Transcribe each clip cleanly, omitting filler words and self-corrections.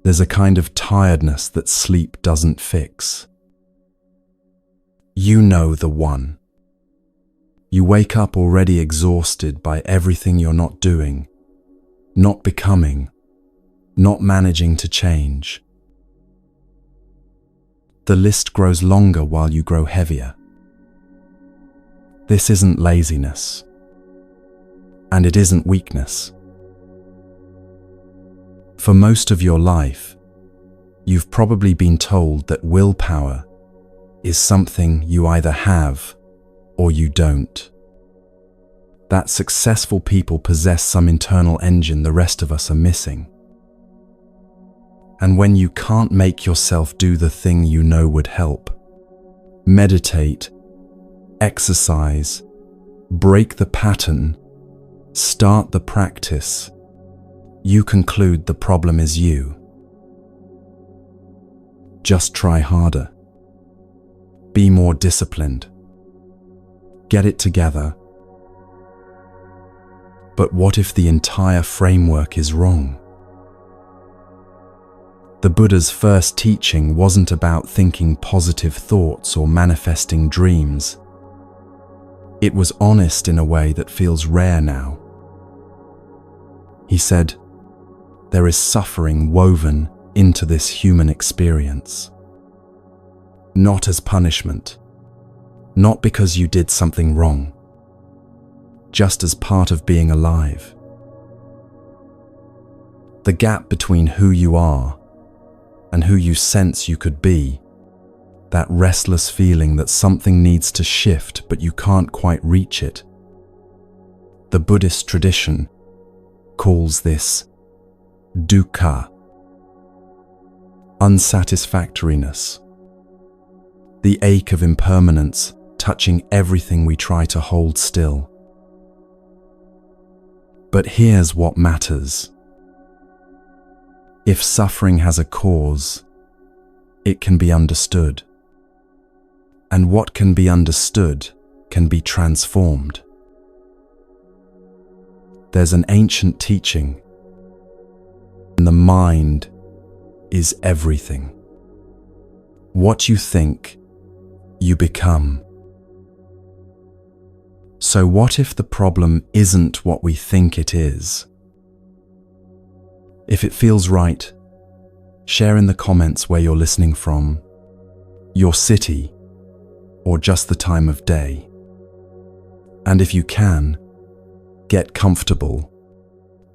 There's a kind of tiredness that sleep doesn't fix. You know the one. You wake up already exhausted by everything you're not doing, not becoming, not managing to change. The list grows longer while you grow heavier. This isn't laziness, and it isn't weakness. For most of your life, you've probably been told that willpower is something you either have or you don't. That successful people possess some internal engine the rest of us are missing. And when you can't make yourself do the thing you know would help, meditate, exercise, break the pattern, start the practice, you conclude the problem is you. Just try harder. Be more disciplined. Get it together. But what if the entire framework is wrong? The Buddha's first teaching wasn't about thinking positive thoughts or manifesting dreams. It was honest in a way that feels rare now. He said, there is suffering woven into this human experience. Not as punishment, not because you did something wrong, just as part of being alive. The gap between who you are and who you sense you could be, that restless feeling that something needs to shift but you can't quite reach it. The Buddhist tradition calls this dukkha, unsatisfactoriness, the ache of impermanence touching everything we try to hold still. But here's what matters. If suffering has a cause, it can be understood. And what can be understood can be transformed. There's an ancient teaching, the mind is everything. What you think, you become. So what if the problem isn't what we think it is? If it feels right, share in the comments where you're listening from, your city, or just the time of day. And if you can, get comfortable.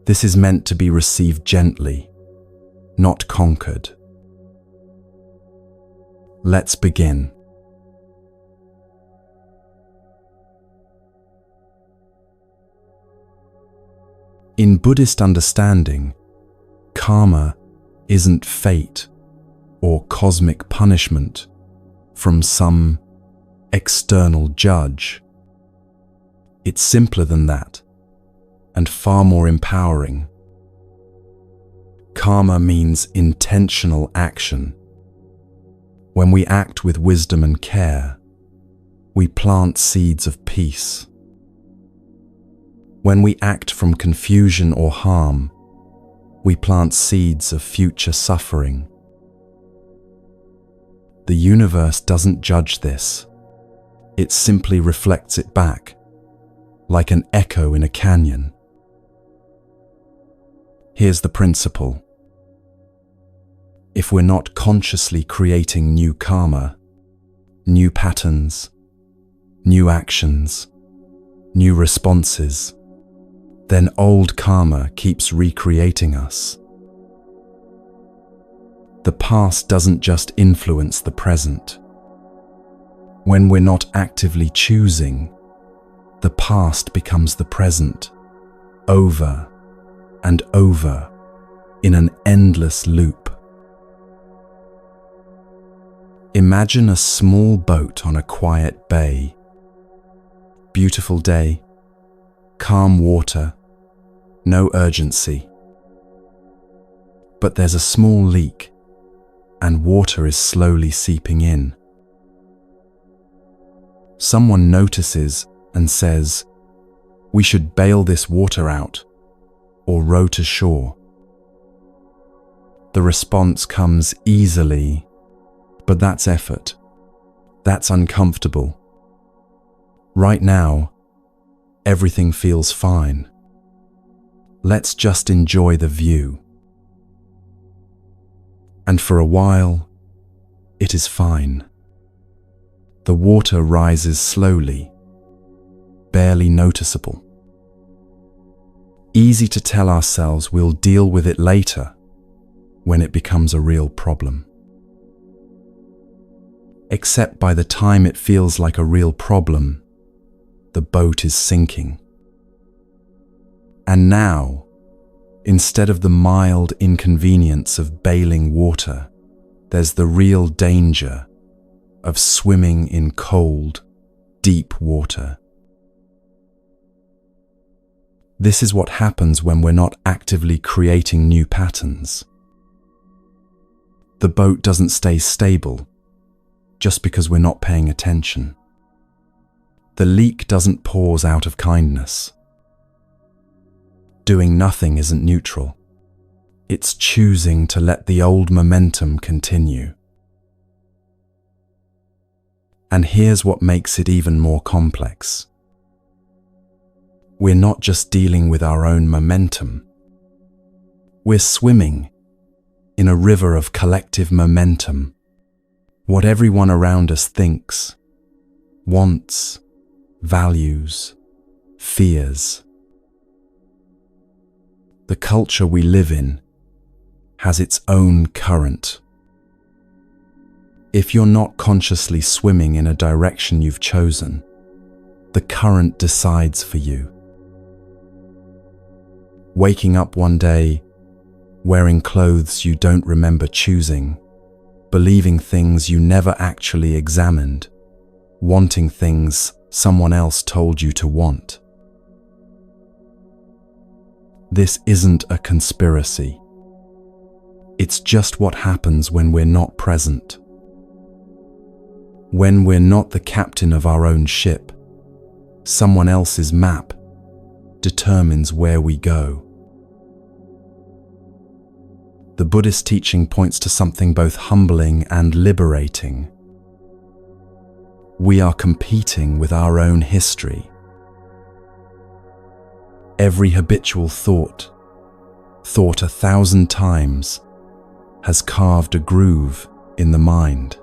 This is meant to be received gently, not conquered. Let's begin. In Buddhist understanding, karma isn't fate or cosmic punishment from some external judge. It's simpler than that, and far more empowering. Karma means intentional action. When we act with wisdom and care, we plant seeds of peace. When we act from confusion or harm, we plant seeds of future suffering. The universe doesn't judge this. It simply reflects it back, like an echo in a canyon. Here's the principle. If we're not consciously creating new karma, new patterns, new actions, new responses, then old karma keeps recreating us. The past doesn't just influence the present. When we're not actively choosing, the past becomes the present, over and over, in an endless loop. Imagine a small boat on a quiet bay. Beautiful day, calm water, no urgency. But there's a small leak, and water is slowly seeping in. Someone notices and says, "We should bail this water out or row to shore." The response comes easily, but that's effort. That's uncomfortable. Right now, everything feels fine. Let's just enjoy the view. And for a while, it is fine. The water rises slowly, barely noticeable. Easy to tell ourselves we'll deal with it later when it becomes a real problem. Except by the time it feels like a real problem, the boat is sinking. And now, instead of the mild inconvenience of bailing water, there's the real danger of swimming in cold, deep water. This is what happens when we're not actively creating new patterns. The boat doesn't stay stable just because we're not paying attention. The leak doesn't pause out of kindness. Doing nothing isn't neutral. It's choosing to let the old momentum continue. And here's what makes it even more complex. We're not just dealing with our own momentum. We're swimming in a river of collective momentum. What everyone around us thinks, wants, values, fears. The culture we live in has its own current. If you're not consciously swimming in a direction you've chosen, the current decides for you. Waking up one day, wearing clothes you don't remember choosing, believing things you never actually examined, wanting things someone else told you to want. This isn't a conspiracy. It's just what happens when we're not present. When we're not the captain of our own ship, someone else's map determines where we go. The Buddhist teaching points to something both humbling and liberating. We are competing with our own history. Every habitual thought 1,000 times, has carved a groove in the mind.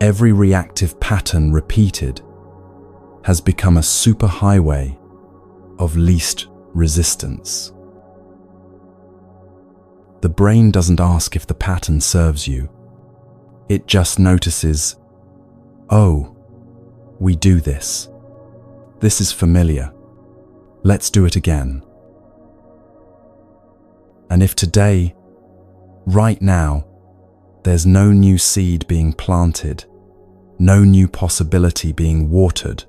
Every reactive pattern repeated has become a superhighway of least resistance. The brain doesn't ask if the pattern serves you. It just notices, oh, we do this. This is familiar. Let's do it again. And if today, right now, there's no new seed being planted, no new possibility being watered,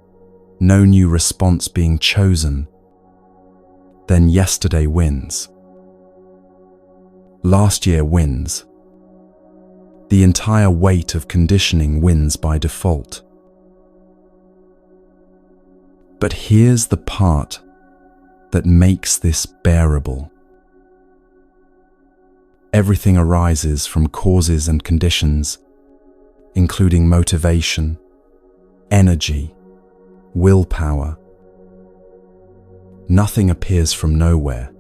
no new response being chosen, then yesterday wins. Last year wins. The entire weight of conditioning wins by default. But here's the part that makes this bearable. Everything arises from causes and conditions, including motivation, energy, willpower. Nothing appears from nowhere.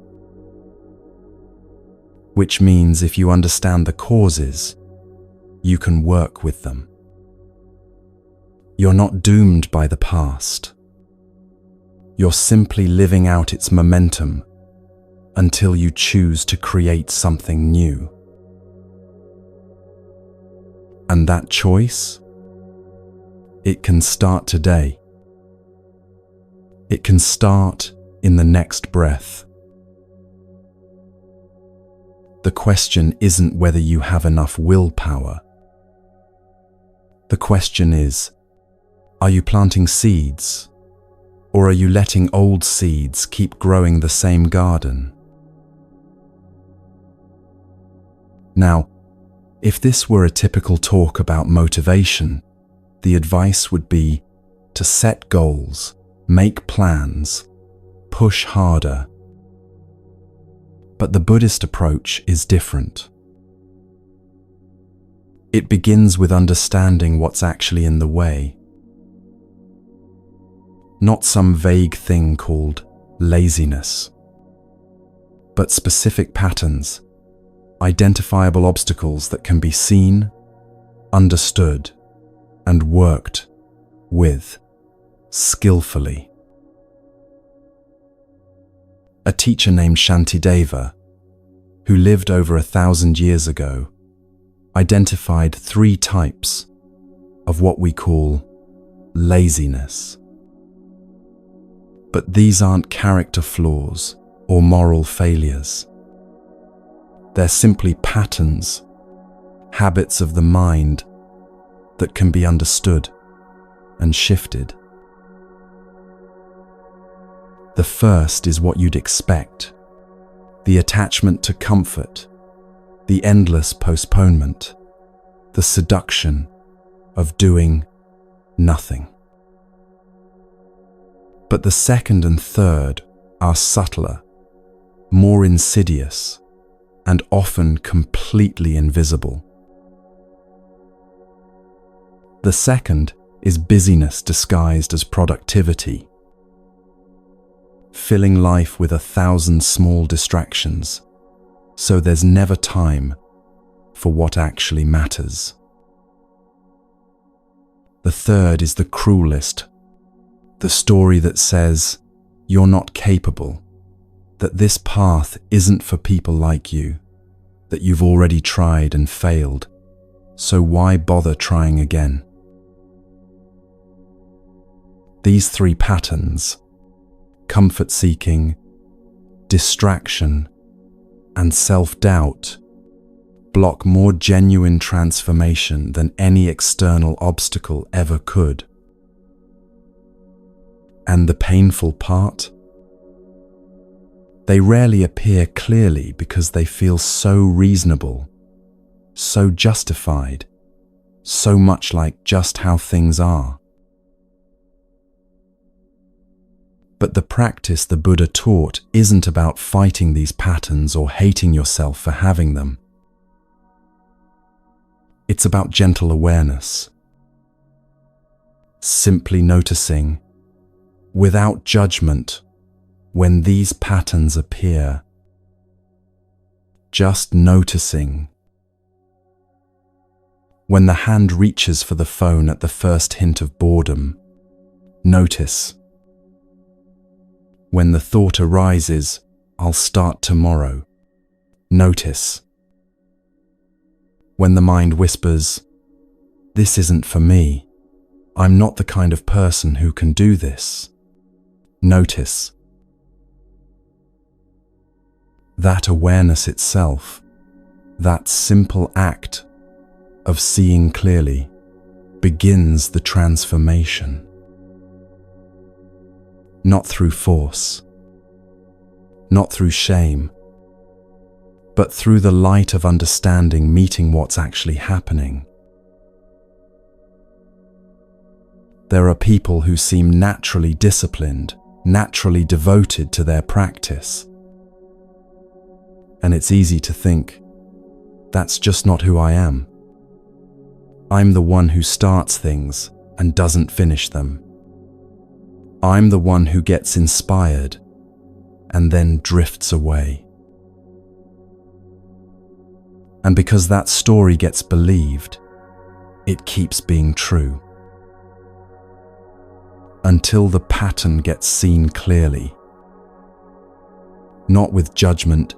Which means if you understand the causes, you can work with them. You're not doomed by the past. You're simply living out its momentum until you choose to create something new. And that choice? It can start today. It can start in the next breath. The question isn't whether you have enough willpower. The question is, are you planting seeds, or are you letting old seeds keep growing the same garden? Now, if this were a typical talk about motivation, the advice would be to set goals, make plans, push harder. But the Buddhist approach is different. It begins with understanding what's actually in the way. Not some vague thing called laziness, but specific patterns, identifiable obstacles that can be seen, understood, and worked with skillfully. A teacher named Shantideva, who lived over 1,000 years ago, identified 3 types of what we call laziness. But these aren't character flaws or moral failures. They're simply patterns, habits of the mind that can be understood and shifted. The first is what you'd expect: the attachment to comfort, the endless postponement, the seduction of doing nothing. But the second and third are subtler, more insidious, and often completely invisible. The second is busyness disguised as productivity, filling life with 1,000 small distractions, so there's never time for what actually matters. The third is the cruelest, the story that says you're not capable, that this path isn't for people like you, that you've already tried and failed, so why bother trying again? These 3 patterns, comfort-seeking, distraction, and self-doubt, block more genuine transformation than any external obstacle ever could. And the painful part? They rarely appear clearly because they feel so reasonable, so justified, so much like just how things are. But the practice the Buddha taught isn't about fighting these patterns or hating yourself for having them. It's about gentle awareness. Simply noticing, without judgment, when these patterns appear. Just noticing. When the hand reaches for the phone at the first hint of boredom, notice. When the thought arises, I'll start tomorrow, notice. When the mind whispers, this isn't for me, I'm not the kind of person who can do this, notice. That awareness itself, that simple act of seeing clearly, begins the transformation. Not through force, not through shame, but through the light of understanding meeting what's actually happening. There are people who seem naturally disciplined, naturally devoted to their practice. And it's easy to think, that's just not who I am. I'm the one who starts things and doesn't finish them. I'm the one who gets inspired and then drifts away. And because that story gets believed, it keeps being true. Until the pattern gets seen clearly. Not with judgment,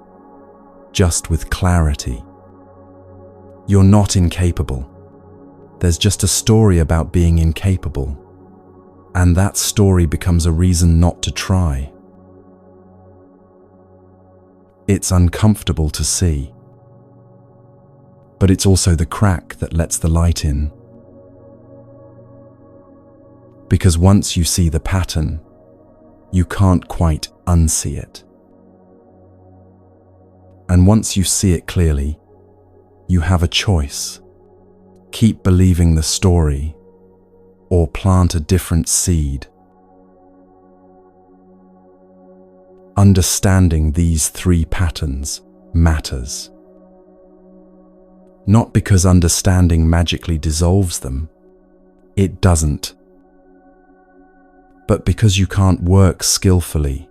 just with clarity. You're not incapable. There's just a story about being incapable. And that story becomes a reason not to try. It's uncomfortable to see. But it's also the crack that lets the light in. Because once you see the pattern, you can't quite unsee it. And once you see it clearly, you have a choice. Keep believing the story, or plant a different seed. Understanding these three patterns matters. Not because understanding magically dissolves them, it doesn't. But because you can't work skillfully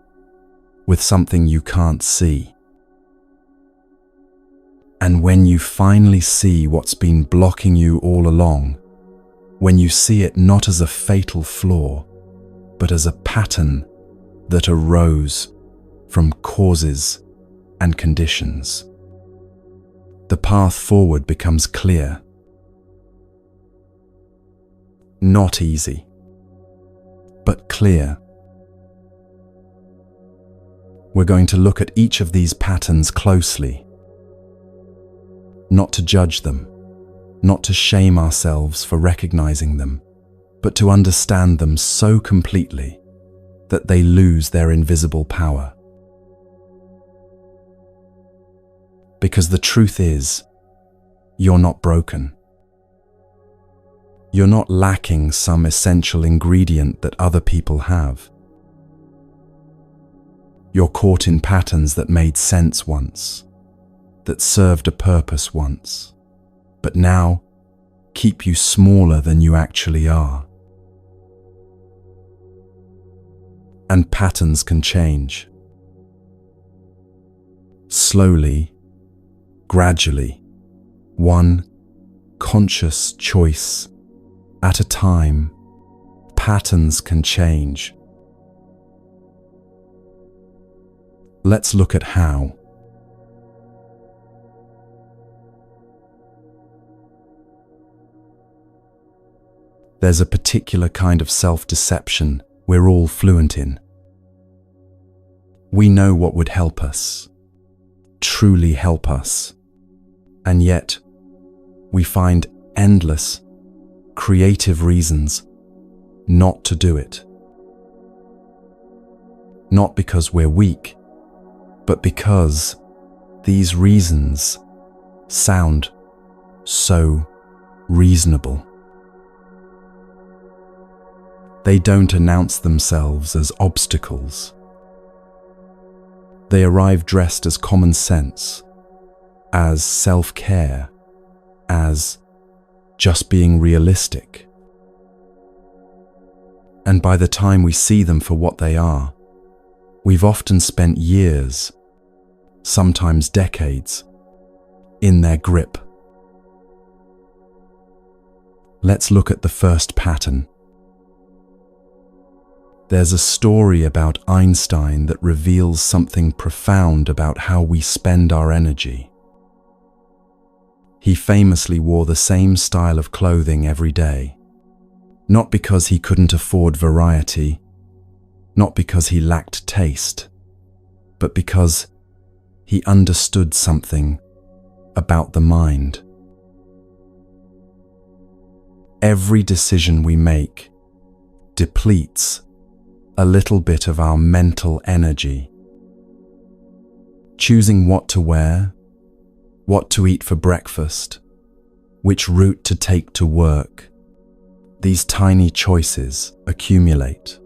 with something you can't see. And when you finally see what's been blocking you all along, when you see it not as a fatal flaw, but as a pattern that arose from causes and conditions, the path forward becomes clear. Not easy, but clear. We're going to look at each of these patterns closely, not to judge them, not to shame ourselves for recognizing them, but to understand them so completely that they lose their invisible power. Because the truth is, you're not broken. You're not lacking some essential ingredient that other people have. You're caught in patterns that made sense once, that served a purpose once, but now keep you smaller than you actually are. And patterns can change. Slowly, gradually, one conscious choice at a time, patterns can change. Let's look at how. There's a particular kind of self-deception we're all fluent in. We know what would help us, truly help us, and yet we find endless, creative reasons not to do it. Not because we're weak, but because these reasons sound so reasonable. They don't announce themselves as obstacles. They arrive dressed as common sense, as self-care, as just being realistic. And by the time we see them for what they are, we've often spent years, sometimes decades, in their grip. Let's look at the first pattern. There's a story about Einstein that reveals something profound about how we spend our energy. He famously wore the same style of clothing every day, not because he couldn't afford variety, not because he lacked taste, but because he understood something about the mind. Every decision we make depletes a little bit of our mental energy. Choosing what to wear, what to eat for breakfast, which route to take to work, these tiny choices accumulate.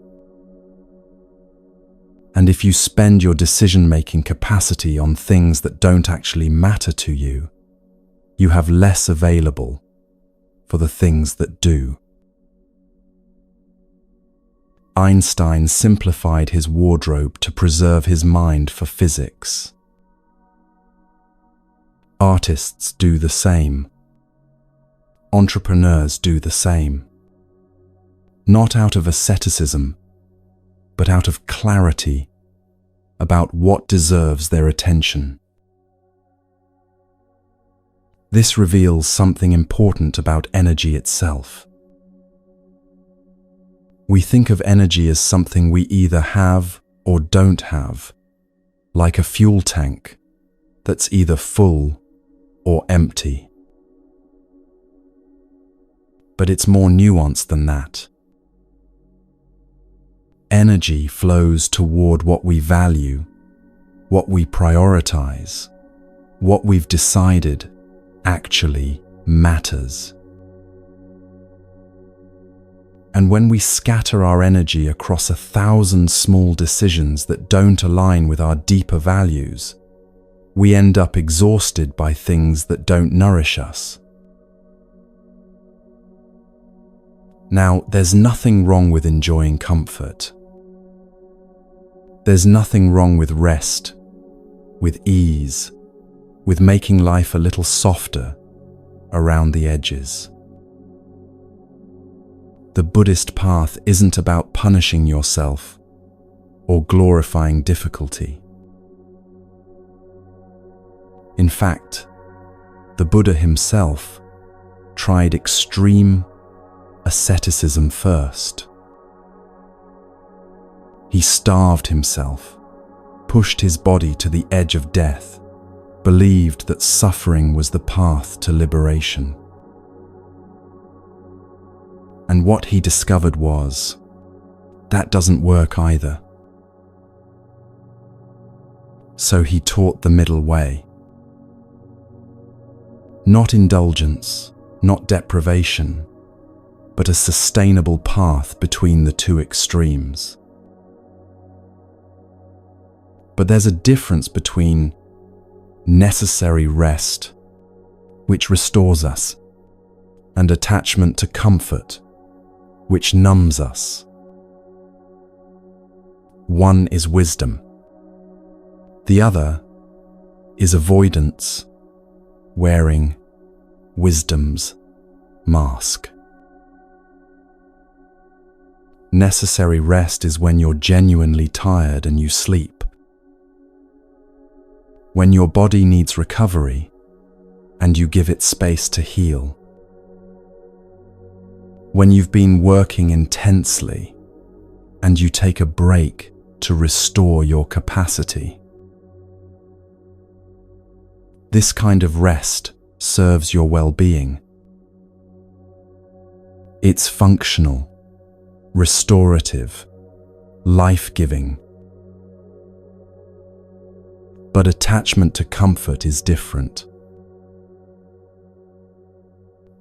And if you spend your decision-making capacity on things that don't actually matter to you, you have less available for the things that do. Einstein simplified his wardrobe to preserve his mind for physics. Artists do the same. Entrepreneurs do the same. Not out of asceticism, but out of clarity about what deserves their attention. This reveals something important about energy itself. We think of energy as something we either have or don't have, like a fuel tank that's either full or empty. But it's more nuanced than that. Energy flows toward what we value, what we prioritize, what we've decided actually matters. And when we scatter our energy across 1,000 small decisions that don't align with our deeper values, we end up exhausted by things that don't nourish us. Now, there's nothing wrong with enjoying comfort. There's nothing wrong with rest, with ease, with making life a little softer around the edges. The Buddhist path isn't about punishing yourself or glorifying difficulty. In fact, the Buddha himself tried extreme asceticism first. He starved himself, pushed his body to the edge of death, believed that suffering was the path to liberation. And what he discovered was, that doesn't work either. So he taught the middle way. Not indulgence, not deprivation, but a sustainable path between the two extremes. But there's a difference between necessary rest, which restores us, and attachment to comfort, which numbs us. One is wisdom. The other is avoidance, wearing wisdom's mask. Necessary rest is when you're genuinely tired and you sleep. When your body needs recovery and you give it space to heal. When you've been working intensely and you take a break to restore your capacity. This kind of rest serves your well-being. It's functional, restorative, life-giving. But attachment to comfort is different.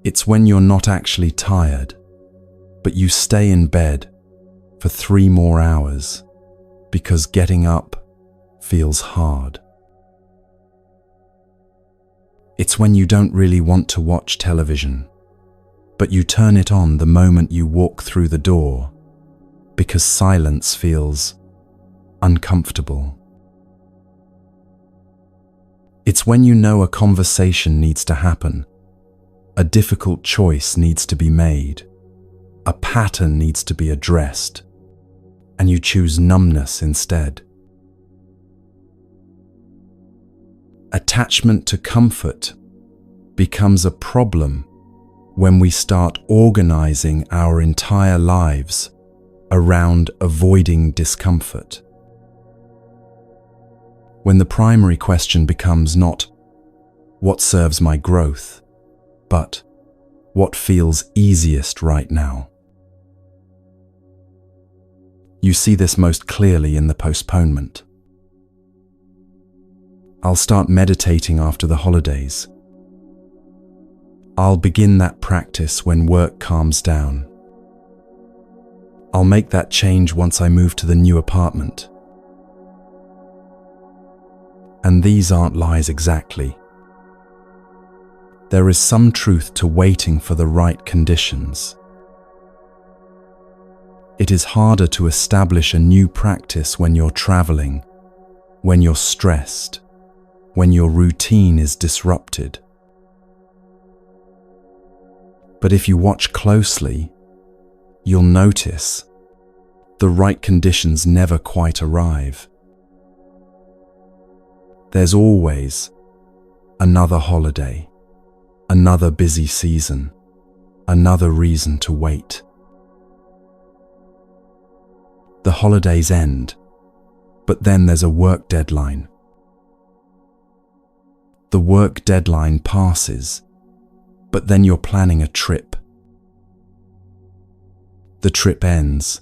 It's when you're not actually tired, but you stay in bed for 3 more hours because getting up feels hard. It's when you don't really want to watch television, but you turn it on the moment you walk through the door because silence feels uncomfortable. It's when you know a conversation needs to happen, a difficult choice needs to be made, a pattern needs to be addressed, and you choose numbness instead. Attachment to comfort becomes a problem when we start organizing our entire lives around avoiding discomfort. When the primary question becomes not, what serves my growth, but what feels easiest right now. You see this most clearly in the postponement. I'll start meditating after the holidays. I'll begin that practice when work calms down. I'll make that change once I move to the new apartment. And these aren't lies exactly. There is some truth to waiting for the right conditions. It is harder to establish a new practice when you're traveling, when you're stressed, when your routine is disrupted. But if you watch closely, you'll notice the right conditions never quite arrive. There's always another holiday, another busy season, another reason to wait. The holidays end, but then there's a work deadline. The work deadline passes, but then you're planning a trip. The trip ends,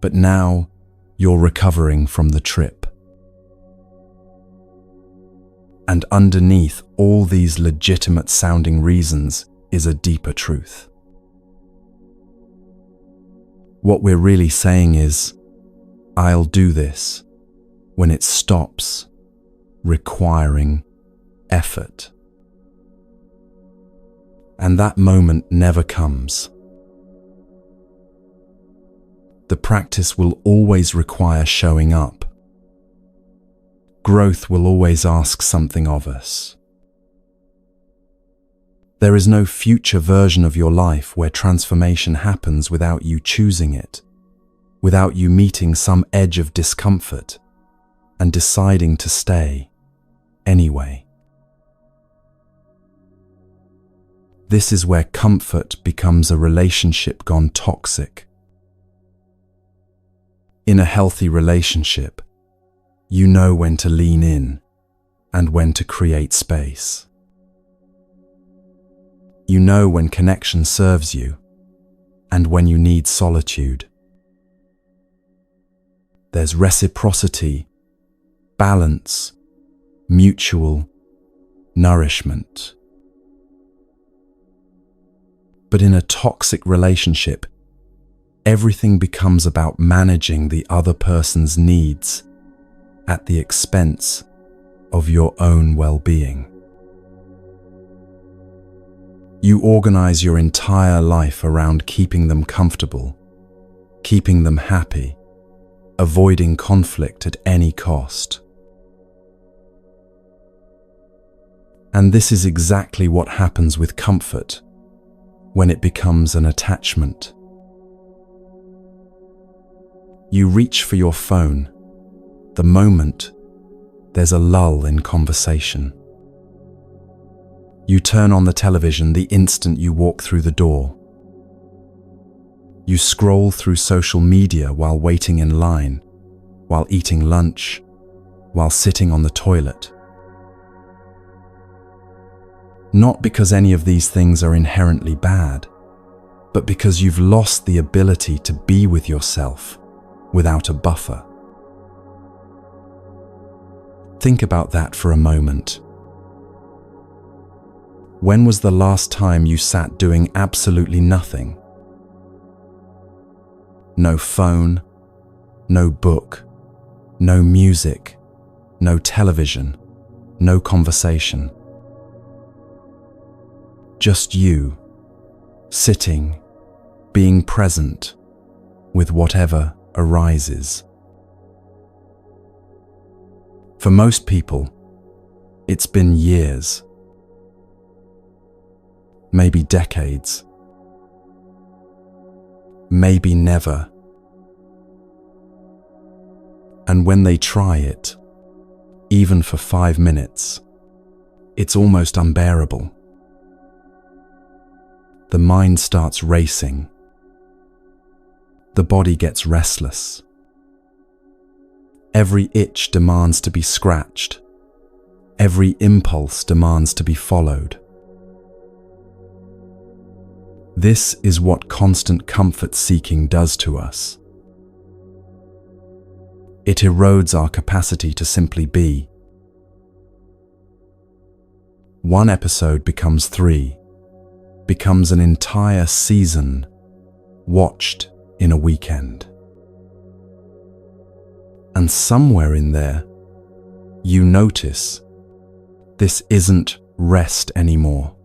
but now you're recovering from the trip. And underneath all these legitimate sounding reasons is a deeper truth. What we're really saying is, I'll do this when it stops requiring effort. And that moment never comes. The practice will always require showing up. Growth will always ask something of us. There is no future version of your life where transformation happens without you choosing it, without you meeting some edge of discomfort and deciding to stay anyway. This is where comfort becomes a relationship gone toxic. In a healthy relationship, you know when to lean in and when to create space. You know when connection serves you and when you need solitude. There's reciprocity, balance, mutual nourishment. But in a toxic relationship, everything becomes about managing the other person's needs at the expense of your own well-being. You organize your entire life around keeping them comfortable, keeping them happy, avoiding conflict at any cost. And this is exactly what happens with comfort when it becomes an attachment. You reach for your phone the moment there's a lull in conversation. You turn on the television the instant you walk through the door. You scroll through social media while waiting in line, while eating lunch, while sitting on the toilet. Not because any of these things are inherently bad, but because you've lost the ability to be with yourself without a buffer. Think about that for a moment. When was the last time you sat doing absolutely nothing? No phone, no book, no music, no television, no conversation. Just you, sitting, being present with whatever arises. For most people, it's been years, maybe decades, maybe never. And when they try it, even for 5 minutes, it's almost unbearable. The mind starts racing. The body gets restless. Every itch demands to be scratched. Every impulse demands to be followed. This is what constant comfort seeking does to us. It erodes our capacity to simply be. One episode becomes 3, becomes an entire season watched in a weekend. And somewhere in there, you notice this isn't rest anymore.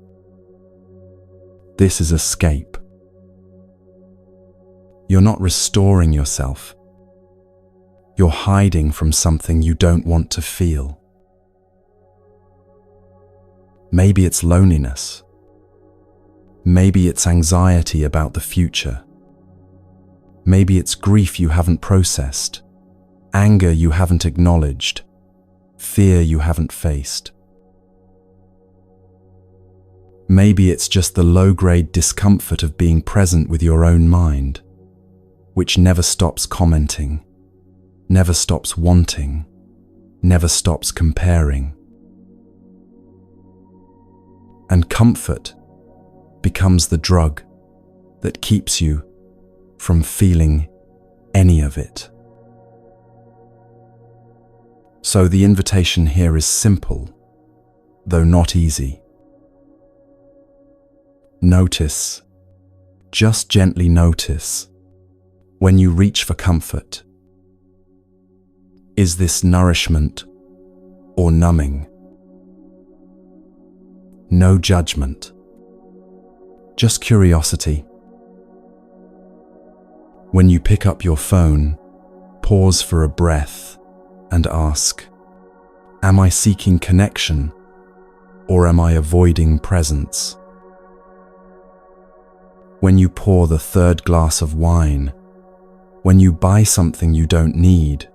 This is escape. You're not restoring yourself. You're hiding from something you don't want to feel. Maybe it's loneliness. Maybe it's anxiety about the future. Maybe it's grief you haven't processed, anger you haven't acknowledged, fear you haven't faced. Maybe it's just the low-grade discomfort of being present with your own mind, which never stops commenting, never stops wanting, never stops comparing. And comfort becomes the drug that keeps you from feeling any of it. So the invitation here is simple, though not easy. Notice, just gently notice, when you reach for comfort? Is this nourishment or numbing? No judgment, just curiosity. When you pick up your phone, pause for a breath and ask, am I seeking connection or am I avoiding presence? When you pour the third glass of wine, when you buy something you don't need,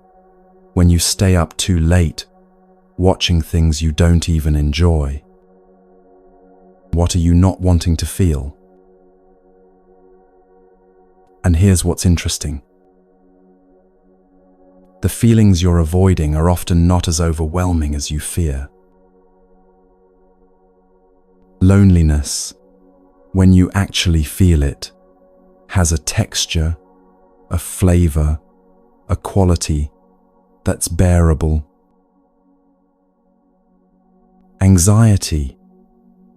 when you stay up too late, watching things you don't even enjoy, what are you not wanting to feel? And here's what's interesting. The feelings you're avoiding are often not as overwhelming as you fear. Loneliness, when you actually feel it, has a texture, a flavor, a quality that's bearable. Anxiety,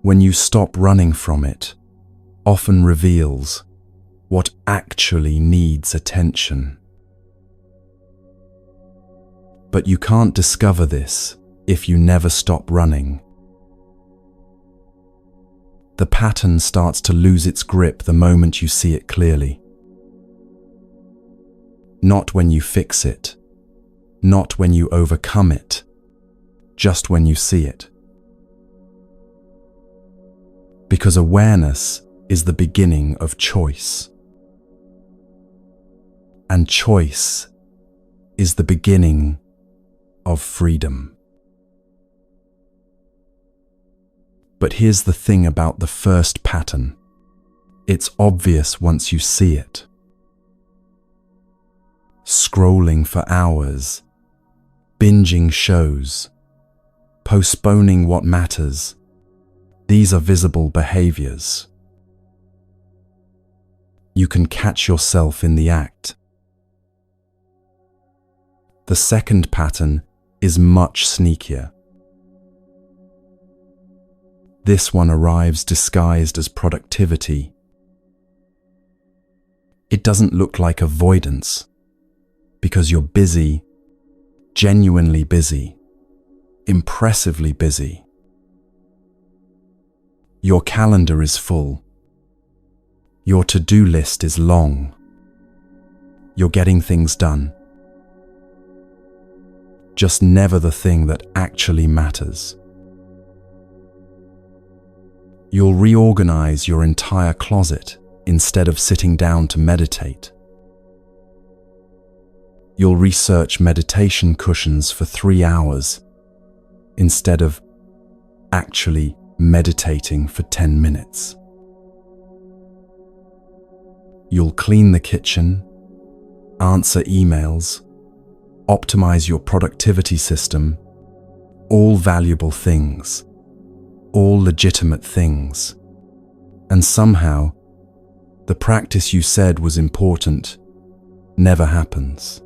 when you stop running from it, often reveals what actually needs attention. But you can't discover this if you never stop running. The pattern starts to lose its grip the moment you see it clearly. Not when you fix it, not when you overcome it, just when you see it. Because awareness is the beginning of choice. And choice is the beginning of freedom. But here's the thing about the first pattern. It's obvious once you see it. Scrolling for hours, binging shows, postponing what matters. These are visible behaviors. You can catch yourself in the act. The second pattern is much sneakier. This one arrives disguised as productivity. It doesn't look like avoidance, because you're busy, genuinely busy, impressively busy. Your calendar is full. Your to-do list is long. You're getting things done. Just never the thing that actually matters. You'll reorganize your entire closet instead of sitting down to meditate. You'll research meditation cushions for 3 hours instead of actually meditating for 10 minutes. You'll clean the kitchen, answer emails, optimize your productivity system, all valuable things, all legitimate things. And somehow, the practice you said was important never happens.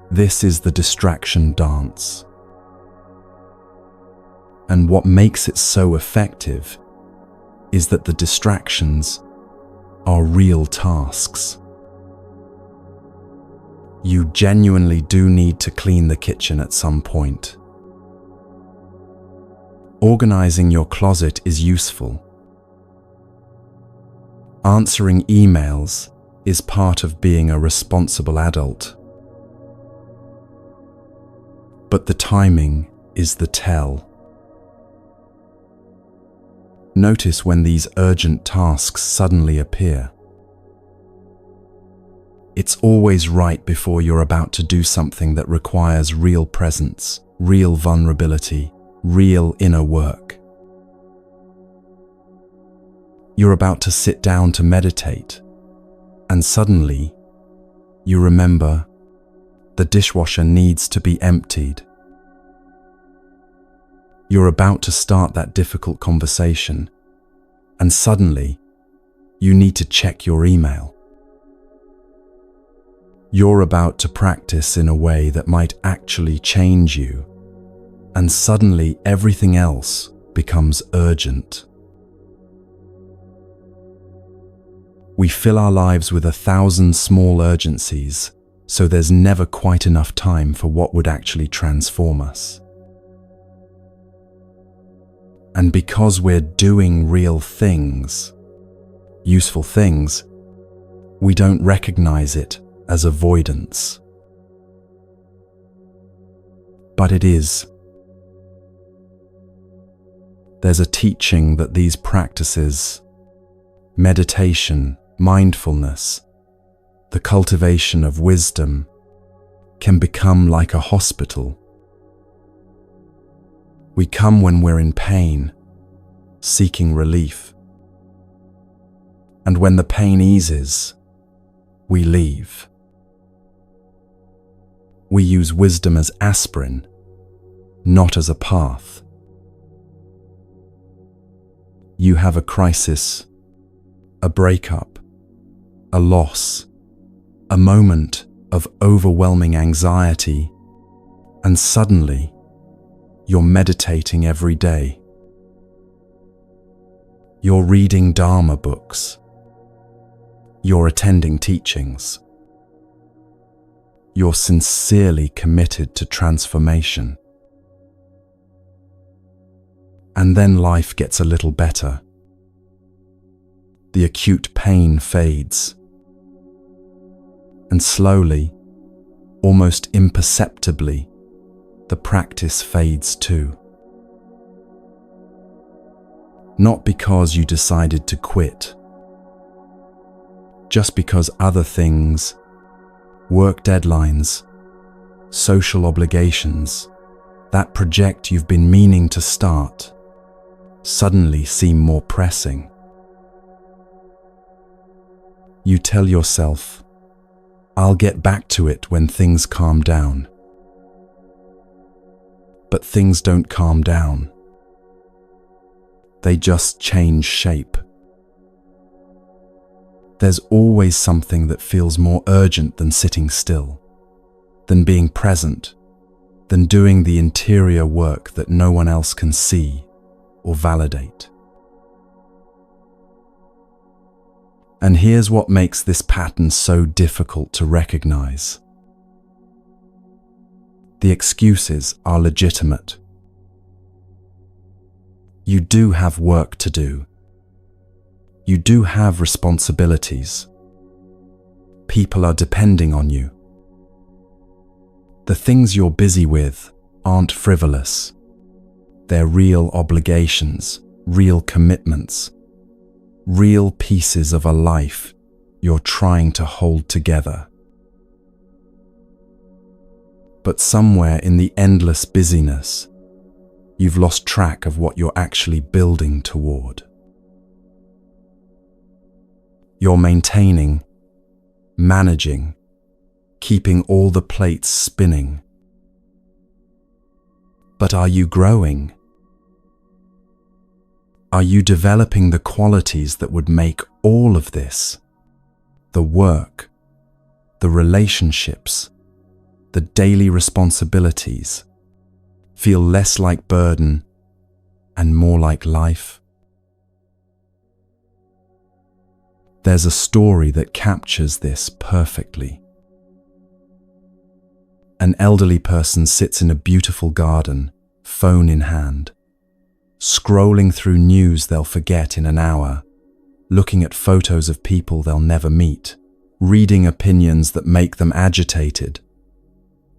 This is the distraction dance. And what makes it so effective is that the distractions are real tasks. You genuinely do need to clean the kitchen at some point. Organizing your closet is useful. Answering emails is part of being a responsible adult. But the timing is the tell. Notice when these urgent tasks suddenly appear. It's always right before you're about to do something that requires real presence, real vulnerability, real inner work. You're about to sit down to meditate, and suddenly you remember the dishwasher needs to be emptied. You're about to start that difficult conversation, and suddenly you need to check your email. You're about to practice in a way that might actually change you, and suddenly everything else becomes urgent. We fill our lives with 1,000 small urgencies, so there's never quite enough time for what would actually transform us. And because we're doing real things, useful things, we don't recognize it as avoidance. But it is. There's a teaching that these practices, meditation, mindfulness, the cultivation of wisdom, can become like a hospital. We come when we're in pain, seeking relief. And when the pain eases, we leave. We use wisdom as aspirin, not as a path. You have a crisis, a breakup, a loss, a moment of overwhelming anxiety, and suddenly you're meditating every day. You're reading Dharma books. You're attending teachings. You're sincerely committed to transformation. And then life gets a little better. The acute pain fades. And slowly, almost imperceptibly, the practice fades too. Not because you decided to quit, just because other things, work deadlines, social obligations, that project you've been meaning to start, suddenly seem more pressing. You tell yourself, I'll get back to it when things calm down. But things don't calm down. They just change shape. There's always something that feels more urgent than sitting still, than being present, than doing the interior work that no one else can see or validate. And here's what makes this pattern so difficult to recognize. The excuses are legitimate. You do have work to do. You do have responsibilities. People are depending on you. The things you're busy with aren't frivolous. They're real obligations, real commitments, real pieces of a life you're trying to hold together. But somewhere in the endless busyness, you've lost track of what you're actually building toward. You're maintaining, managing, keeping all the plates spinning. But are you growing? Are you developing the qualities that would make all of this, the work, the relationships, the daily responsibilities, feel less like burden and more like life? There's a story that captures this perfectly. An elderly person sits in a beautiful garden, phone in hand, scrolling through news they'll forget in an hour, looking at photos of people they'll never meet, reading opinions that make them agitated,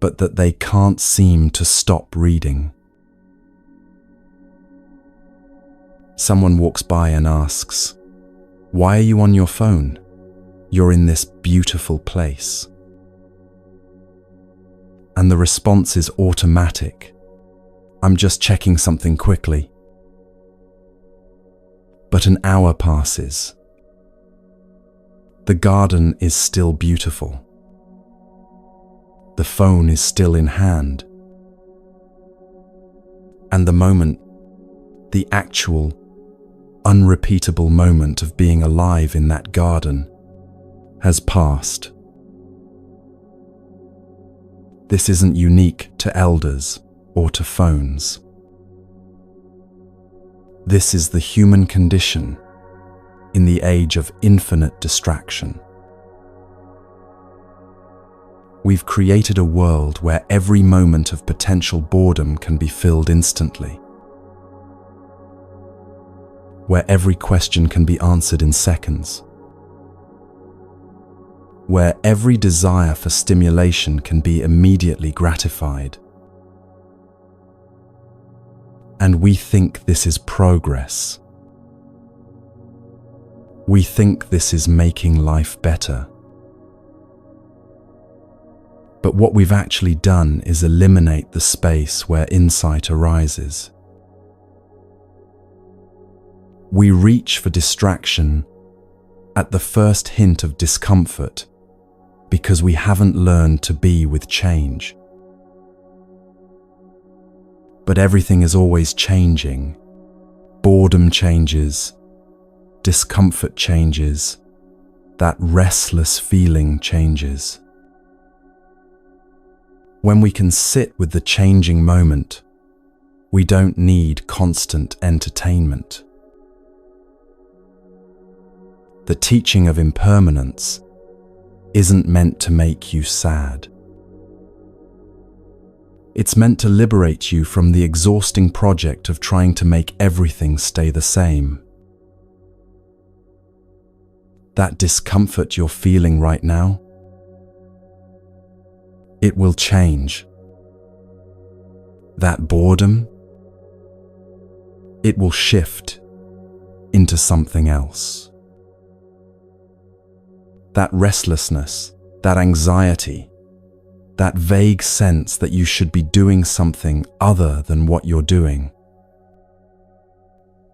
but that they can't seem to stop reading. Someone walks by and asks, "Why are you on your phone? You're in this beautiful place." And the response is automatic. "I'm just checking something quickly." But an hour passes. The garden is still beautiful. The phone is still in hand. And the moment, the actual, unrepeatable moment of being alive in that garden, has passed. This isn't unique to elders or to phones. This is the human condition, in the age of infinite distraction. We've created a world where every moment of potential boredom can be filled instantly, where every question can be answered in seconds, where every desire for stimulation can be immediately gratified. And we think this is progress. We think this is making life better. But what we've actually done is eliminate the space where insight arises. We reach for distraction at the first hint of discomfort because we haven't learned to be with change. But everything is always changing. Boredom changes, discomfort changes, that restless feeling changes. When we can sit with the changing moment, we don't need constant entertainment. The teaching of impermanence isn't meant to make you sad. It's meant to liberate you from the exhausting project of trying to make everything stay the same. That discomfort you're feeling right now, it will change. That boredom, it will shift into something else. That restlessness, that anxiety, that vague sense that you should be doing something other than what you're doing.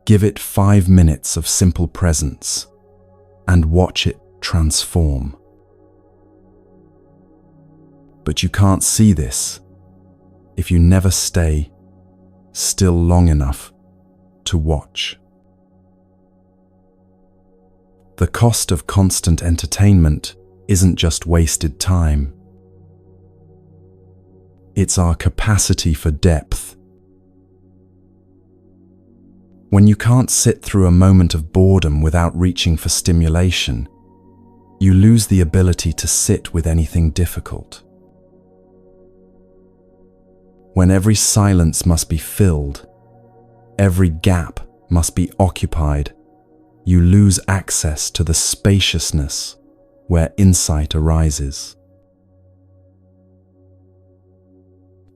Give it 5 minutes of simple presence and watch it transform. But you can't see this if you never stay still long enough to watch. The cost of constant entertainment isn't just wasted time. It's our capacity for depth. When you can't sit through a moment of boredom without reaching for stimulation, you lose the ability to sit with anything difficult. When every silence must be filled, every gap must be occupied, you lose access to the spaciousness where insight arises.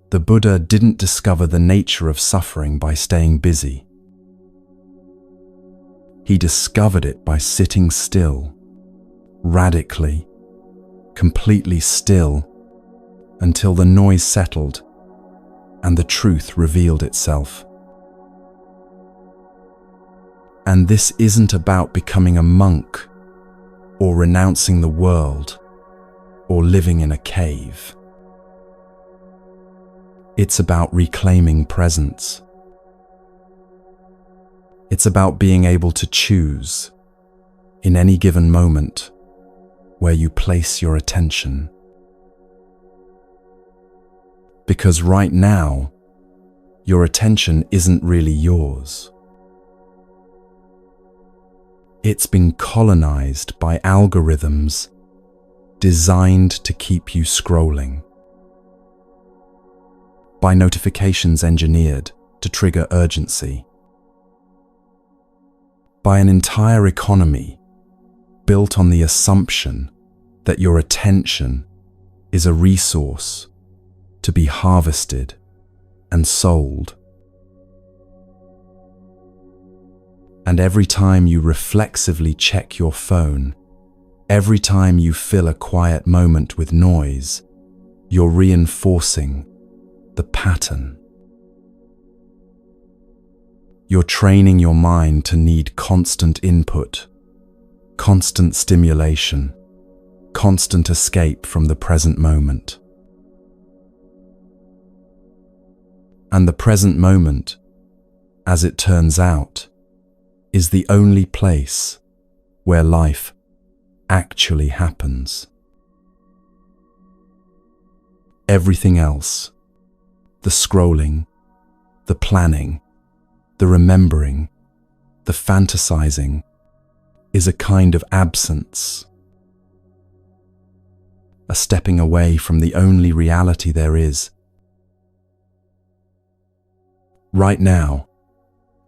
The Buddha didn't discover the nature of suffering by staying busy. He discovered it by sitting still, radically, completely still, until the noise settled and the truth revealed itself. And this isn't about becoming a monk or renouncing the world or living in a cave. It's about reclaiming presence. It's about being able to choose, in any given moment, where you place your attention. Because right now, your attention isn't really yours. It's been colonized by algorithms designed to keep you scrolling, by notifications engineered to trigger urgency, by an entire economy built on the assumption that your attention is a resource to be harvested and sold. And every time you reflexively check your phone, every time you fill a quiet moment with noise, you're reinforcing the pattern. You're training your mind to need constant input, constant stimulation, constant escape from the present moment. And the present moment, as it turns out, is the only place where life actually happens. Everything else, the scrolling, the planning, the remembering, the fantasizing, is a kind of absence, a stepping away from the only reality there is. Right now,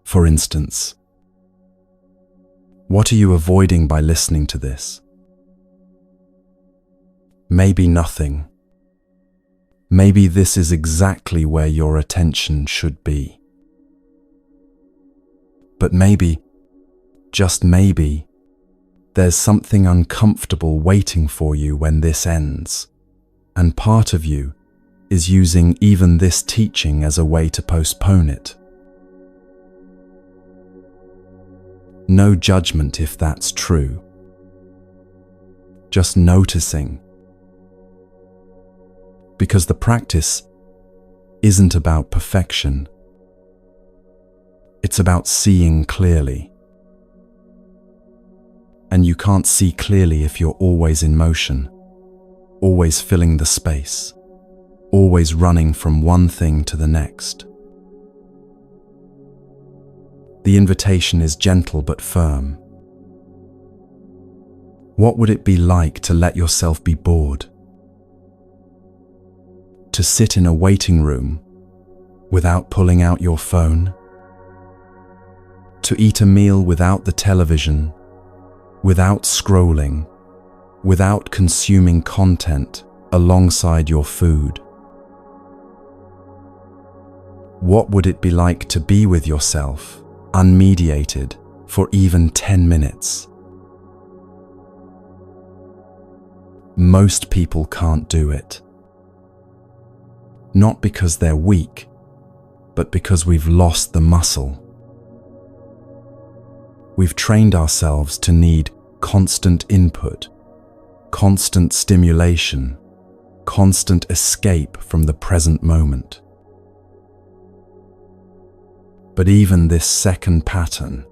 for instance, what are you avoiding by listening to this? Maybe nothing. Maybe this is exactly where your attention should be. But maybe, just maybe, there's something uncomfortable waiting for you when this ends, and part of you is using even this teaching as a way to postpone it. No judgment if that's true. Just noticing. Because the practice isn't about perfection. It's about seeing clearly. And you can't see clearly if you're always in motion, always filling the space, always running from one thing to the next. The invitation is gentle but firm. What would it be like to let yourself be bored? To sit in a waiting room without pulling out your phone? To eat a meal without the television, without scrolling, without consuming content alongside your food? What would it be like to be with yourself, unmediated, for even 10 minutes? Most people can't do it. Not because they're weak, but because we've lost the muscle. We've trained ourselves to need constant input, constant stimulation, constant escape from the present moment. But even this second pattern,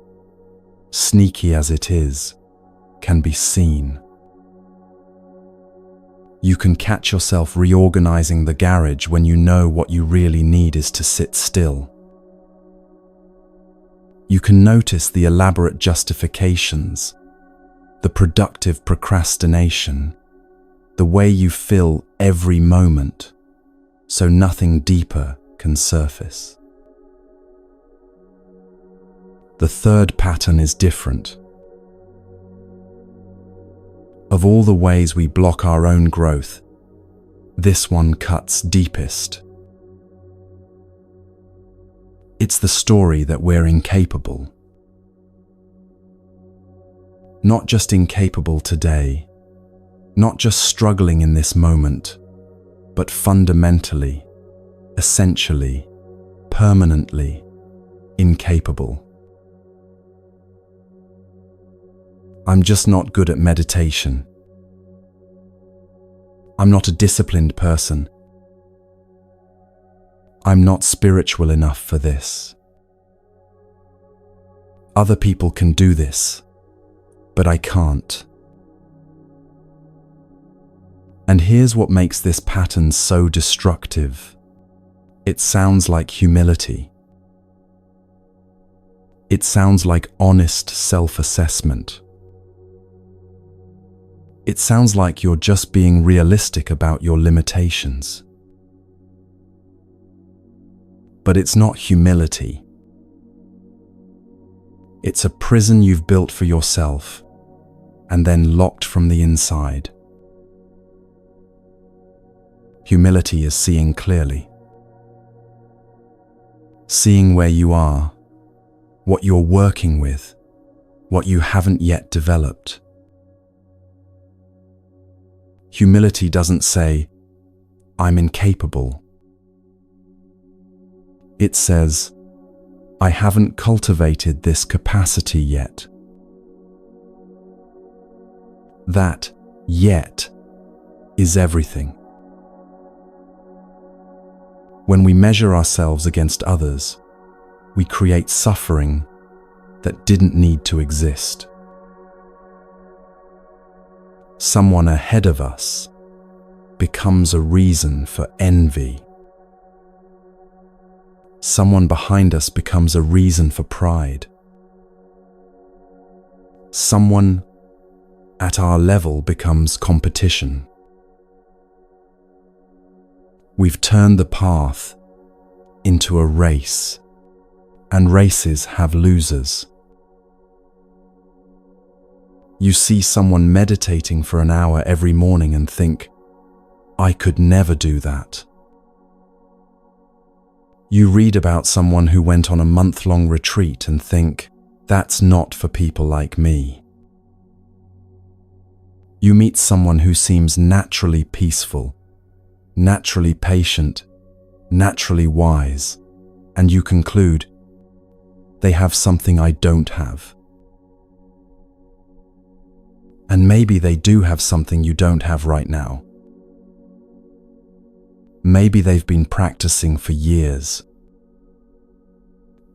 sneaky as it is, can be seen. You can catch yourself reorganizing the garage when you know what you really need is to sit still. You can notice the elaborate justifications, the productive procrastination, the way you fill every moment so nothing deeper can surface. The third pattern is different. Of all the ways we block our own growth, this one cuts deepest. It's the story that we're incapable. Not just incapable today, not just struggling in this moment, but fundamentally, essentially, permanently incapable. I'm just not good at meditation. I'm not a disciplined person. I'm not spiritual enough for this. Other people can do this, but I can't. And here's what makes this pattern so destructive. It sounds like humility. It sounds like honest self-assessment. It sounds like you're just being realistic about your limitations. But it's not humility. It's a prison you've built for yourself and then locked from the inside. Humility is seeing clearly. Seeing where you are, what you're working with, what you haven't yet developed. Humility doesn't say, I'm incapable. It says, I haven't cultivated this capacity yet. That yet is everything. When we measure ourselves against others, we create suffering that didn't need to exist. Someone ahead of us becomes a reason for envy. Someone behind us becomes a reason for pride. Someone at our level becomes competition. We've turned the path into a race, and races have losers. You see someone meditating for an hour every morning and think, I could never do that. You read about someone who went on a month-long retreat and think, that's not for people like me. You meet someone who seems naturally peaceful, naturally patient, naturally wise, and you conclude, they have something I don't have. And maybe they do have something you don't have right now. Maybe they've been practicing for years.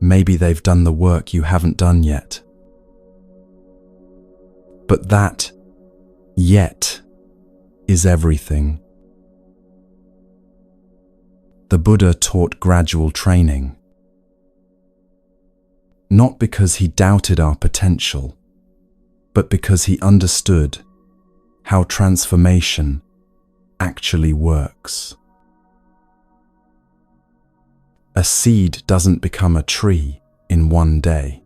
Maybe they've done the work you haven't done yet. But that yet is everything. The Buddha taught gradual training, not because he doubted our potential, but because he understood how transformation actually works. A seed doesn't become a tree in one day.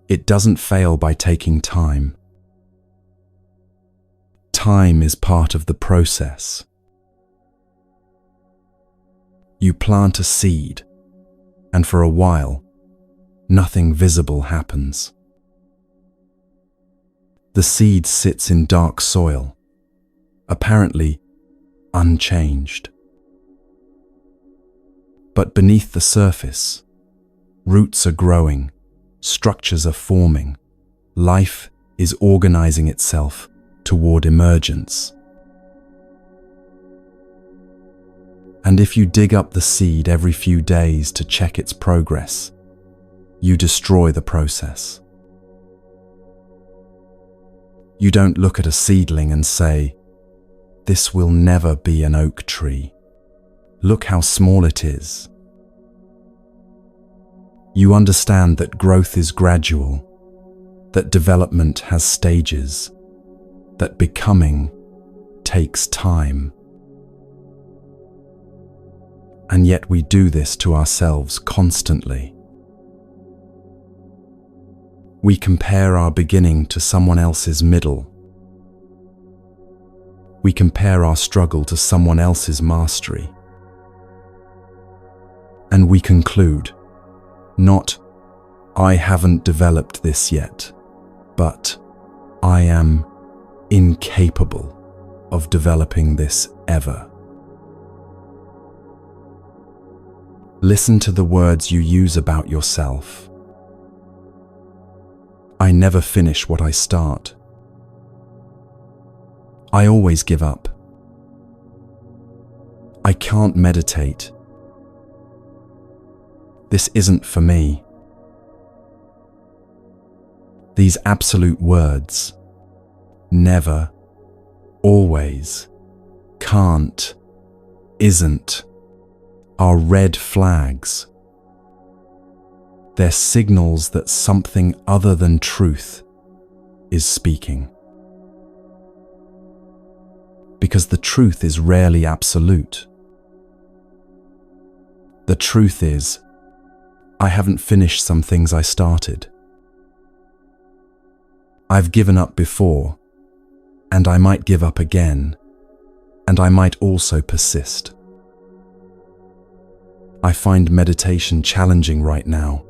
It doesn't fail by taking time. Time is part of the process. You plant a seed, and for a while, nothing visible happens. The seed sits in dark soil, apparently unchanged. But beneath the surface, roots are growing, structures are forming, life is organizing itself toward emergence. And if you dig up the seed every few days to check its progress, you destroy the process. You don't look at a seedling and say, this will never be an oak tree. Look how small it is. You understand that growth is gradual, that development has stages, that becoming takes time. And yet we do this to ourselves constantly. We compare our beginning to someone else's middle. We compare our struggle to someone else's mastery. And we conclude, not, I haven't developed this yet, but I am incapable of developing this ever. Listen to the words you use about yourself. I never finish what I start. I always give up. I can't meditate. This isn't for me. These absolute words, never, always, can't, isn't, are red flags. They're signals that something other than truth is speaking. Because the truth is rarely absolute. The truth is, I haven't finished some things I started. I've given up before, and I might give up again, and I might also persist. I find meditation challenging right now.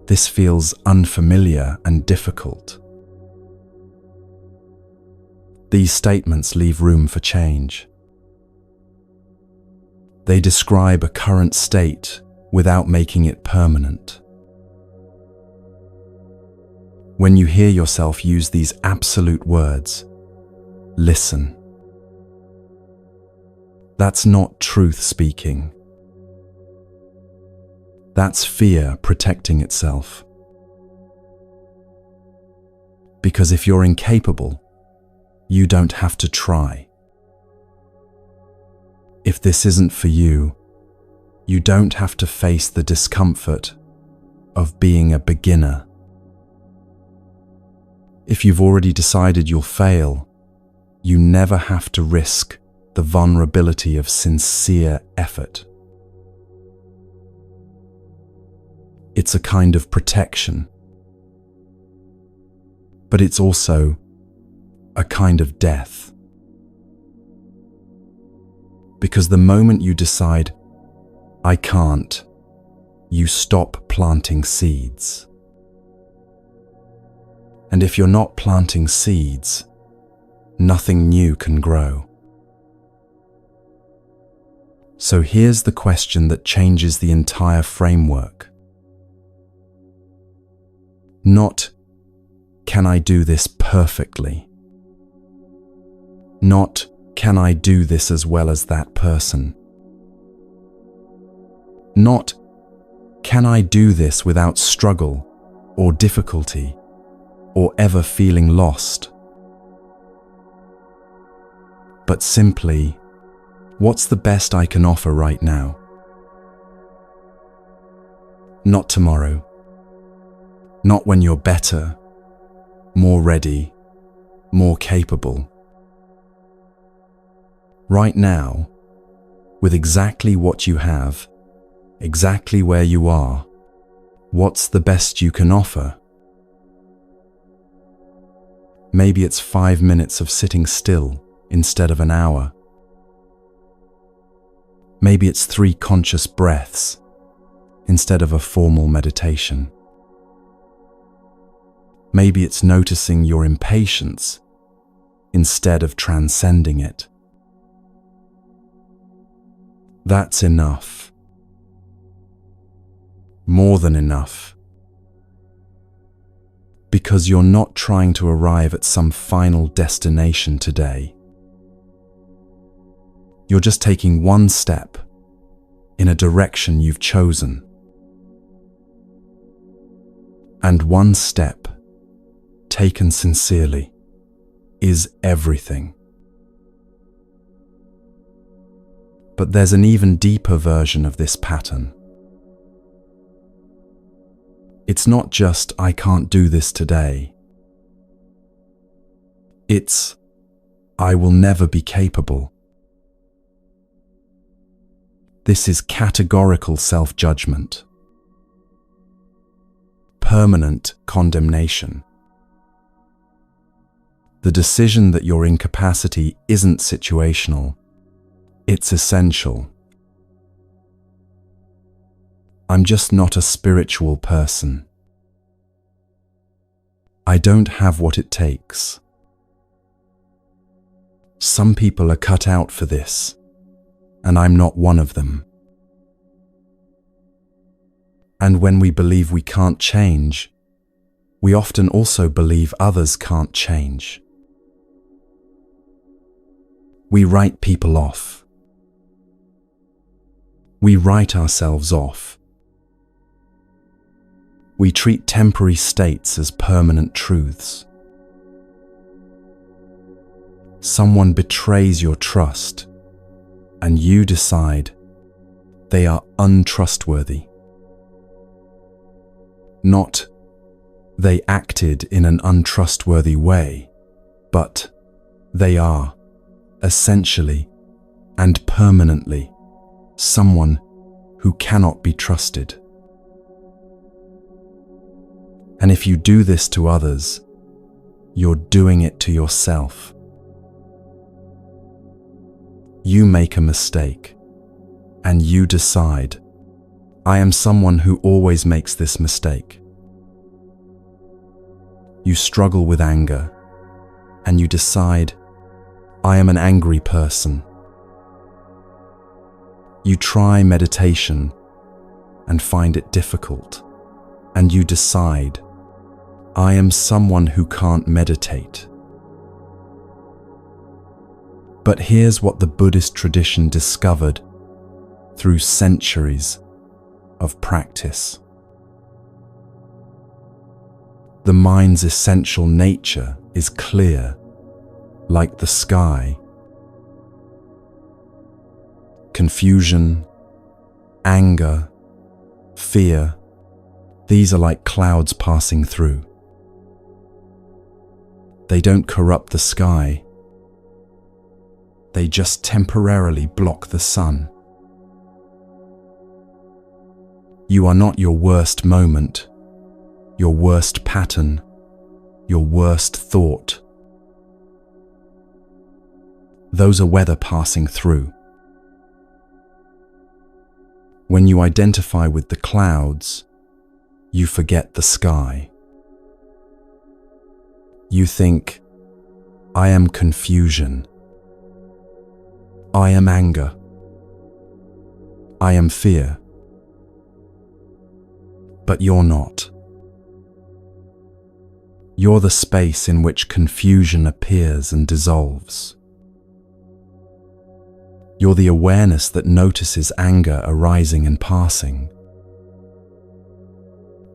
This feels unfamiliar and difficult. These statements leave room for change. They describe a current state without making it permanent. When you hear yourself use these absolute words, listen. That's not truth speaking. That's fear protecting itself. Because if you're incapable, you don't have to try. If this isn't for you, you don't have to face the discomfort of being a beginner. If you've already decided you'll fail, you never have to risk the vulnerability of sincere effort. It's a kind of protection, but it's also a kind of death. Because the moment you decide, I can't, you stop planting seeds. And if you're not planting seeds, nothing new can grow. So here's the question that changes the entire framework. Not, can I do this perfectly? Not, can I do this as well as that person? Not, can I do this without struggle or difficulty or ever feeling lost? But simply, what's the best I can offer right now? Not tomorrow. Not when you're better, more ready, more capable. Right now, with exactly what you have, exactly where you are, what's the best you can offer? Maybe it's 5 minutes of sitting still instead of an hour. Maybe it's 3 conscious breaths instead of a formal meditation. Maybe it's noticing your impatience instead of transcending it. That's enough. More than enough. Because you're not trying to arrive at some final destination today. You're just taking one step in a direction you've chosen. And one step, taken sincerely, is everything. But there's an even deeper version of this pattern. It's not just, I can't do this today. It's, I will never be capable. This is categorical self-judgment, permanent condemnation. The decision that your incapacity isn't situational, it's essential. I'm just not a spiritual person. I don't have what it takes. Some people are cut out for this, and I'm not one of them. And when we believe we can't change, we often also believe others can't change. We write people off. We write ourselves off. We treat temporary states as permanent truths. Someone betrays your trust, and you decide they are untrustworthy. Not, they acted in an untrustworthy way, but they are, essentially and permanently, someone who cannot be trusted. And if you do this to others, you're doing it to yourself. You make a mistake, and you decide, I am someone who always makes this mistake. You struggle with anger, and you decide, I am an angry person. You try meditation and find it difficult, and you decide, I am someone who can't meditate. But here's what the Buddhist tradition discovered through centuries of practice. The mind's essential nature is clear, like the sky. Confusion, anger, fear, These are like clouds passing through. They don't corrupt the sky. They just temporarily block the sun. You are not your worst moment, your worst pattern, your worst thought. Those are weather passing through. When you identify with the clouds, you forget the sky. You think, I am confusion. I am anger. I am fear. But you're not. You're the space in which confusion appears and dissolves. You're the awareness that notices anger arising and passing.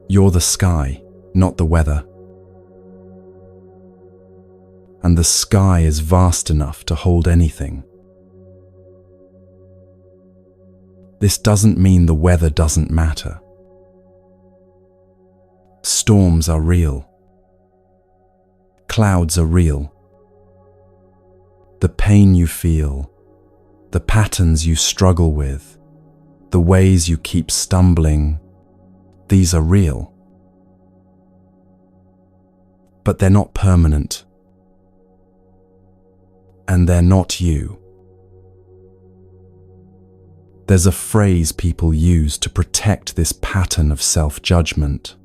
You're the sky, not the weather. And the sky is vast enough to hold anything. This doesn't mean the weather doesn't matter. Storms are real. Clouds are real. The pain you feel, the patterns you struggle with, the ways you keep stumbling, these are real. But they're not permanent. And they're not you. There's a phrase people use to protect this pattern of self-judgment.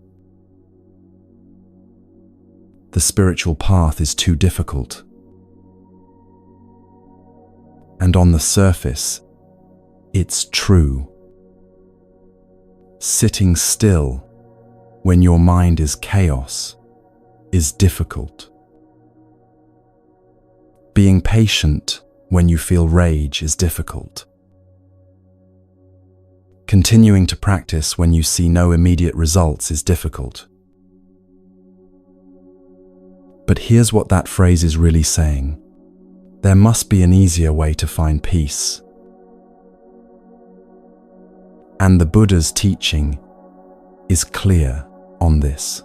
The spiritual path is too difficult. And on the surface, it's true. Sitting still when your mind is chaos is difficult. Being patient when you feel rage is difficult. Continuing to practice when you see no immediate results is difficult. But here's what that phrase is really saying. There must be an easier way to find peace. And the Buddha's teaching is clear on this.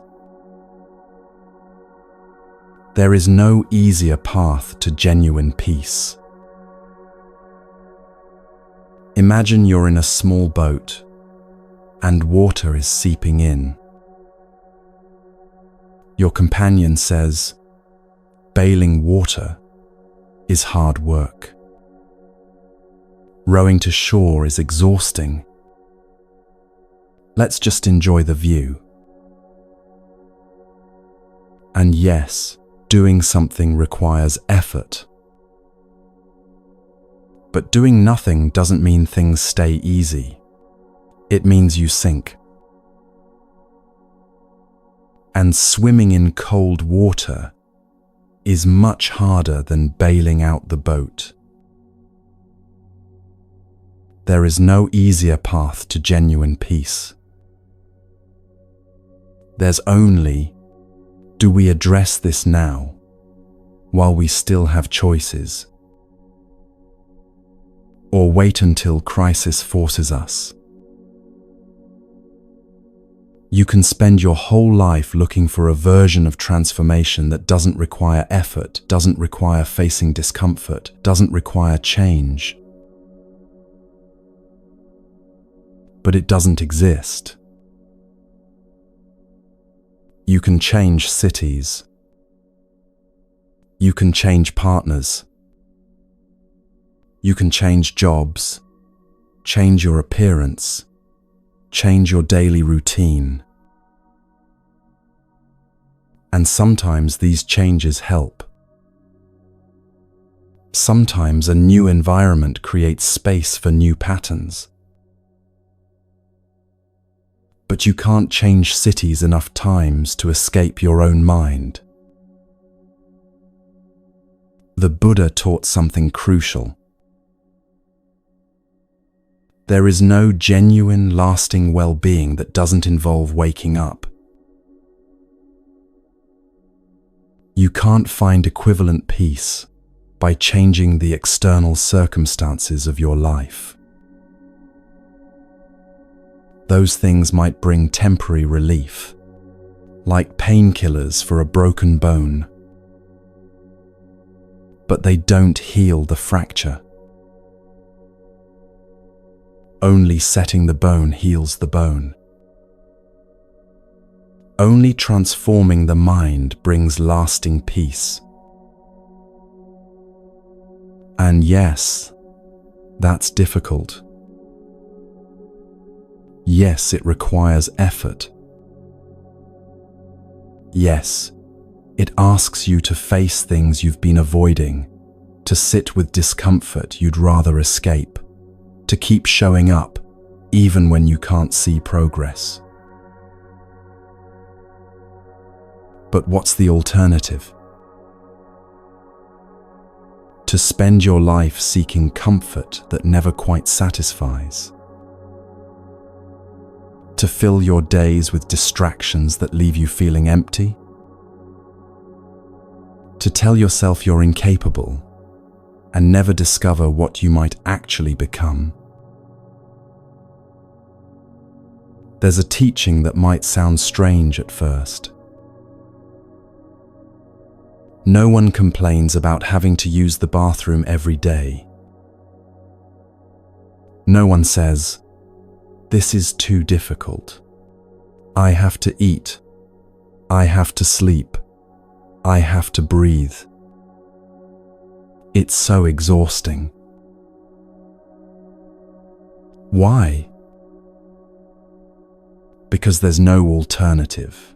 There is no easier path to genuine peace. Imagine you're in a small boat and water is seeping in. Your companion says, bailing water is hard work. Rowing to shore is exhausting. Let's just enjoy the view. And yes, doing something requires effort. But doing nothing doesn't mean things stay easy. It means you sink. And swimming in cold water is much harder than bailing out the boat. There is no easier path to genuine peace. There's only, do we address this now, while we still have choices? Or wait until crisis forces us? You can spend your whole life looking for a version of transformation that doesn't require effort, doesn't require facing discomfort, doesn't require change. But it doesn't exist. You can change cities. You can change partners. You can change jobs, change your appearance, change your daily routine. And sometimes these changes help. Sometimes a new environment creates space for new patterns. But you can't change cities enough times to escape your own mind. The Buddha taught something crucial. There is no genuine, lasting well-being that doesn't involve waking up. You can't find equivalent peace by changing the external circumstances of your life. Those things might bring temporary relief, like painkillers for a broken bone. But they don't heal the fracture. Only setting the bone heals the bone. Only transforming the mind brings lasting peace. And yes, that's difficult. Yes, it requires effort. Yes, it asks you to face things you've been avoiding, to sit with discomfort you'd rather escape, to keep showing up even when you can't see progress. But what's the alternative? To spend your life seeking comfort that never quite satisfies. To fill your days with distractions that leave you feeling empty. To tell yourself you're incapable and never discover what you might actually become. There's a teaching that might sound strange at first. No one complains about having to use the bathroom every day. No one says, "This is too difficult. I have to eat. I have to sleep. I have to breathe. It's so exhausting." Why? Because there's no alternative.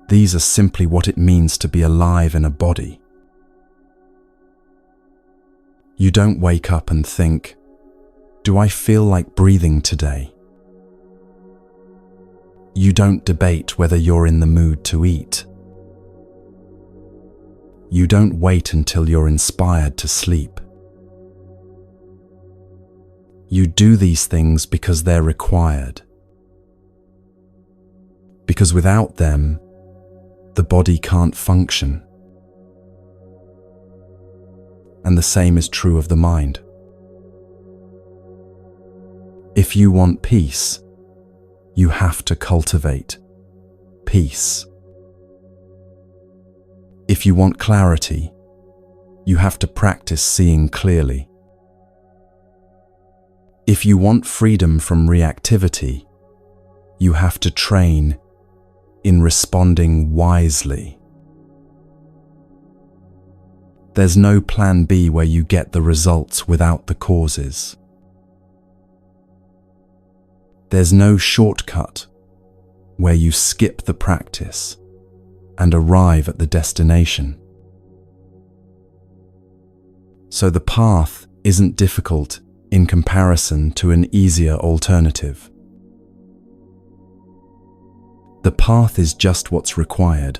These are simply what it means to be alive in a body. You don't wake up and think, "Do I feel like breathing today?" You don't debate whether you're in the mood to eat. You don't wait until you're inspired to sleep. You do these things because they're required. Because without them, the body can't function. And the same is true of the mind. If you want peace, you have to cultivate peace. If you want clarity, you have to practice seeing clearly. If you want freedom from reactivity, you have to train in responding wisely. There's no plan B where you get the results without the causes. There's no shortcut where you skip the practice and arrive at the destination. So the path isn't difficult in comparison to an easier alternative. The path is just what's required.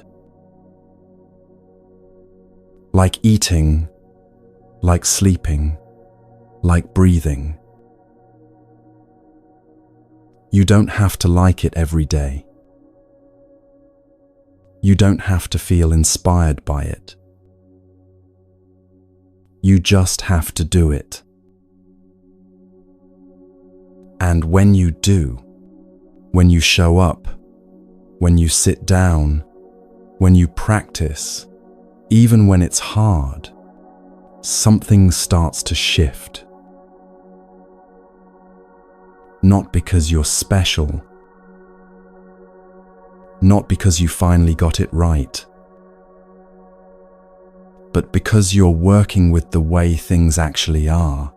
Like eating, like sleeping, like breathing. You don't have to like it every day. You don't have to feel inspired by it. You just have to do it. And when you do, when you show up, when you sit down, when you practice, even when it's hard, something starts to shift. Not because you're special, not because you finally got it right, but because you're working with the way things actually are.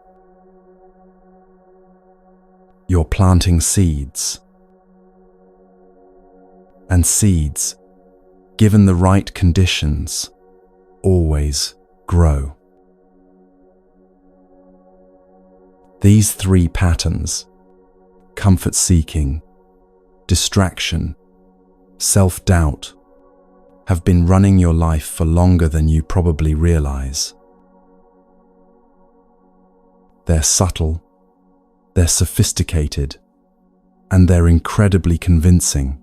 You're planting seeds. And seeds, given the right conditions, always grow. These three patterns, comfort-seeking, distraction, self-doubt, have been running your life for longer than you probably realize. They're subtle, they're sophisticated, and they're incredibly convincing.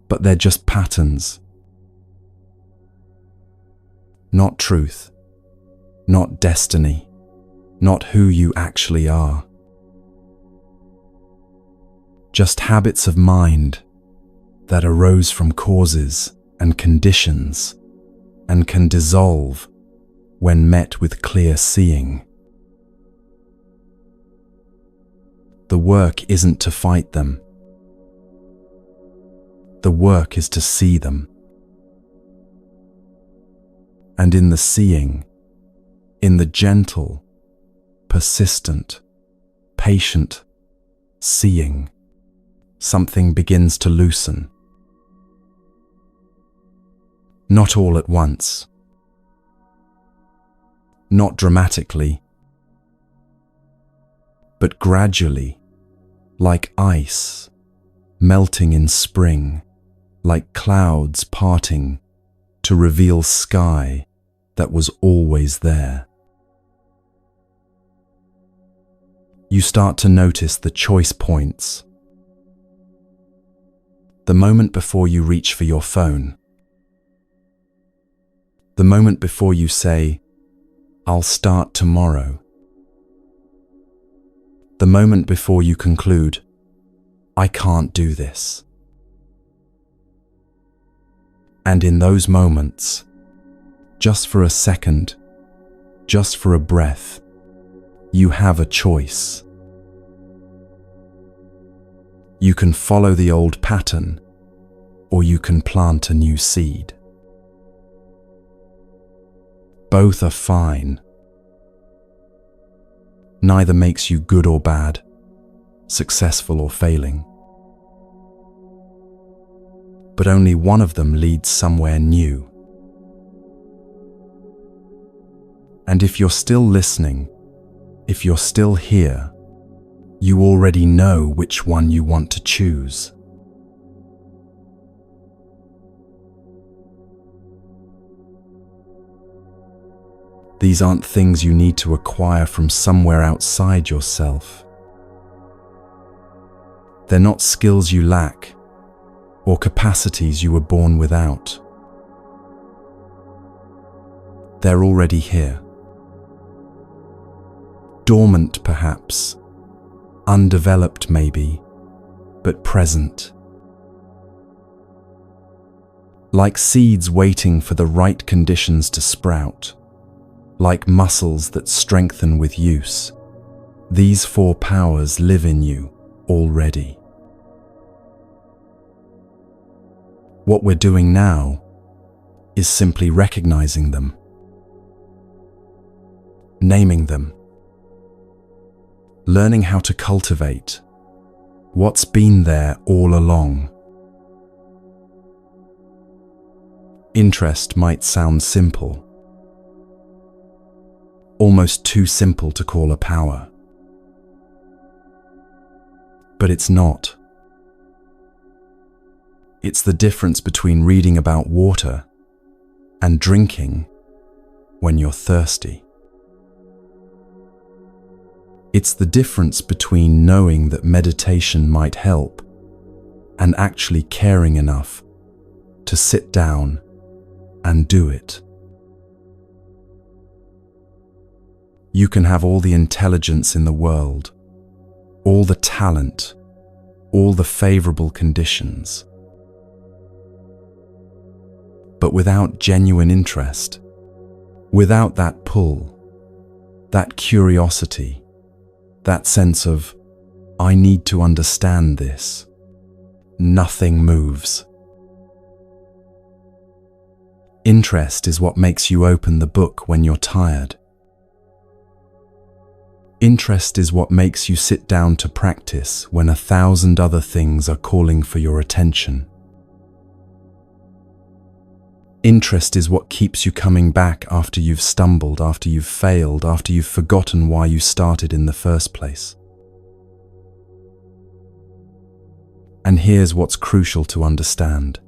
But they're just patterns. Not truth, not destiny, not who you actually are. Just habits of mind that arose from causes and conditions and can dissolve when met with clear seeing. The work isn't to fight them. The work is to see them. And in the seeing, in the gentle, persistent, patient seeing, something begins to loosen. Not all at once. Not dramatically, but gradually, like ice melting in spring, like clouds parting to reveal sky that was always there. You start to notice the choice points. The moment before you reach for your phone. The moment before you say, "I'll start tomorrow." The moment before you conclude, "I can't do this." And in those moments, just for a second, just for a breath, you have a choice. You can follow the old pattern, or you can plant a new seed. Both are fine. Neither makes you good or bad, successful or failing. But only one of them leads somewhere new. And if you're still listening, if you're still here, you already know which one you want to choose. These aren't things you need to acquire from somewhere outside yourself. They're not skills you lack or capacities you were born without. They're already here. Dormant perhaps, undeveloped maybe, but present. Like seeds waiting for the right conditions to sprout, like muscles that strengthen with use, these four powers live in you already. What we're doing now is simply recognizing them, naming them, learning how to cultivate what's been there all along. Interest might sound simple, almost too simple to call a power. But it's not. It's the difference between reading about water and drinking when you're thirsty. It's the difference between knowing that meditation might help and actually caring enough to sit down and do it. You can have all the intelligence in the world, all the talent, all the favorable conditions. But without genuine interest, without that pull, that curiosity, that sense of, I need to understand this, nothing moves. Interest is what makes you open the book when you're tired. Interest is what makes you sit down to practice when 1,000 other things are calling for your attention. Interest is what keeps you coming back after you've stumbled, after you've failed, after you've forgotten why you started in the first place. And here's what's crucial to understand.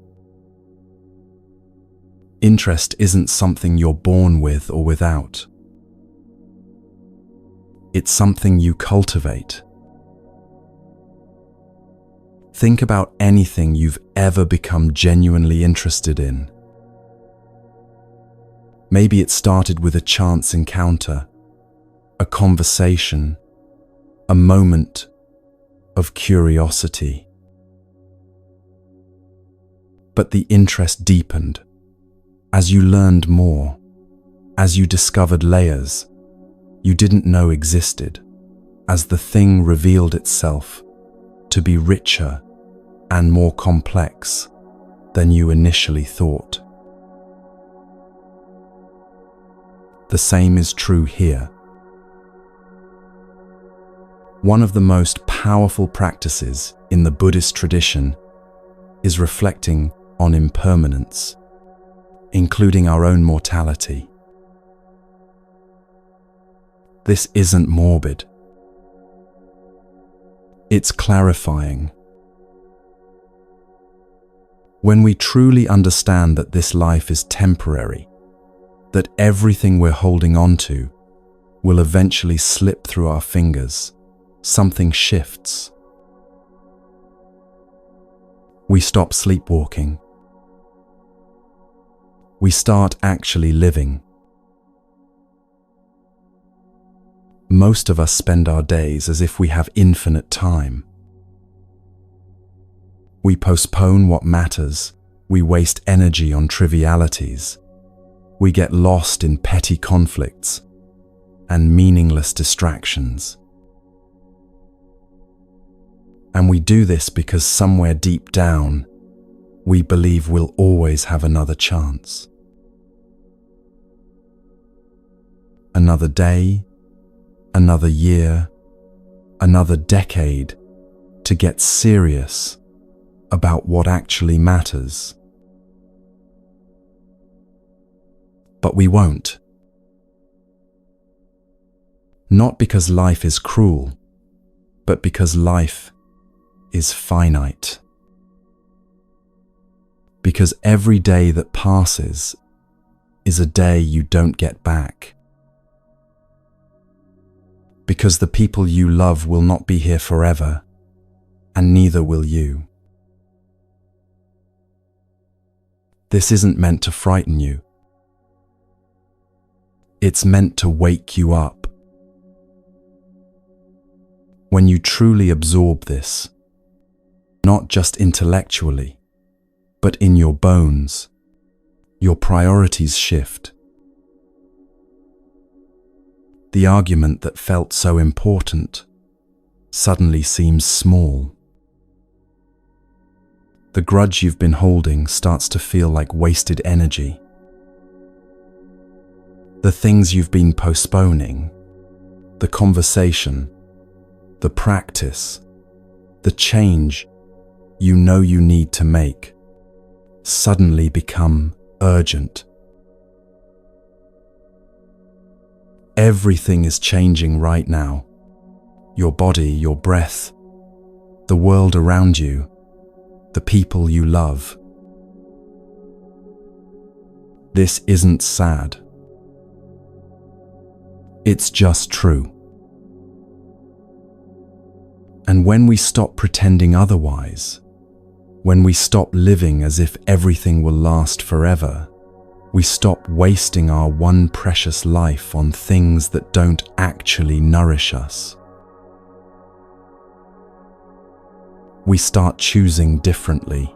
Interest isn't something you're born with or without. It's something you cultivate. Think about anything you've ever become genuinely interested in. Maybe it started with a chance encounter, a conversation, a moment of curiosity. But the interest deepened as you learned more, as you discovered layers you didn't know existed, as the thing revealed itself to be richer and more complex than you initially thought. The same is true here. One of the most powerful practices in the Buddhist tradition is reflecting on impermanence, including our own mortality. This isn't morbid. It's clarifying. When we truly understand that this life is temporary, that everything we're holding on to will eventually slip through our fingers, something shifts. We stop sleepwalking. We start actually living. Most of us spend our days as if we have infinite time. We postpone what matters. We waste energy on trivialities. We get lost in petty conflicts and meaningless distractions. And we do this because somewhere deep down, we believe we'll always have another chance. Another day, another year, another decade to get serious about what actually matters. But we won't. Not because life is cruel, but because life is finite. Because every day that passes is a day you don't get back. Because the people you love will not be here forever, and neither will you. This isn't meant to frighten you. It's meant to wake you up. When you truly absorb this, not just intellectually, but in your bones, your priorities shift. The argument that felt so important suddenly seems small. The grudge you've been holding starts to feel like wasted energy. The things you've been postponing, the conversation, the practice, the change you know you need to make, suddenly become urgent. Everything is changing right now. Your body, your breath, the world around you, the people you love. This isn't sad. It's just true. And when we stop pretending otherwise, when we stop living as if everything will last forever, we stop wasting our one precious life on things that don't actually nourish us. We start choosing differently.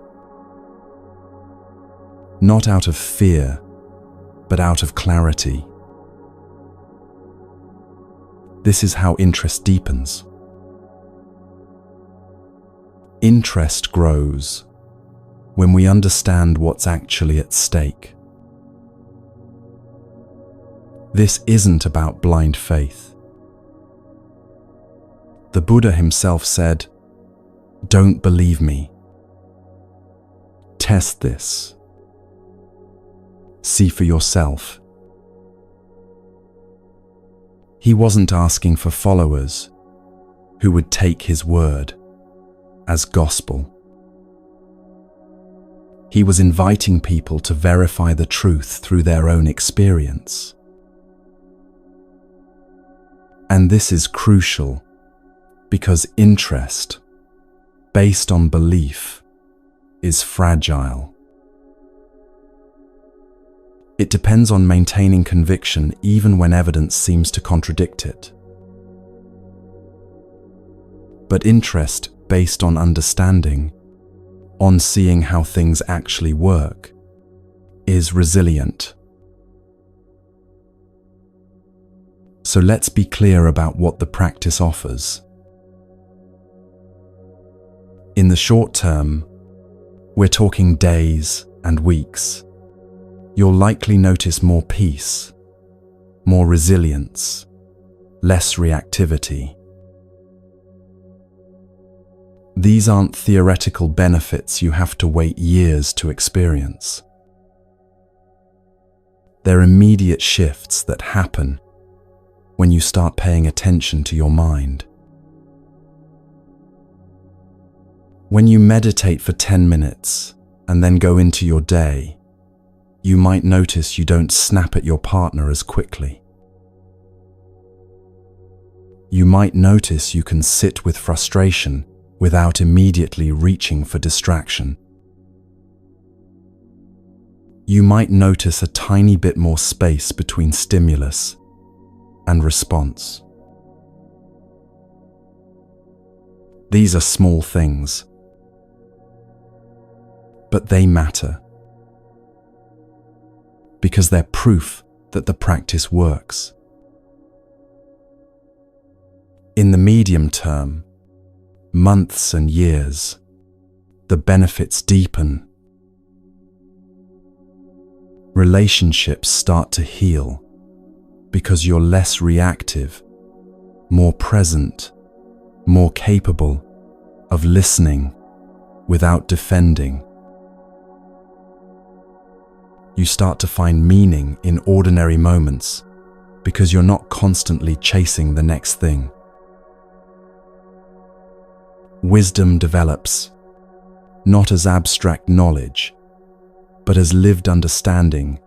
Not out of fear, but out of clarity. This is how interest deepens. Interest grows when we understand what's actually at stake. This isn't about blind faith. The Buddha himself said, "Don't believe me. Test this. See for yourself." He wasn't asking for followers who would take his word as gospel. He was inviting people to verify the truth through their own experience. And this is crucial because interest, based on belief, is fragile. It depends on maintaining conviction even when evidence seems to contradict it. but interest based on understanding, on seeing how things actually work, is resilient. So let's be clear about what the practice offers. In the short term, we're talking days and weeks. You'll likely notice more peace, more resilience, less reactivity. These aren't theoretical benefits you have to wait years to experience. They're immediate shifts that happen when you start paying attention to your mind. When you meditate for 10 minutes and then go into your day, you might notice you don't snap at your partner as quickly. You might notice you can sit with frustration without immediately reaching for distraction. You might notice a tiny bit more space between stimulus and response. These are small things, but they matter because they're proof that the practice works. In the medium term, months and years, the benefits deepen. Relationships start to heal because you're less reactive, more present, more capable of listening without defending. You start to find meaning in ordinary moments because you're not constantly chasing the next thing. Wisdom develops, not as abstract knowledge, but as lived understanding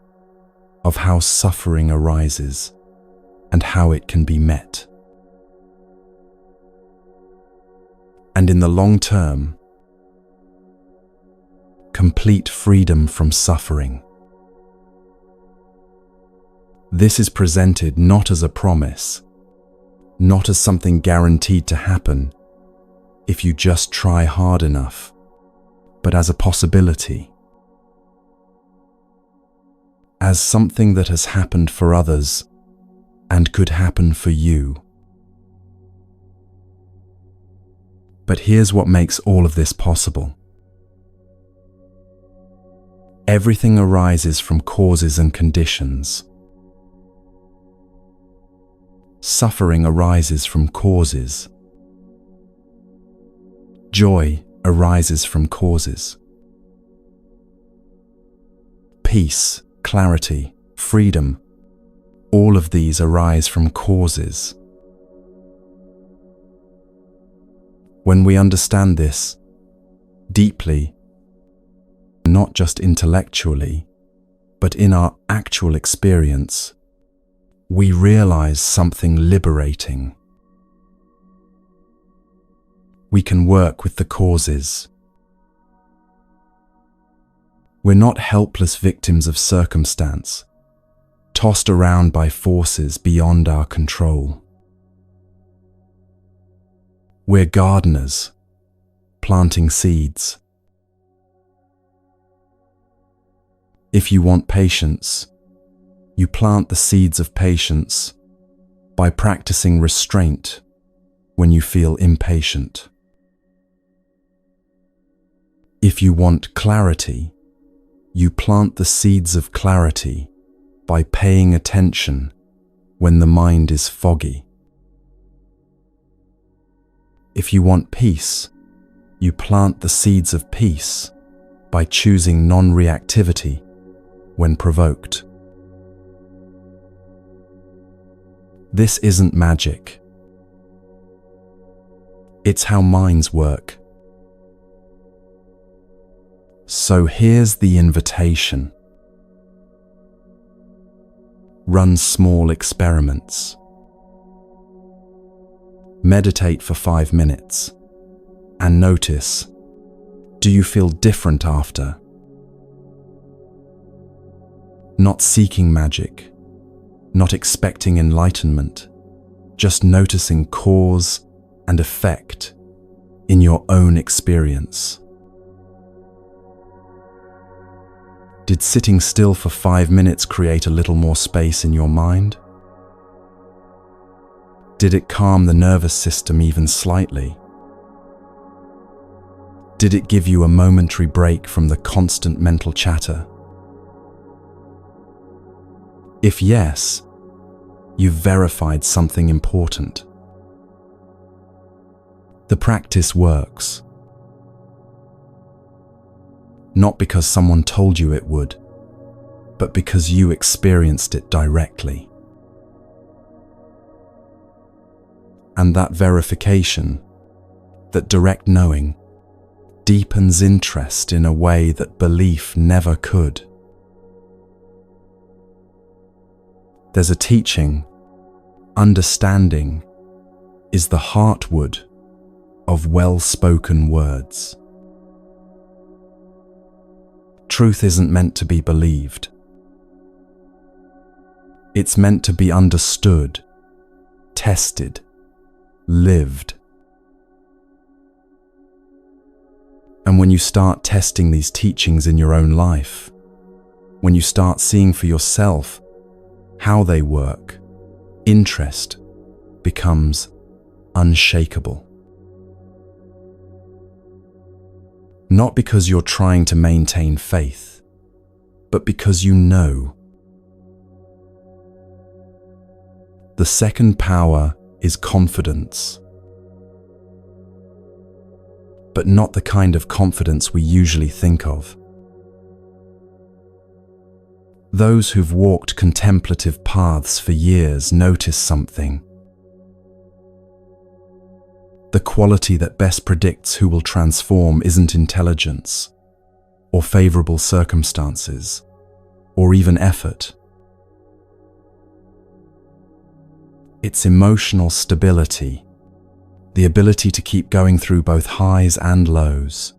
of how suffering arises and how it can be met. And in the long term, complete freedom from suffering. This is presented not as a promise, not as something guaranteed to happen if you just try hard enough, but as a possibility, as something that has happened for others and could happen for you. But here's what makes all of this possible. Everything arises from causes and conditions. Suffering arises from causes. Joy arises from causes. Peace, clarity, freedom, all of these arise from causes. When we understand this deeply, not just intellectually, but in our actual experience, we realize something liberating. We can work with the causes. We're not helpless victims of circumstance, tossed around by forces beyond our control. We're gardeners, planting seeds. If you want patience, you plant the seeds of patience by practicing restraint when you feel impatient. If you want clarity, you plant the seeds of clarity by paying attention when the mind is foggy. If you want peace, you plant the seeds of peace by choosing non-reactivity when provoked. This isn't magic. It's how minds work. So here's the invitation. Run small experiments. Meditate for 5 minutes and notice, do you feel different after? Not seeking magic, not expecting enlightenment, just noticing cause and effect in your own experience? Did sitting still for 5 minutes create a little more space in your mind? Did it calm the nervous system even slightly? Did it give you a momentary break from the constant mental chatter? If yes, you've verified something important. The practice works. Not because someone told you it would, but because you experienced it directly. And that verification, that direct knowing, deepens interest in a way that belief never could. There's a teaching, understanding is the heartwood of well-spoken words. Truth isn't meant to be believed. It's meant to be understood, tested, lived. And when you start testing these teachings in your own life, when you start seeing for yourself how they work, interest becomes unshakable. Not because you're trying to maintain faith, but because you know. The second power is confidence. But not the kind of confidence we usually think of. Those who've walked contemplative paths for years notice something. The quality that best predicts who will transform isn't intelligence, or favorable circumstances, or even effort. It's emotional stability, the ability to keep going through both highs and lows.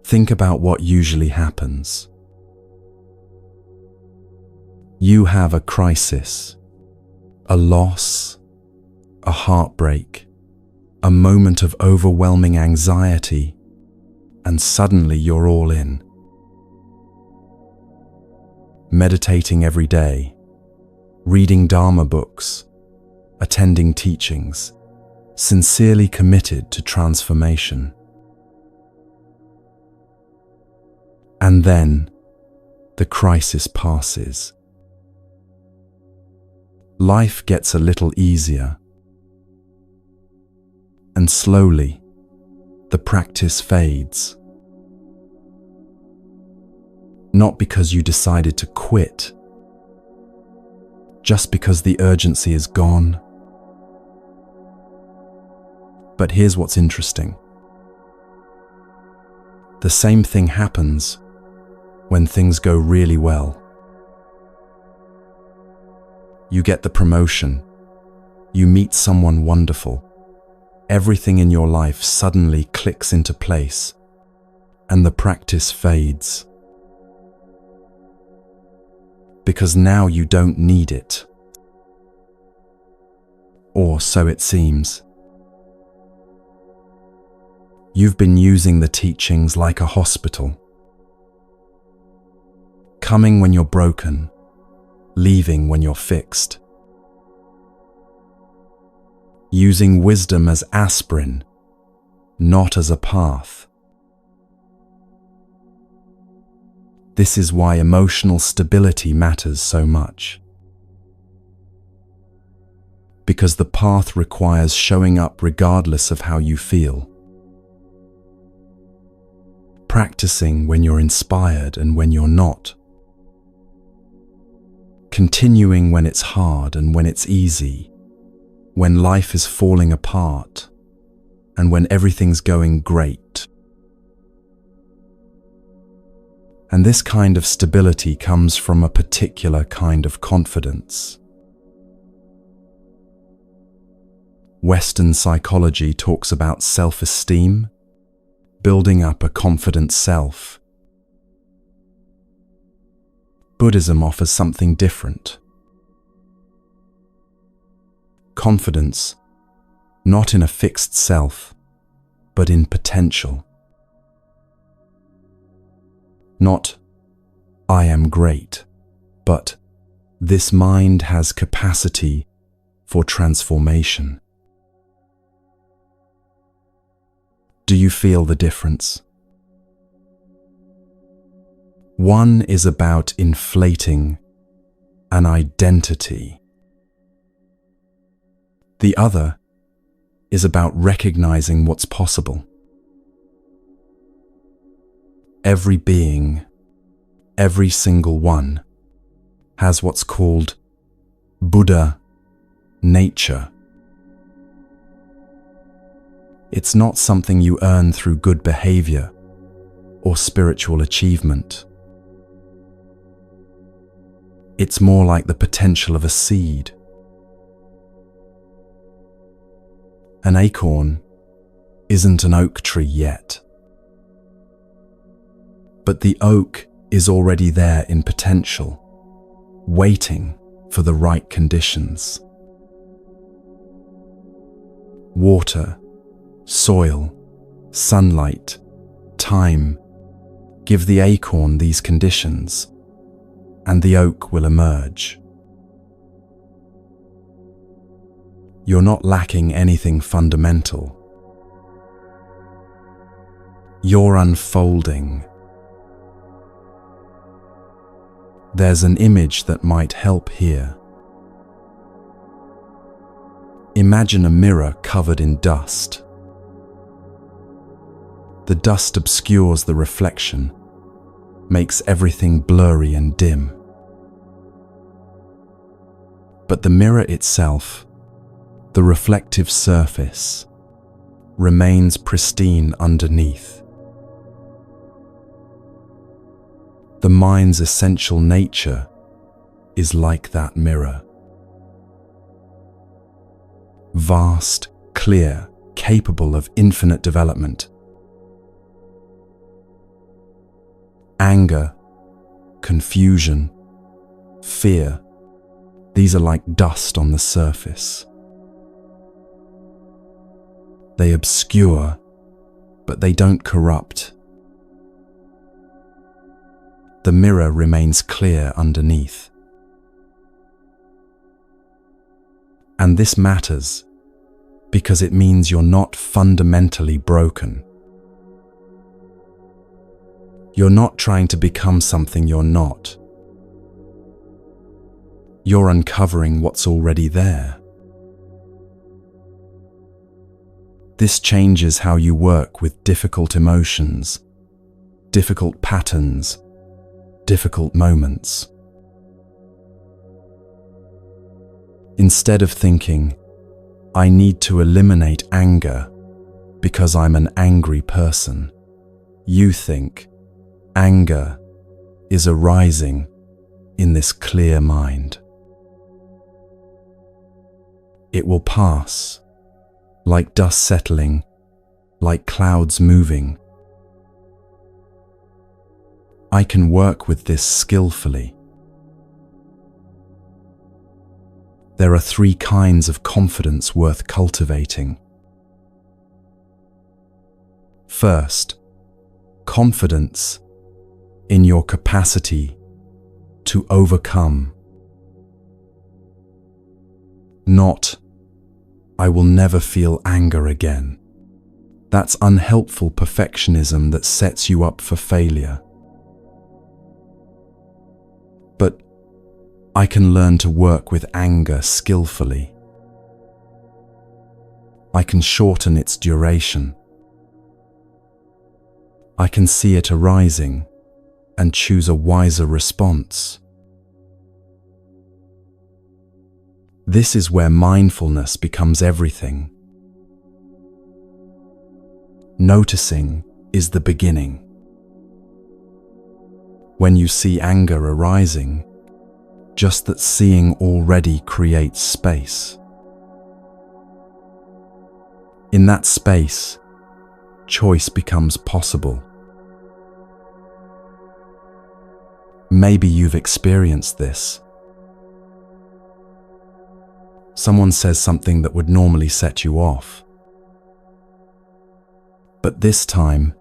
Think about what usually happens. You have a crisis, a loss, a heartbreak, a moment of overwhelming anxiety, and suddenly you're all in. Meditating every day, reading Dharma books, attending teachings, sincerely committed to transformation. And then the crisis passes. Life gets a little easier. And slowly, the practice fades. Not because you decided to quit, just because the urgency is gone. But here's what's interesting. The same thing happens when things go really well. You get the promotion, you meet someone wonderful, everything in your life suddenly clicks into place, and the practice fades. Because now you don't need it. Or so it seems. You've been using the teachings like a hospital. Coming when you're broken, leaving when you're fixed. Using wisdom as aspirin, not as a path. This is why emotional stability matters so much. Because the path requires showing up regardless of how you feel. Practicing when you're inspired and when you're not. Continuing when it's hard and when it's easy. When life is falling apart and when everything's going great. And this kind of stability comes from a particular kind of confidence. Western psychology talks about self-esteem, building up a confident self. Buddhism offers something different. Confidence, not in a fixed self, but in potential. Not, I am great, but this mind has capacity for transformation. Do you feel the difference? One is about inflating an identity. The other is about recognizing what's possible. Every being, every single one, has what's called Buddha nature. It's not something you earn through good behavior or spiritual achievement. It's more like the potential of a seed. An acorn isn't an oak tree yet, but the oak is already there in potential, waiting for the right conditions. Water, soil, sunlight, time, give the acorn these conditions, and the oak will emerge. You're not lacking anything fundamental. You're unfolding. There's an image that might help here. Imagine a mirror covered in dust. The dust obscures the reflection, makes everything blurry and dim. But the mirror itself, the reflective surface, remains pristine underneath. The mind's essential nature is like that mirror. Vast, clear, capable of infinite development. Anger, confusion, fear, these are like dust on the surface. They obscure, but they don't corrupt. The mirror remains clear underneath. And this matters because it means you're not fundamentally broken. You're not trying to become something you're not. You're uncovering what's already there. This changes how you work with difficult emotions, difficult patterns, difficult moments. Instead of thinking, I need to eliminate anger because I'm an angry person, you think, anger is arising in this clear mind. It will pass, like dust settling, like clouds moving. I can work with this skillfully. There are 3 kinds of confidence worth cultivating. First, confidence in your capacity to overcome. Not, I will never feel anger again. That's unhelpful perfectionism that sets you up for failure. But I can learn to work with anger skillfully. I can shorten its duration. I can see it arising and choose a wiser response. This is where mindfulness becomes everything. Noticing is the beginning. When you see anger arising, just that seeing already creates space. In that space, choice becomes possible. Maybe you've experienced this. Someone says something that would normally set you off. But this time,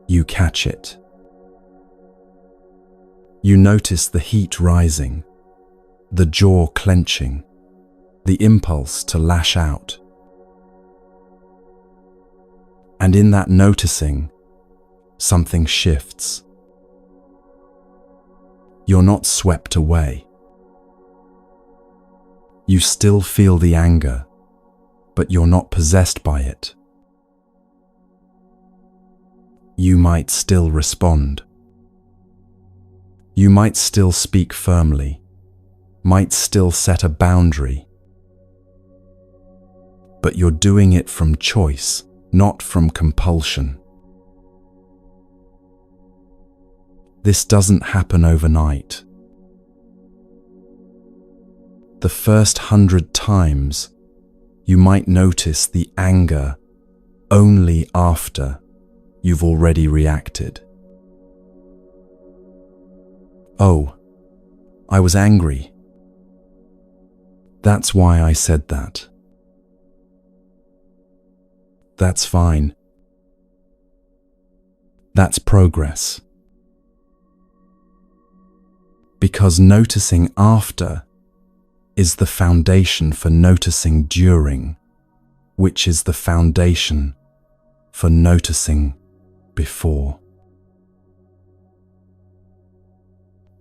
you catch it. You notice the heat rising, the jaw clenching, the impulse to lash out. And in that noticing, something shifts. You're not swept away. You still feel the anger, but you're not possessed by it. You might still respond. You might still speak firmly, might still set a boundary. But you're doing it from choice, not from compulsion. This doesn't happen overnight. The first 100 times, you might notice the anger only after you've already reacted. Oh, I was angry. That's why I said that. That's fine. That's progress. Because noticing after is the foundation for noticing during, which is the foundation for noticing before.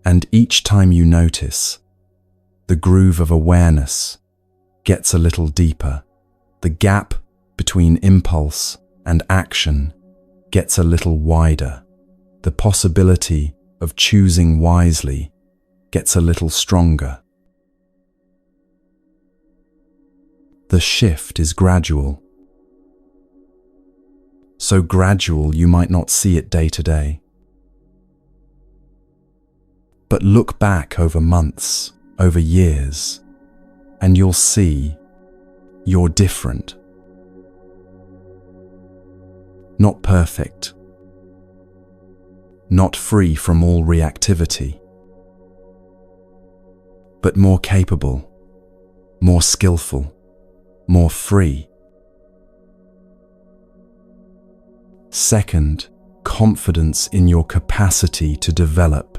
And each time you notice, the groove of awareness gets a little deeper. The gap between impulse and action gets a little wider. The possibility of choosing wisely gets a little stronger. The shift is gradual. So gradual you might not see it day to day. But look back over months, over years, and you'll see you're different. Not perfect. Not free from all reactivity. But more capable, more skillful, more free. Second, confidence in your capacity to develop.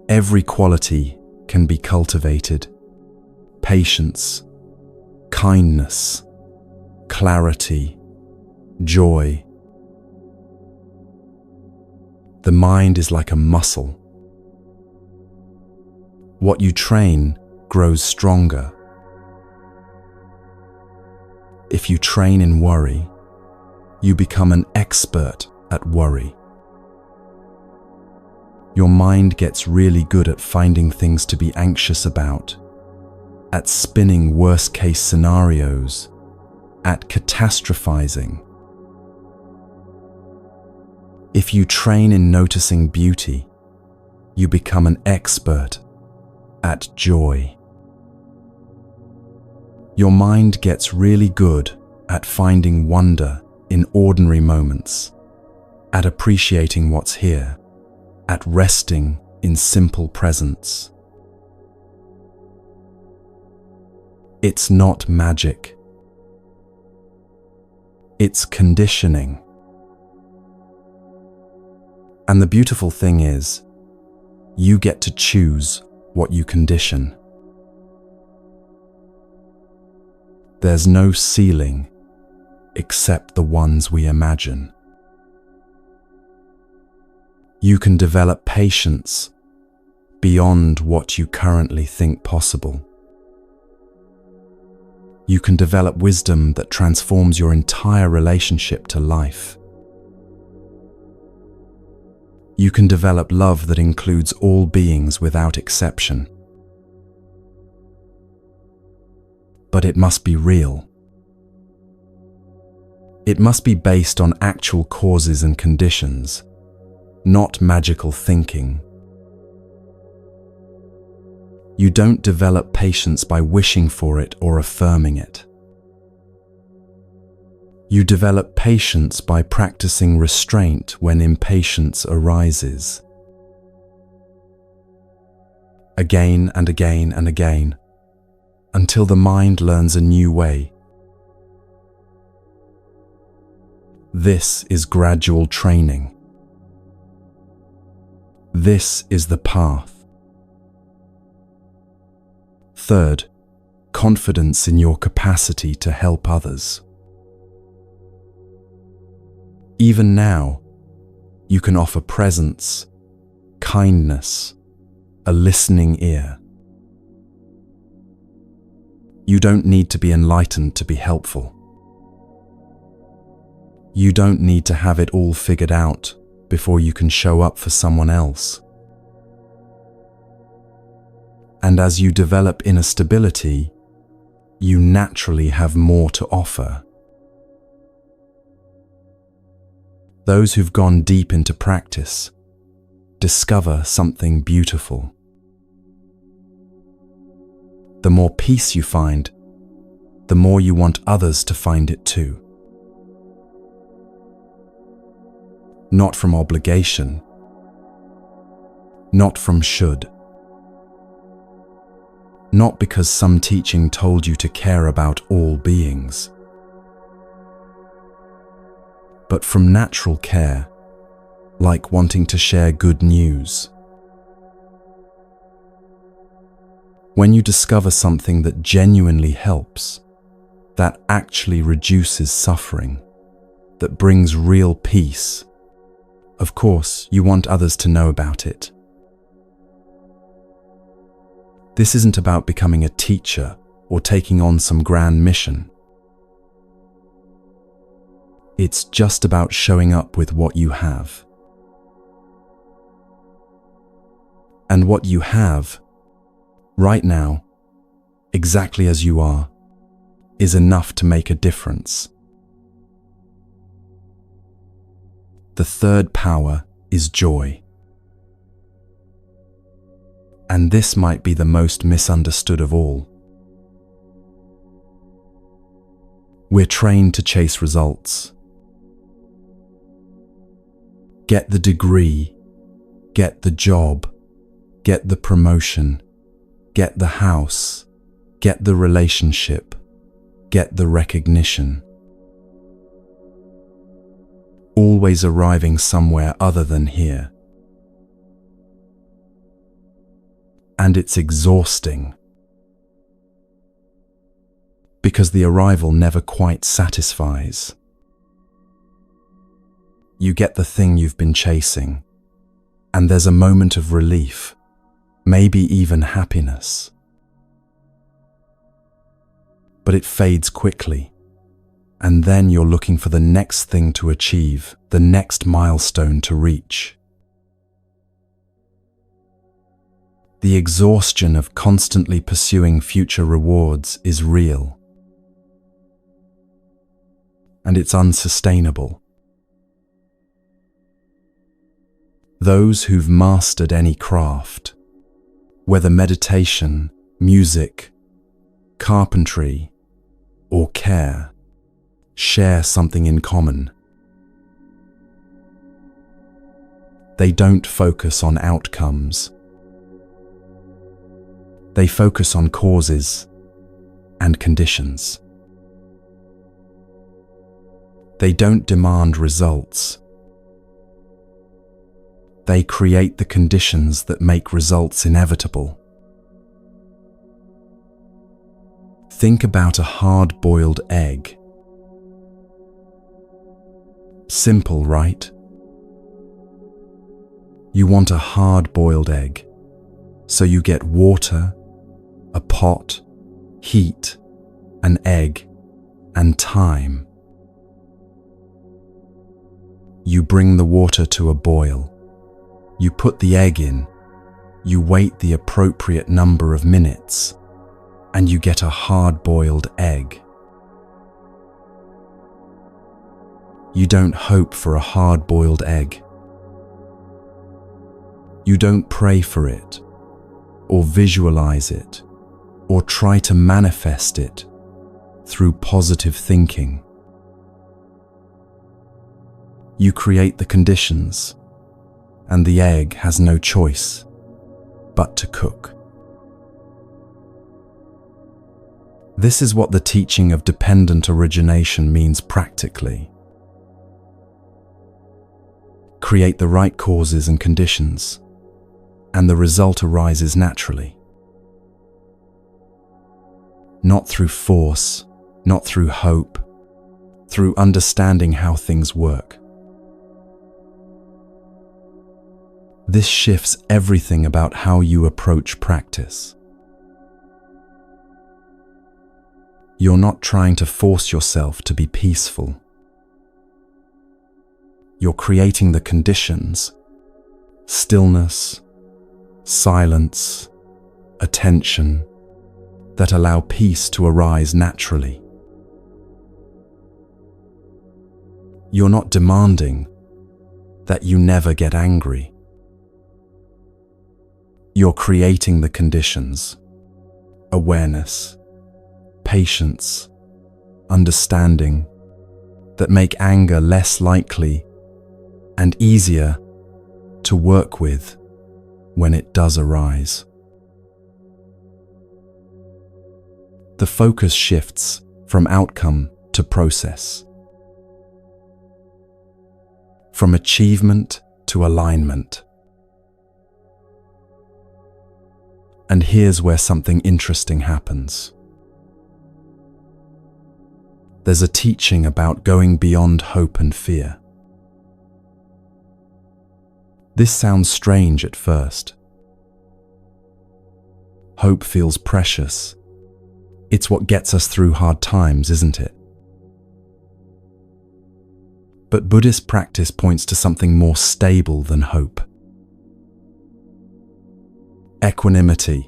Every quality can be cultivated. Patience, kindness, clarity, joy. The mind is like a muscle. What you train grows stronger. If you train in worry, you become an expert at worry. Your mind gets really good at finding things to be anxious about, at spinning worst-case scenarios, at catastrophizing. If you train in noticing beauty, you become an expert at joy. Your mind gets really good at finding wonder in ordinary moments, at appreciating what's here, at resting in simple presence. It's not magic. It's conditioning. And the beautiful thing is, you get to choose what you condition. There's no ceiling except the ones we imagine. You can develop patience beyond what you currently think possible. You can develop wisdom that transforms your entire relationship to life. You can develop love that includes all beings without exception. But it must be real. It must be based on actual causes and conditions, not magical thinking. You don't develop patience by wishing for it or affirming it. You develop patience by practicing restraint when impatience arises. again and again and again, until the mind learns a new way. This is gradual training. This is the path. Third, confidence in your capacity to help others. Even now, you can offer presence, kindness, a listening ear. You don't need to be enlightened to be helpful. You don't need to have it all figured out before you can show up for someone else. And as you develop inner stability, you naturally have more to offer. Those who've gone deep into practice discover something beautiful. The more peace you find, the more you want others to find it too. Not from obligation, not from should, not because some teaching told you to care about all beings, but from natural care, like wanting to share good news. When you discover something that genuinely helps, that actually reduces suffering, that brings real peace, of course, you want others to know about it. This isn't about becoming a teacher or taking on some grand mission. It's just about showing up with what you have. And what you have, right now, exactly as you are, is enough to make a difference. The third power is joy. And this might be the most misunderstood of all. We're trained to chase results. Get the degree, get the job, get the promotion, get the house, get the relationship, get the recognition. Always arriving somewhere other than here. And it's exhausting, because the arrival never quite satisfies. You get the thing you've been chasing, and there's a moment of relief, maybe even happiness. But it fades quickly. And then you're looking for the next thing to achieve, the next milestone to reach. The exhaustion of constantly pursuing future rewards is real. And it's unsustainable. Those who've mastered any craft, whether meditation, music, carpentry, or care, share something in common. They don't focus on outcomes. They focus on causes and conditions. They don't demand results. They create the conditions that make results inevitable. Think about a hard-boiled egg. Simple, right? You want a hard-boiled egg, so you get water, a pot, heat, an egg, and time. You bring the water to a boil. You put the egg in. You wait the appropriate number of minutes, and you get a hard-boiled egg. You don't hope for a hard-boiled egg. You don't pray for it, or visualize it, or try to manifest it through positive thinking. You create the conditions, and the egg has no choice but to cook. This is what the teaching of dependent origination means practically. Create the right causes and conditions, and the result arises naturally. Not through force, not through hope, through understanding how things work. This shifts everything about how you approach practice. You're not trying to force yourself to be peaceful. You're creating the conditions, stillness, silence, attention, that allow peace to arise naturally. You're not demanding that you never get angry. You're creating the conditions, awareness, patience, understanding, that make anger less likely and easier to work with when it does arise. The focus shifts from outcome to process, from achievement to alignment. And here's where something interesting happens. There's a teaching about going beyond hope and fear. This sounds strange at first. Hope feels precious. It's what gets us through hard times, isn't it? But Buddhist practice points to something more stable than hope. Equanimity.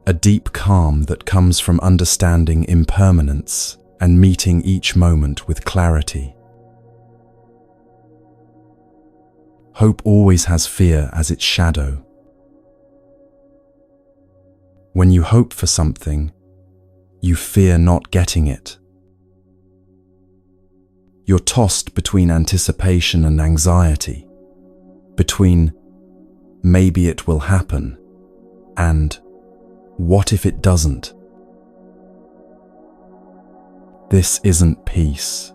A deep calm that comes from understanding impermanence and meeting each moment with clarity. Hope always has fear as its shadow. When you hope for something, you fear not getting it. You're tossed between anticipation and anxiety, between maybe it will happen and what if it doesn't? This isn't peace.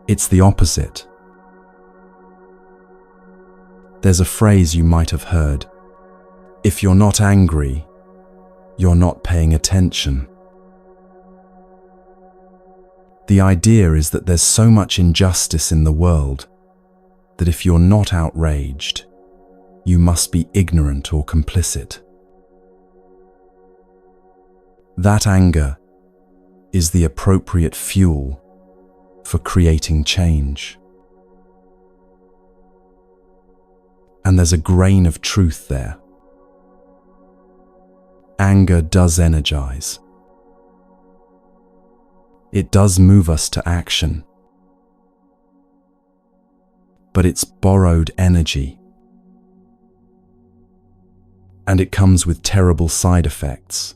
It's the opposite. There's a phrase you might have heard: if you're not angry, you're not paying attention. The idea is that there's so much injustice in the world that if you're not outraged, you must be ignorant or complicit. That anger is the appropriate fuel for creating change. And there's a grain of truth there. Anger does energize. It does move us to action. But it's borrowed energy. And it comes with terrible side effects.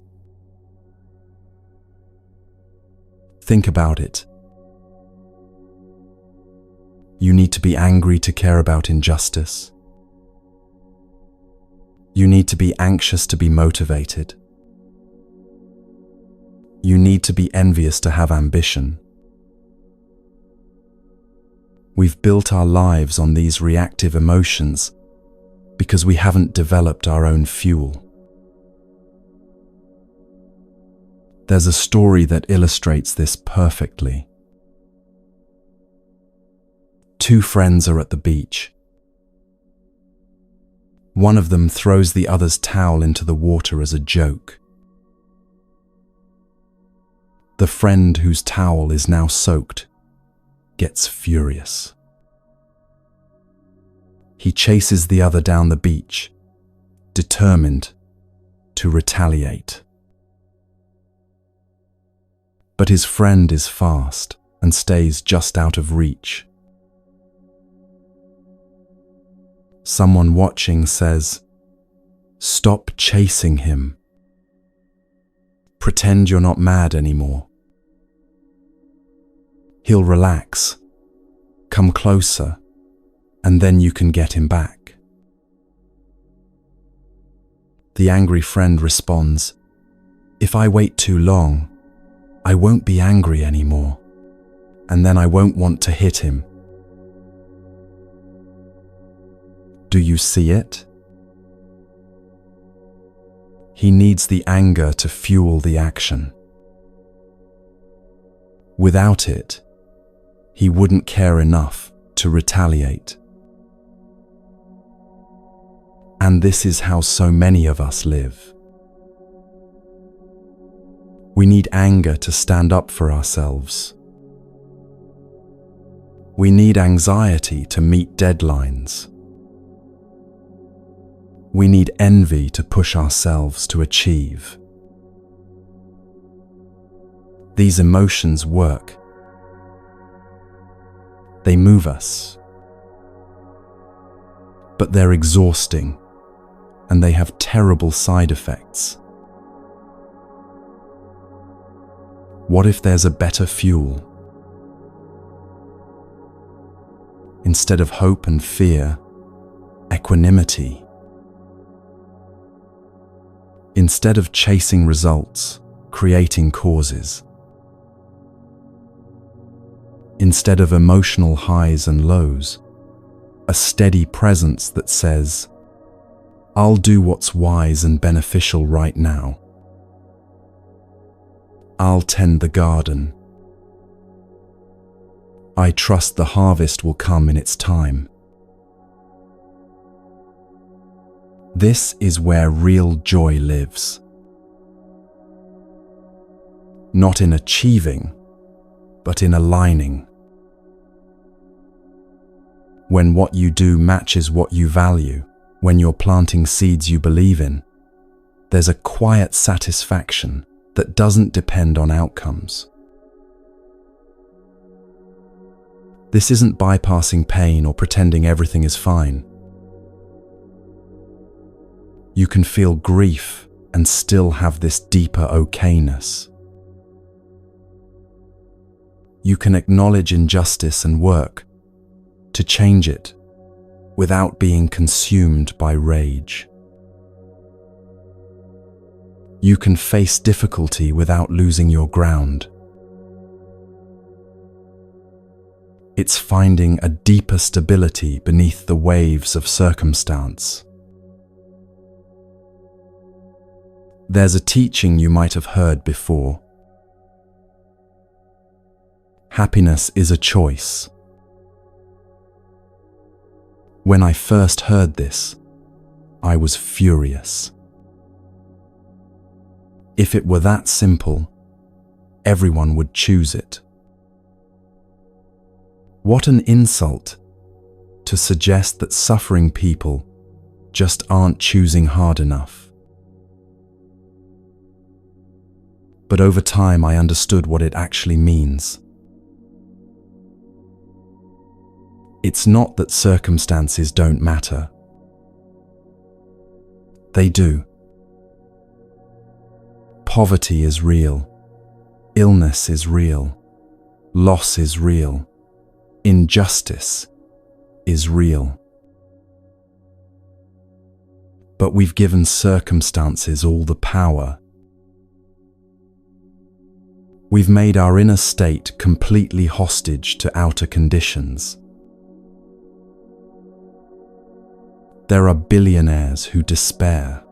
Think about it. You need to be angry to care about injustice. You need to be anxious to be motivated. You need to be envious to have ambition. We've built our lives on these reactive emotions because we haven't developed our own fuel. There's a story that illustrates this perfectly. Two friends are at the beach. One of them throws the other's towel into the water as a joke. The friend whose towel is now soaked gets furious. He chases the other down the beach, determined to retaliate. But his friend is fast and stays just out of reach. Someone watching says, "Stop chasing him. Pretend you're not mad anymore. He'll relax. Come closer, and then you can get him back." The angry friend responds, "If I wait too long, I won't be angry anymore, and then I won't want to hit him." Do you see it? He needs the anger to fuel the action. Without it, he wouldn't care enough to retaliate. And this is how so many of us live. We need anger to stand up for ourselves. We need anxiety to meet deadlines. We need envy to push ourselves to achieve. These emotions work. They move us. But they're exhausting, and they have terrible side effects. What if there's a better fuel? Instead of hope and fear, equanimity. Instead of chasing results, creating causes. Instead of emotional highs and lows, a steady presence that says, "I'll do what's wise and beneficial right now. I'll tend the garden. I trust the harvest will come in its time." This is where real joy lives. Not in achieving, but in aligning. When what you do matches what you value, when you're planting seeds you believe in, there's a quiet satisfaction that doesn't depend on outcomes. This isn't bypassing pain or pretending everything is fine. You can feel grief and still have this deeper okayness. You can acknowledge injustice and work to change it without being consumed by rage. You can face difficulty without losing your ground. It's finding a deeper stability beneath the waves of circumstance. There's a teaching you might have heard before. Happiness is a choice. When I first heard this, I was furious. If it were that simple, everyone would choose it. What an insult to suggest that suffering people just aren't choosing hard enough. But over time I understood what it actually means. It's not that circumstances don't matter. They do. Poverty is real. Illness is real. Loss is real. Injustice is real. But we've given circumstances all the power. We've made our inner state completely hostage to outer conditions. There are billionaires who despair.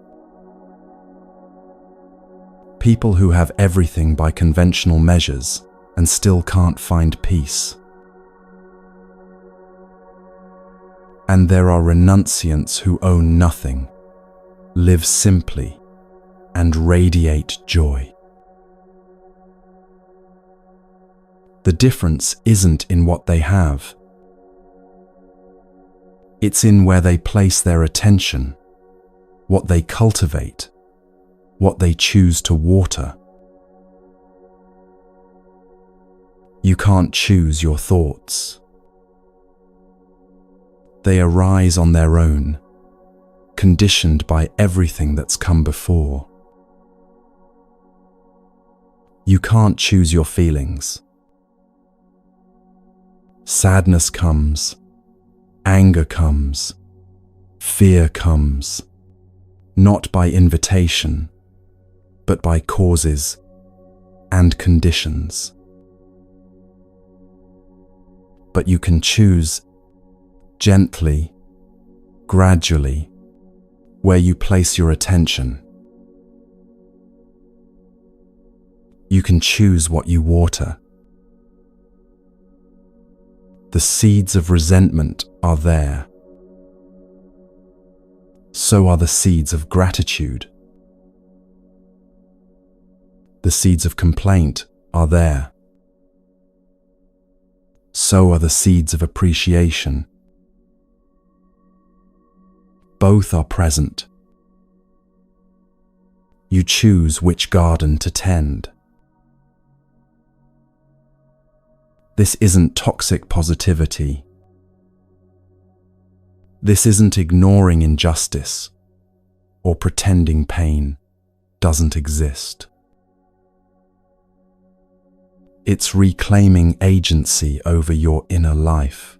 People who have everything by conventional measures and still can't find peace. And there are renunciants who own nothing, live simply, and radiate joy. The difference isn't in what they have. It's in where they place their attention, what they cultivate, what they choose to water. You can't choose your thoughts. They arise on their own, conditioned by everything that's come before. You can't choose your feelings. Sadness comes, anger comes, fear comes, not by invitation, but by causes and conditions. But you can choose gently, gradually, where you place your attention. You can choose what you water. The seeds of resentment are there. So are the seeds of gratitude. The seeds of complaint are there. So are the seeds of appreciation. Both are present. You choose which garden to tend. This isn't toxic positivity. This isn't ignoring injustice or pretending pain doesn't exist. It's reclaiming agency over your inner life.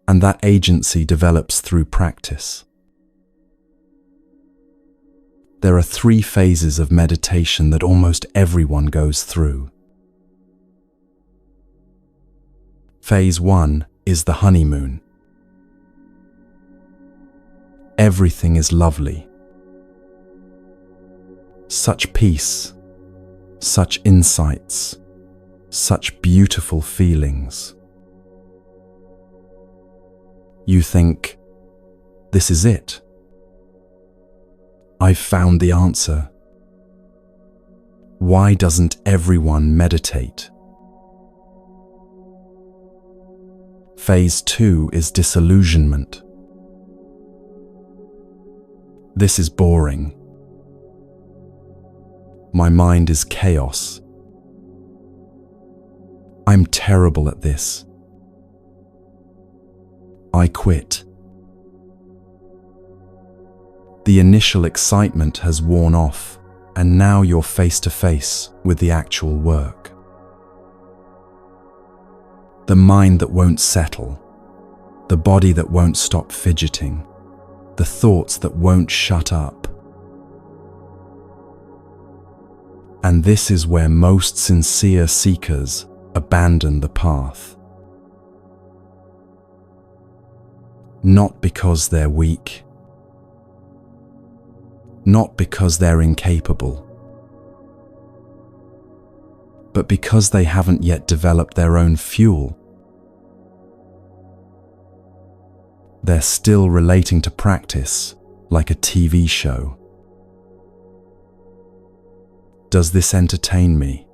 And that agency develops through practice. There are 3 phases of meditation that almost everyone goes through. Phase 1 is the honeymoon. Everything is lovely. Such peace, such insights, such beautiful feelings. You think, this is it. I've found the answer. Why doesn't everyone meditate? Phase 2 is disillusionment. This is boring. My mind is chaos. I'm terrible at this. I quit. The initial excitement has worn off, and now you're face to face with the actual work. The mind that won't settle, the body that won't stop fidgeting, the thoughts that won't shut up. And this is where most sincere seekers abandon the path. Not because they're weak, not because they're incapable, but because they haven't yet developed their own fuel. They're still relating to practice like a TV show. Does this entertain me?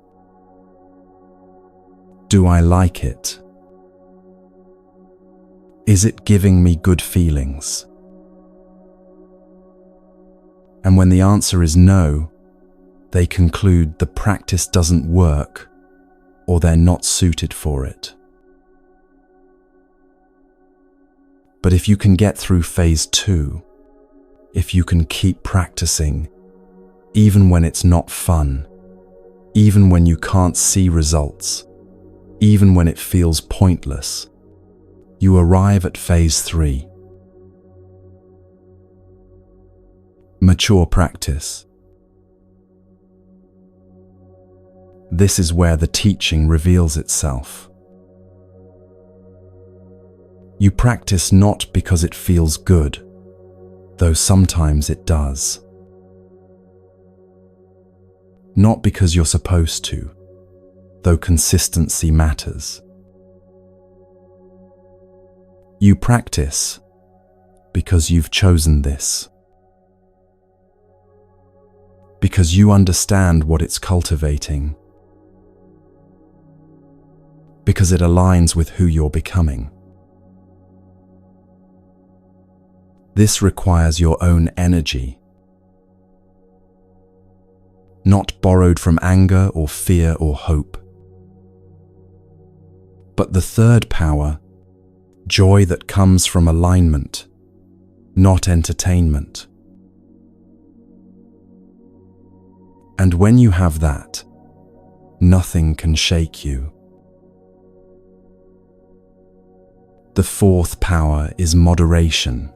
Do I like it? Is it giving me good feelings? And when the answer is no, they conclude the practice doesn't work or they're not suited for it. But if you can get through phase 2, if you can keep practicing, even when it's not fun, even when you can't see results, even when it feels pointless, you arrive at phase 3. Mature practice. This is where the teaching reveals itself. You practice not because it feels good, though sometimes it does. Not because you're supposed to, though consistency matters. You practice because you've chosen this. Because you understand what it's cultivating. Because it aligns with who you're becoming. This requires your own energy, not borrowed from anger or fear or hope. But the third power, joy that comes from alignment, not entertainment. And when you have that, nothing can shake you. The fourth power is moderation.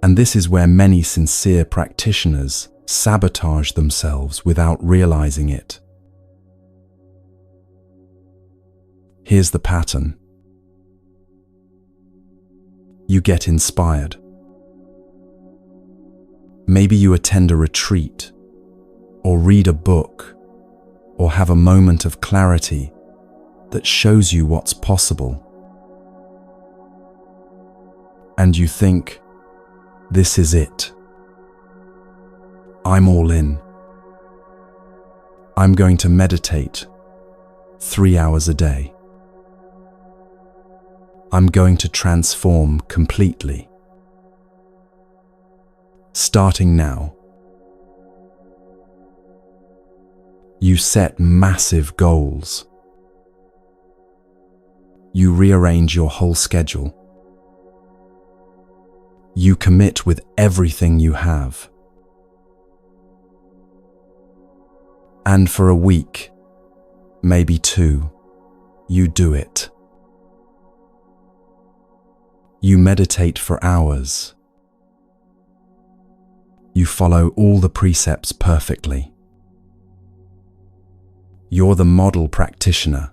And this is where many sincere practitioners sabotage themselves without realizing it. Here's the pattern. You get inspired. Maybe you attend a retreat, or read a book, or have a moment of clarity that shows you what's possible. And you think, this is it. I'm all in. I'm going to meditate 3 hours a day. I'm going to transform completely. Starting now. You set massive goals. You rearrange your whole schedule. You commit with everything you have. And for a week, maybe 2, you do it. You meditate for hours. You follow all the precepts perfectly. You're the model practitioner.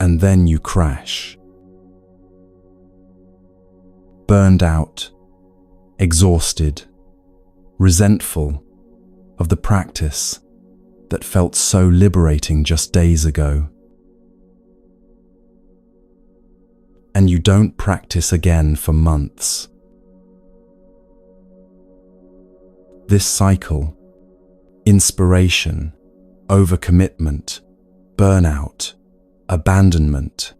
And then you crash. Burned out, exhausted, resentful of the practice that felt so liberating just days ago. And you don't practice again for months. This cycle, inspiration, overcommitment, burnout, abandonment,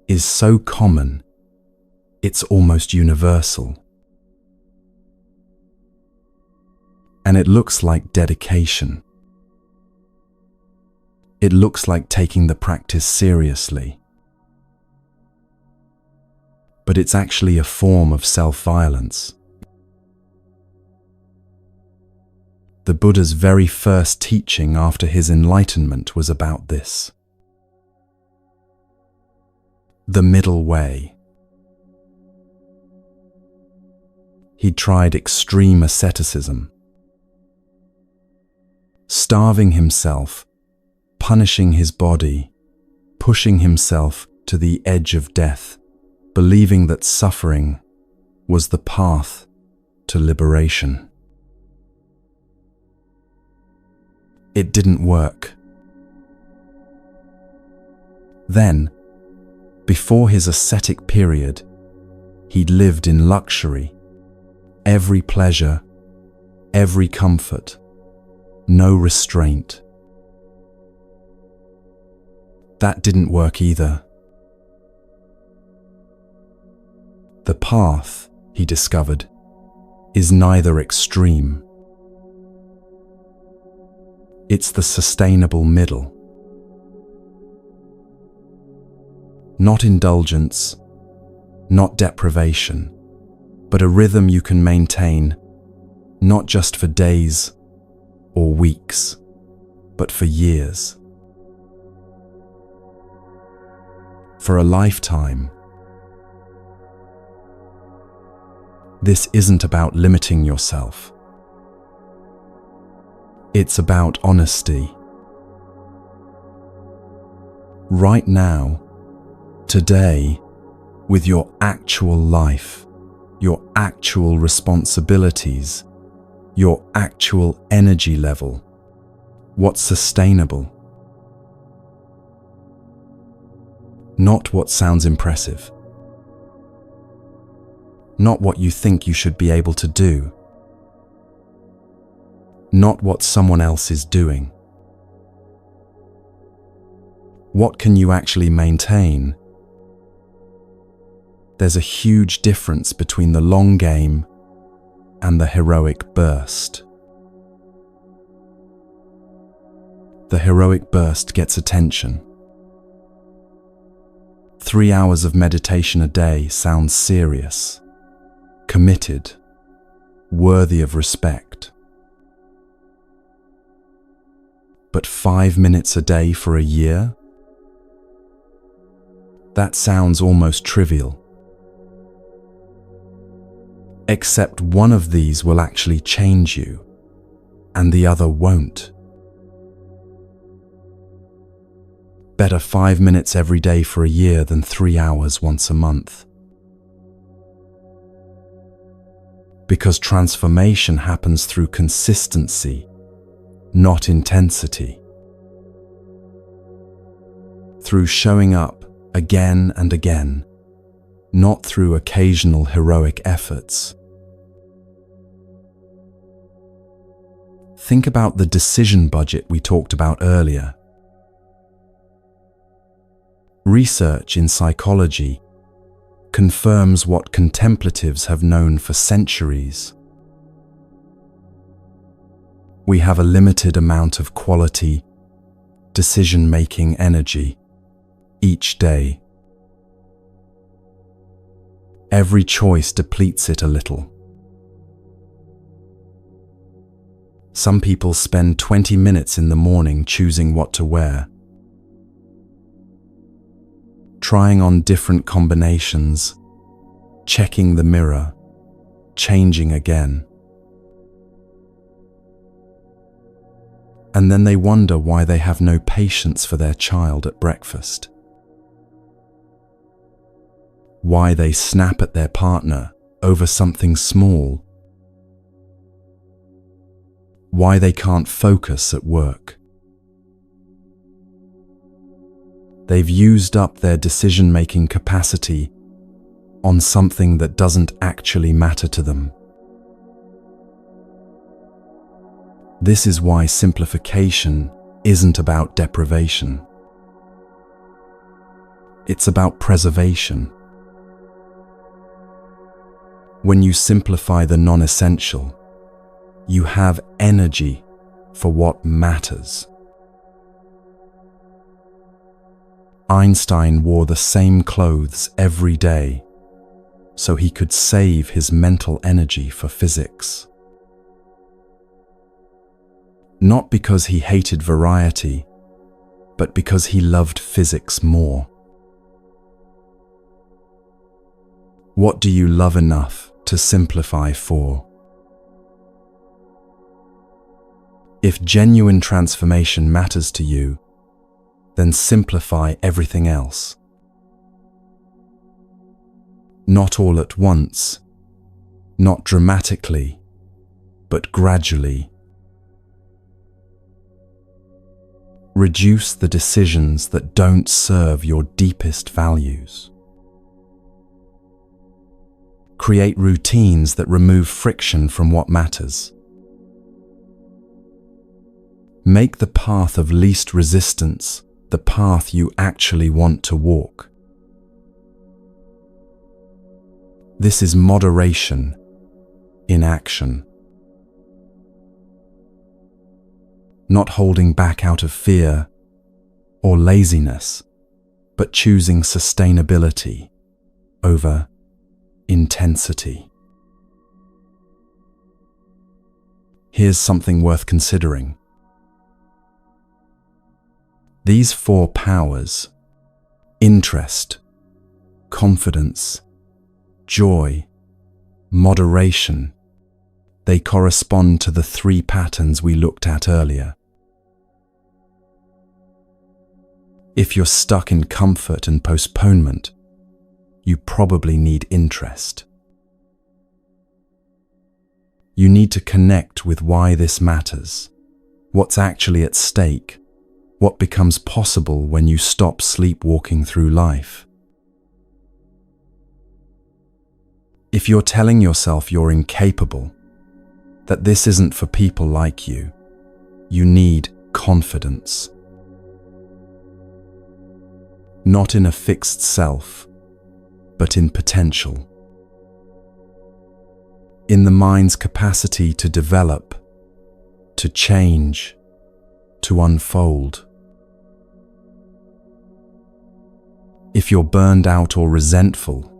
is so common, it's almost universal. And it looks like dedication. It looks like taking the practice seriously. But it's actually a form of self-violence. The Buddha's very first teaching after his enlightenment was about this. The middle way. He tried extreme asceticism, starving himself, punishing his body, pushing himself to the edge of death, believing that suffering was the path to liberation. It didn't work. Then, before his ascetic period, he'd lived in luxury, every pleasure, every comfort, no restraint. That didn't work either. The path, he discovered, is neither extreme. It's the sustainable middle. Not indulgence, not deprivation, but a rhythm you can maintain, not just for days or weeks, but for years. For a lifetime. This isn't about limiting yourself. It's about honesty. Right now, today, with your actual life, your actual responsibilities, your actual energy level, what's sustainable. Not what sounds impressive. Not what you think you should be able to do. Not what someone else is doing. What can you actually maintain? There's a huge difference between the long game and the heroic burst. The heroic burst gets attention. 3 hours of meditation a day sounds serious, committed, worthy of respect. But 5 minutes a day for a year? That sounds almost trivial. Except one of these will actually change you, and the other won't. Better 5 minutes every day for a year than 3 hours once a month. Because transformation happens through consistency, not intensity. Through showing up again and again, not through occasional heroic efforts. Think about the decision budget we talked about earlier. Research in psychology confirms what contemplatives have known for centuries. We have a limited amount of quality, decision-making energy each day. Every choice depletes it a little. Some people spend 20 minutes in the morning choosing what to wear, trying on different combinations, checking the mirror, changing again. And then they wonder why they have no patience for their child at breakfast. Why they snap at their partner over something small. Why they can't focus at work. They've used up their decision-making capacity on something that doesn't actually matter to them. This is why simplification isn't about deprivation. It's about preservation. When you simplify the non-essential, you have energy for what matters. Einstein wore the same clothes every day so he could save his mental energy for physics. Not because he hated variety, but because he loved physics more. What do you love enough to simplify for? If genuine transformation matters to you, then simplify everything else. Not all at once, not dramatically, but gradually. Reduce the decisions that don't serve your deepest values. Create routines that remove friction from what matters. Make the path of least resistance the path you actually want to walk. This is moderation in action. Not holding back out of fear or laziness, but choosing sustainability over intensity. Here's something worth considering. These 4 powers, interest, confidence, joy, moderation, they correspond to the 3 patterns we looked at earlier. If you're stuck in comfort and postponement, you probably need interest. You need to connect with why this matters, what's actually at stake, what becomes possible when you stop sleepwalking through life. If you're telling yourself you're incapable, that this isn't for people like you, you need confidence. Not in a fixed self, but in potential. In the mind's capacity to develop, to change, to unfold. If you're burned out or resentful,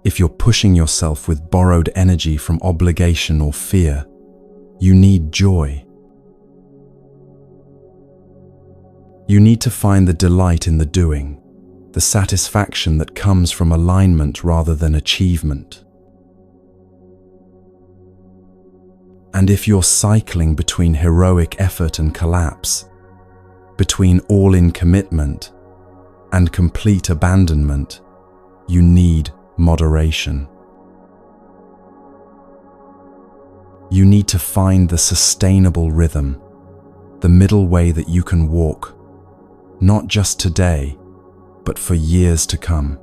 if you're pushing yourself with borrowed energy from obligation or fear, you need joy. You need to find the delight in the doing, the satisfaction that comes from alignment rather than achievement. And if you're cycling between heroic effort and collapse, between all-in commitment and complete abandonment, you need moderation. You need to find the sustainable rhythm, the middle way that you can walk, not just today, but for years to come.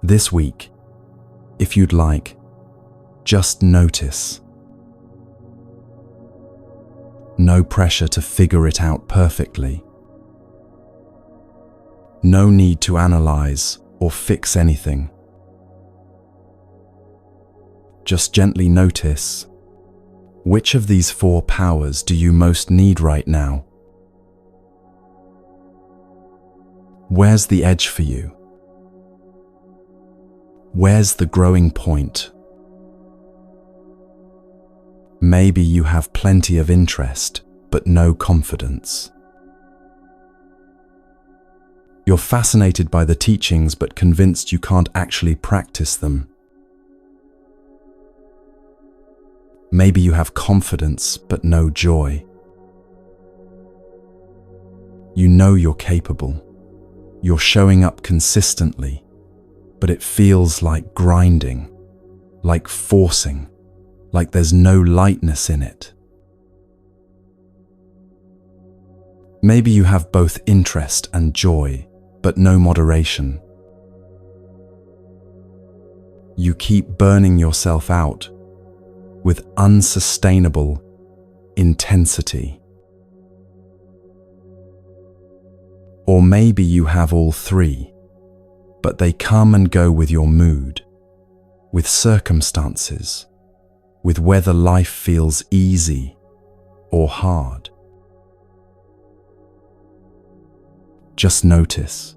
This week, if you'd like, just notice. No pressure to figure it out perfectly. No need to analyze or fix anything. Just gently notice, which of these 4 powers do you most need right now? Where's the edge for you? Where's the growing point? Maybe you have plenty of interest, but no confidence. You're fascinated by the teachings, but convinced you can't actually practice them. Maybe you have confidence, but no joy. You know you're capable. You're showing up consistently, but it feels like grinding, like forcing, like there's no lightness in it. Maybe you have both interest and joy, but no moderation. You keep burning yourself out with unsustainable intensity. Or maybe you have all 3, but they come and go with your mood, with circumstances, with whether life feels easy or hard. Just notice.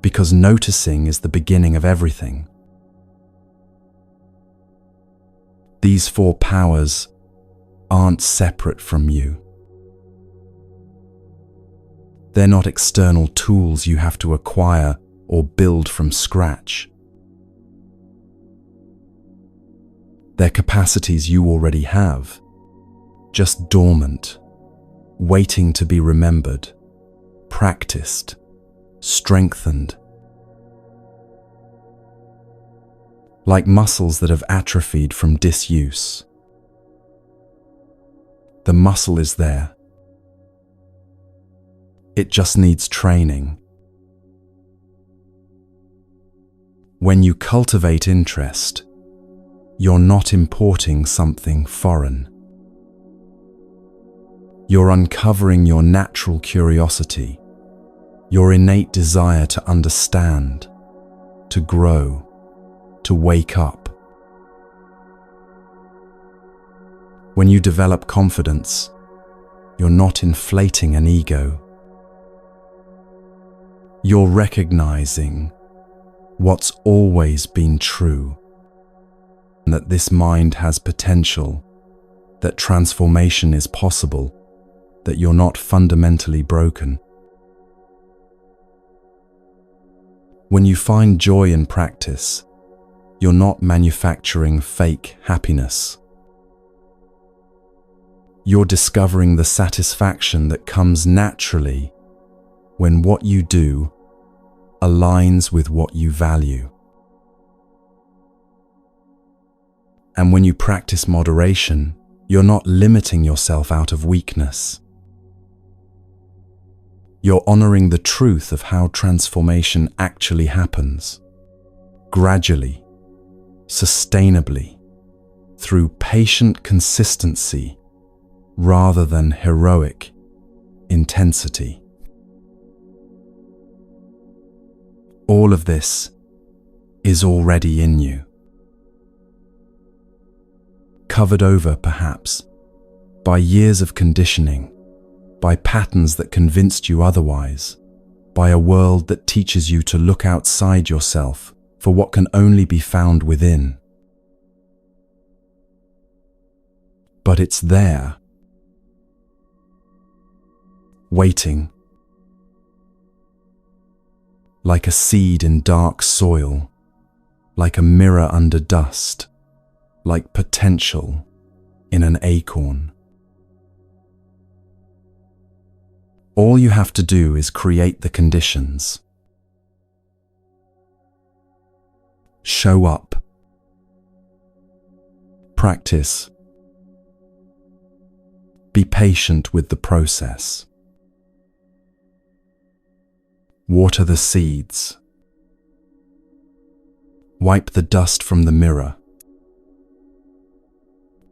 Because noticing is the beginning of everything. These 4 powers aren't separate from you. They're not external tools you have to acquire or build from scratch. They're capacities you already have, just dormant, waiting to be remembered, practiced, strengthened. Like muscles that have atrophied from disuse. The muscle is there. It just needs training. When you cultivate interest, you're not importing something foreign. You're uncovering your natural curiosity, your innate desire to understand, to grow, to wake up. When you develop confidence, you're not inflating an ego. You're recognizing what's always been true, that this mind has potential, that transformation is possible, that you're not fundamentally broken. When you find joy in practice, you're not manufacturing fake happiness. You're discovering the satisfaction that comes naturally when what you do aligns with what you value. And when you practice moderation, you're not limiting yourself out of weakness. You're honoring the truth of how transformation actually happens, gradually, sustainably, through patient consistency rather than heroic intensity. All of this is already in you. Covered over, perhaps, by years of conditioning, by patterns that convinced you otherwise, by a world that teaches you to look outside yourself for what can only be found within. But it's there, waiting, like a seed in dark soil, like a mirror under dust, like potential in an acorn. All you have to do is create the conditions. Show up. Practice. Be patient with the process. Water the seeds. Wipe the dust from the mirror.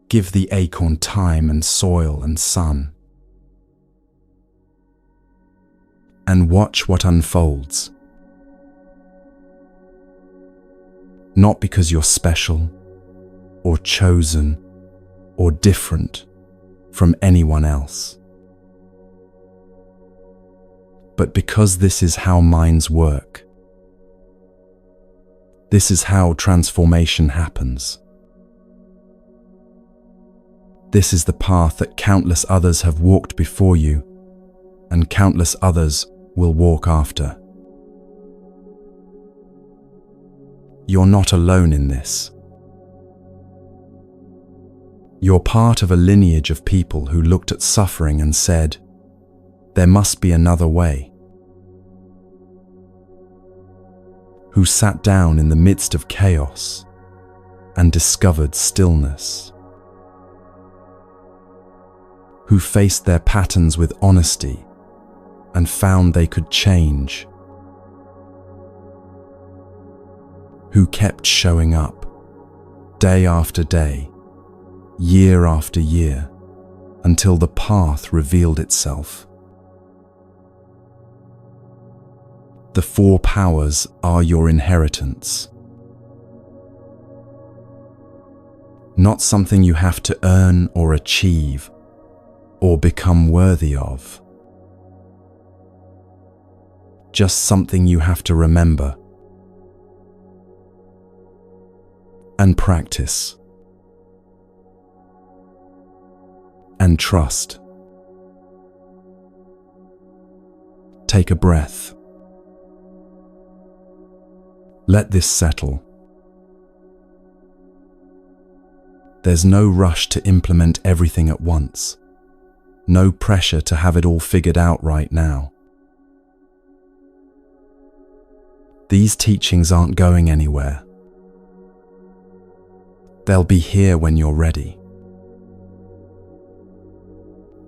Give the acorn time and soil and sun. And watch what unfolds. Not because you're special, or chosen, or different from anyone else, but because this is how minds work. This is how transformation happens. This is the path that countless others have walked before you, and countless others will walk after. You're not alone in this. You're part of a lineage of people who looked at suffering and said, "There must be another way." Who sat down in the midst of chaos and discovered stillness. Who faced their patterns with honesty and found they could change. Who kept showing up, day after day, year after year, until the path revealed itself. The four powers are your inheritance. Not something you have to earn or achieve or become worthy of. Just something you have to remember and practice and trust. Take a breath. Let this settle. There's no rush to implement everything at once. No pressure to have it all figured out right now. These teachings aren't going anywhere. They'll be here when you're ready.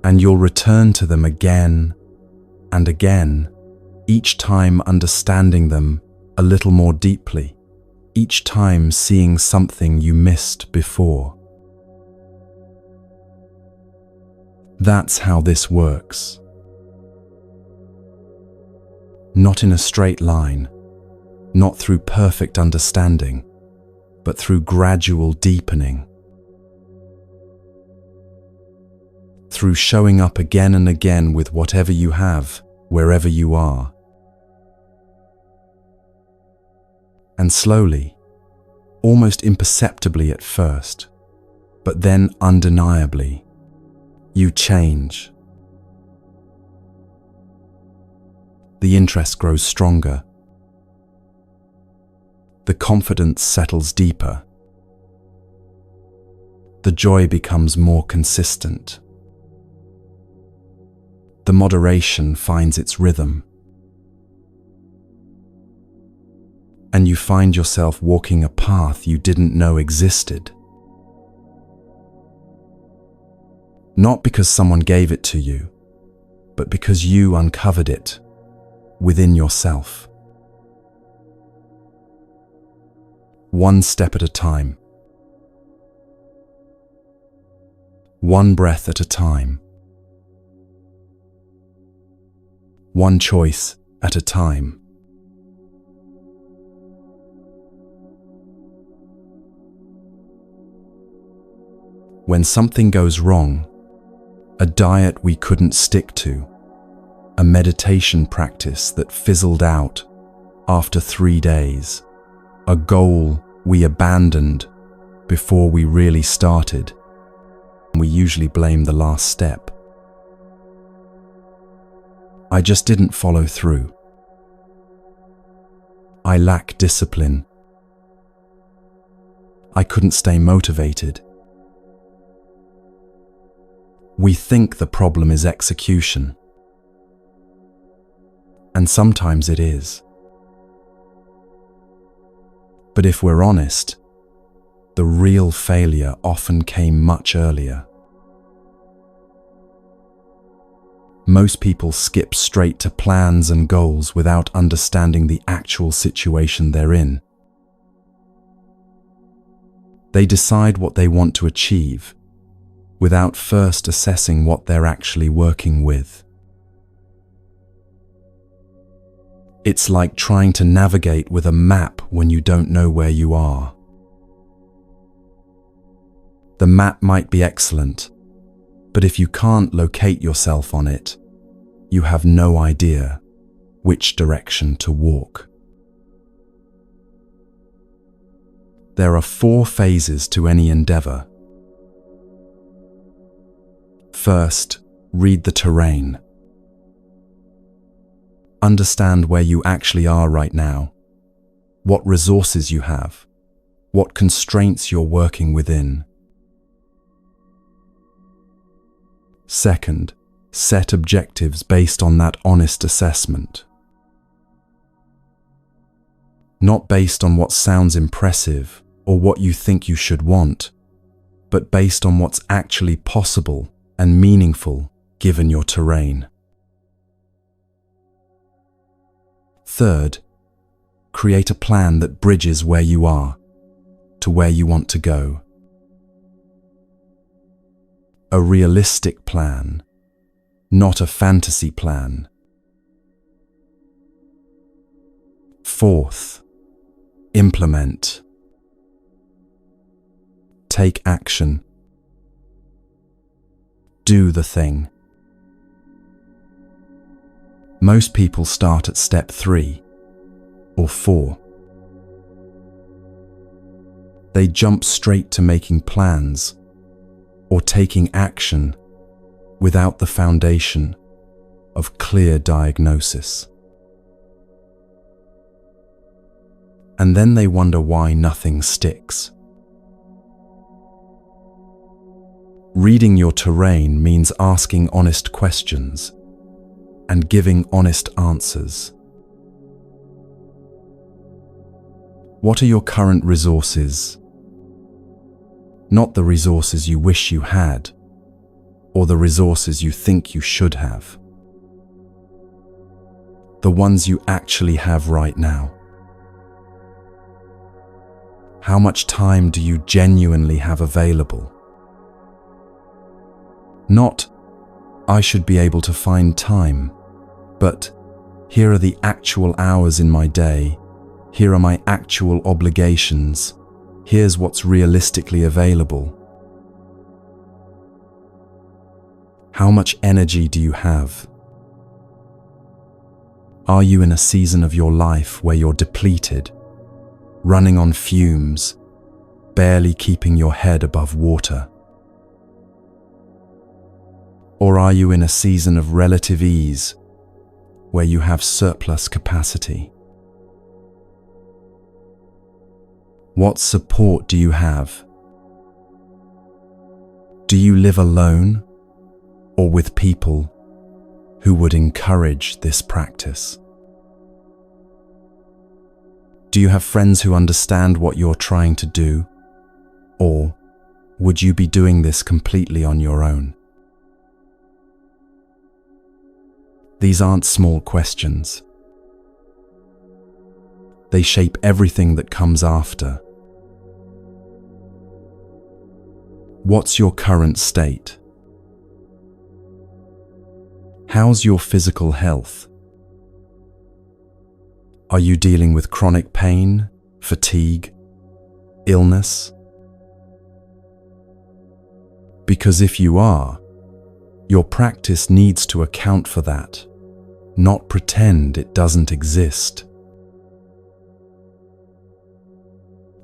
And you'll return to them again and again, each time understanding them a little more deeply, each time seeing something you missed before. That's how this works. Not in a straight line, not through perfect understanding, but through gradual deepening. Through showing up again and again with whatever you have, wherever you are. And slowly, almost imperceptibly at first, but then undeniably, you change. The interest grows stronger. The confidence settles deeper. The joy becomes more consistent. The moderation finds its rhythm. And you find yourself walking a path you didn't know existed. Not because someone gave it to you, but because you uncovered it within yourself. One step at a time. One breath at a time. One choice at a time. When something goes wrong, a diet we couldn't stick to, a meditation practice that fizzled out after 3 days, a goal we abandoned before we really started, we usually blame the last step. I just didn't follow through. I lack discipline. I couldn't stay motivated. We think the problem is execution. And sometimes it is. But if we're honest, the real failure often came much earlier. Most people skip straight to plans and goals without understanding the actual situation they're in. They decide what they want to achieve without first assessing what they're actually working with. It's like trying to navigate with a map when you don't know where you are. The map might be excellent, but if you can't locate yourself on it, you have no idea which direction to walk. There are 4 phases to any endeavor. First, read the terrain. Understand where you actually are right now, what resources you have, what constraints you're working within. Second, set objectives based on that honest assessment. Not based on what sounds impressive or what you think you should want, but based on what's actually possible and meaningful given your terrain. Third, create a plan that bridges where you are to where you want to go. A realistic plan, not a fantasy plan. Fourth, implement. Take action. Do the thing. Most people start at step 3 or 4. They jump straight to making plans or taking action without the foundation of clear diagnosis. And then they wonder why nothing sticks. Reading your terrain means asking honest questions and giving honest answers. What are your current resources? Not the resources you wish you had, or the resources you think you should have. The ones you actually have right now. How much time do you genuinely have available? Not, I should be able to find time, but here are the actual hours in my day, here are my actual obligations, here's what's realistically available. How much energy do you have? Are you in a season of your life where you're depleted, running on fumes, barely keeping your head above water? Or are you in a season of relative ease, where you have surplus capacity? What support do you have? Do you live alone or with people who would encourage this practice? Do you have friends who understand what you're trying to do, or would you be doing this completely on your own? These aren't small questions. They shape everything that comes after. What's your current state? How's your physical health? Are you dealing with chronic pain, fatigue, illness? Because if you are, your practice needs to account for that, not pretend it doesn't exist.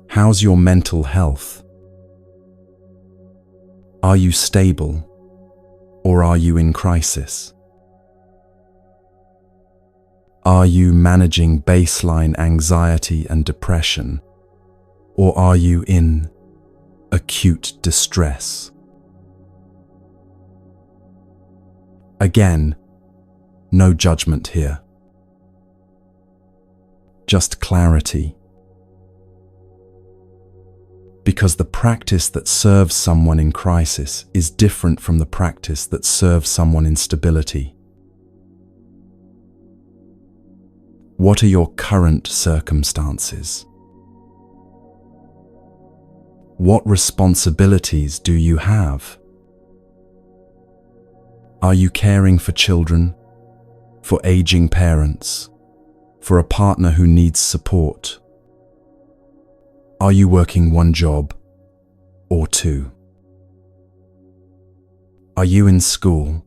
How's your mental health? Are you stable, or are you in crisis? Are you managing baseline anxiety and depression, or are you in acute distress. Again, no judgment here. Just clarity. Because the practice that serves someone in crisis is different from the practice that serves someone in stability. What are your current circumstances? What responsibilities do you have? Are you caring for children, for aging parents, for a partner who needs support? Are you working one job or two? Are you in school?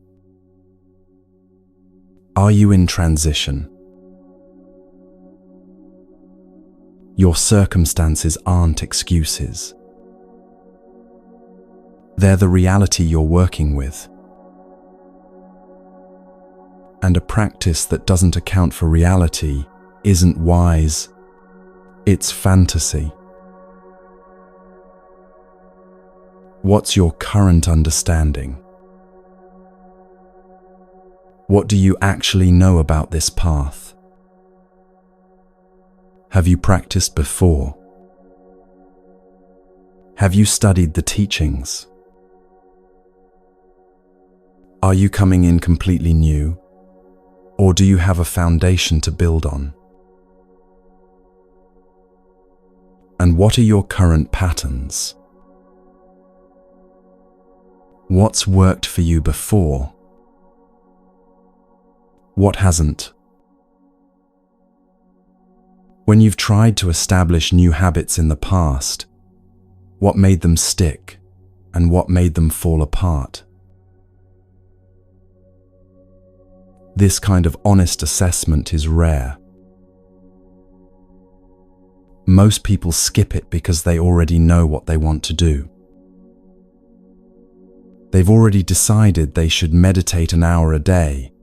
Are you in transition? Your circumstances aren't excuses. They're the reality you're working with. And a practice that doesn't account for reality isn't wise, it's fantasy. What's your current understanding? What do you actually know about this path? Have you practiced before? Have you studied the teachings? Are you coming in completely new, or do you have a foundation to build on? And what are your current patterns? What's worked for you before? What hasn't? When you've tried to establish new habits in the past, what made them stick and what made them fall apart? This kind of honest assessment is rare. Most people skip it because they already know what they want to do. They've already decided they should meditate an hour a day,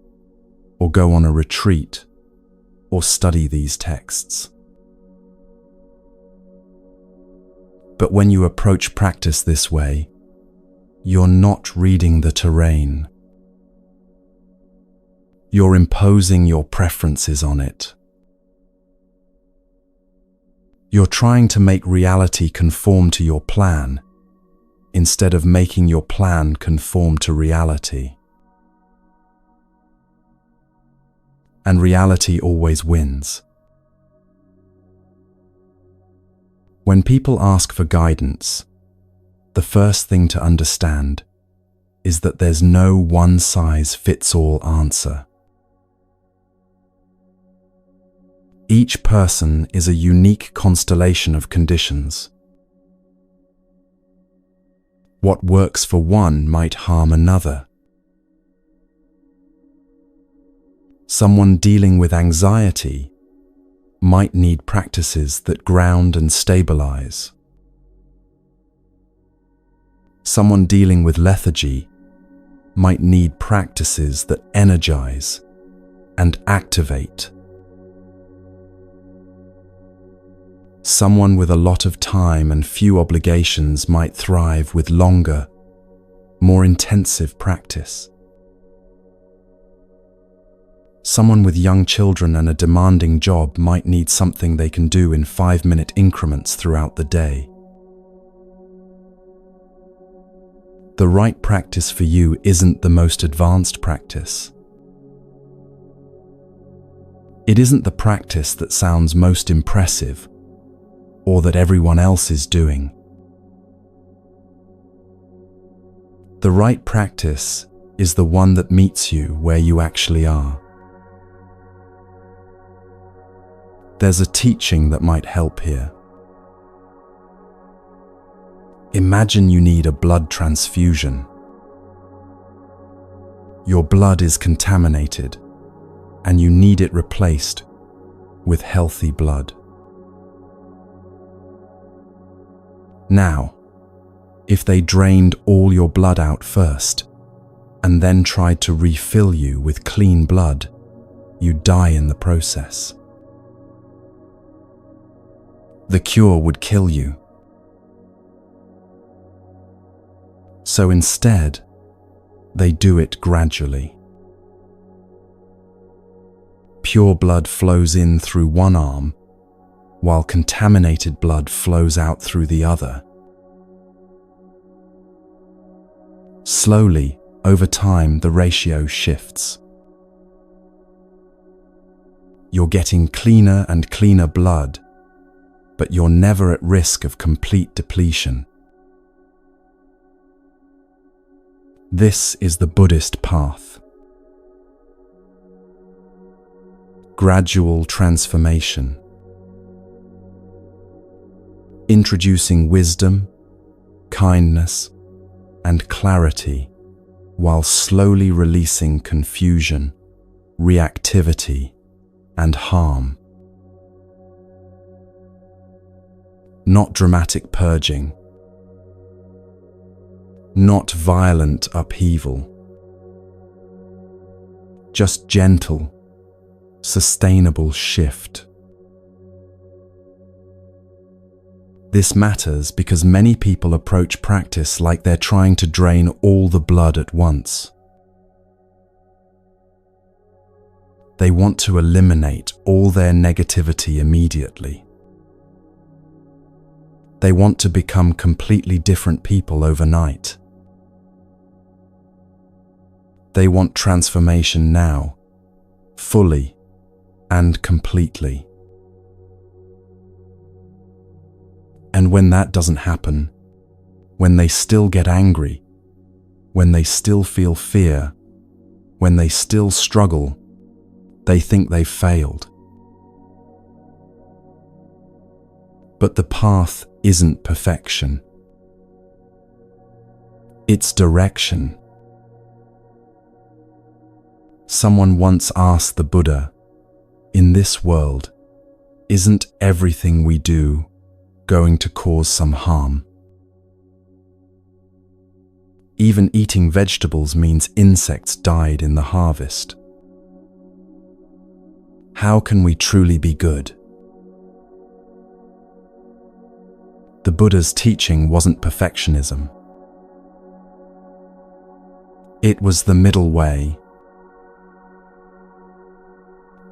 or go on a retreat, or study these texts. But when you approach practice this way, you're not reading the terrain. You're imposing your preferences on it. You're trying to make reality conform to your plan, instead of making your plan conform to reality. And reality always wins. When people ask for guidance, the first thing to understand is that there's no one-size-fits-all answer. Each person is a unique constellation of conditions. What works for one might harm another. Someone dealing with anxiety might need practices that ground and stabilize. Someone dealing with lethargy might need practices that energize and activate. Someone with a lot of time and few obligations might thrive with longer, more intensive practice. Someone with young children and a demanding job might need something they can do in 5-minute increments throughout the day. The right practice for you isn't the most advanced practice. It isn't the practice that sounds most impressive or that everyone else is doing. The right practice is the one that meets you where you actually are. There's a teaching that might help here. Imagine you need a blood transfusion. Your blood is contaminated, and you need it replaced with healthy blood. Now, if they drained all your blood out first, and then tried to refill you with clean blood, you'd die in the process. The cure would kill you. So instead, they do it gradually. Pure blood flows in through one arm, while contaminated blood flows out through the other. Slowly, over time, the ratio shifts. You're getting cleaner and cleaner blood, but you're never at risk of complete depletion. This is the Buddhist path. Gradual transformation. Introducing wisdom, kindness, and clarity, while slowly releasing confusion, reactivity, and harm. Not dramatic purging, not violent upheaval, just gentle, sustainable shift. This matters because many people approach practice like they're trying to drain all the blood at once. They want to eliminate all their negativity immediately. They want to become completely different people overnight. They want transformation now, fully and completely. And when that doesn't happen, when they still get angry, when they still feel fear, when they still struggle, they think they've failed. But the path isn't perfection. It's direction. Someone once asked the Buddha, "In this world, isn't everything we do going to cause some harm? Even eating vegetables means insects died in the harvest. How can we truly be good?" The Buddha's teaching wasn't perfectionism. It was the middle way.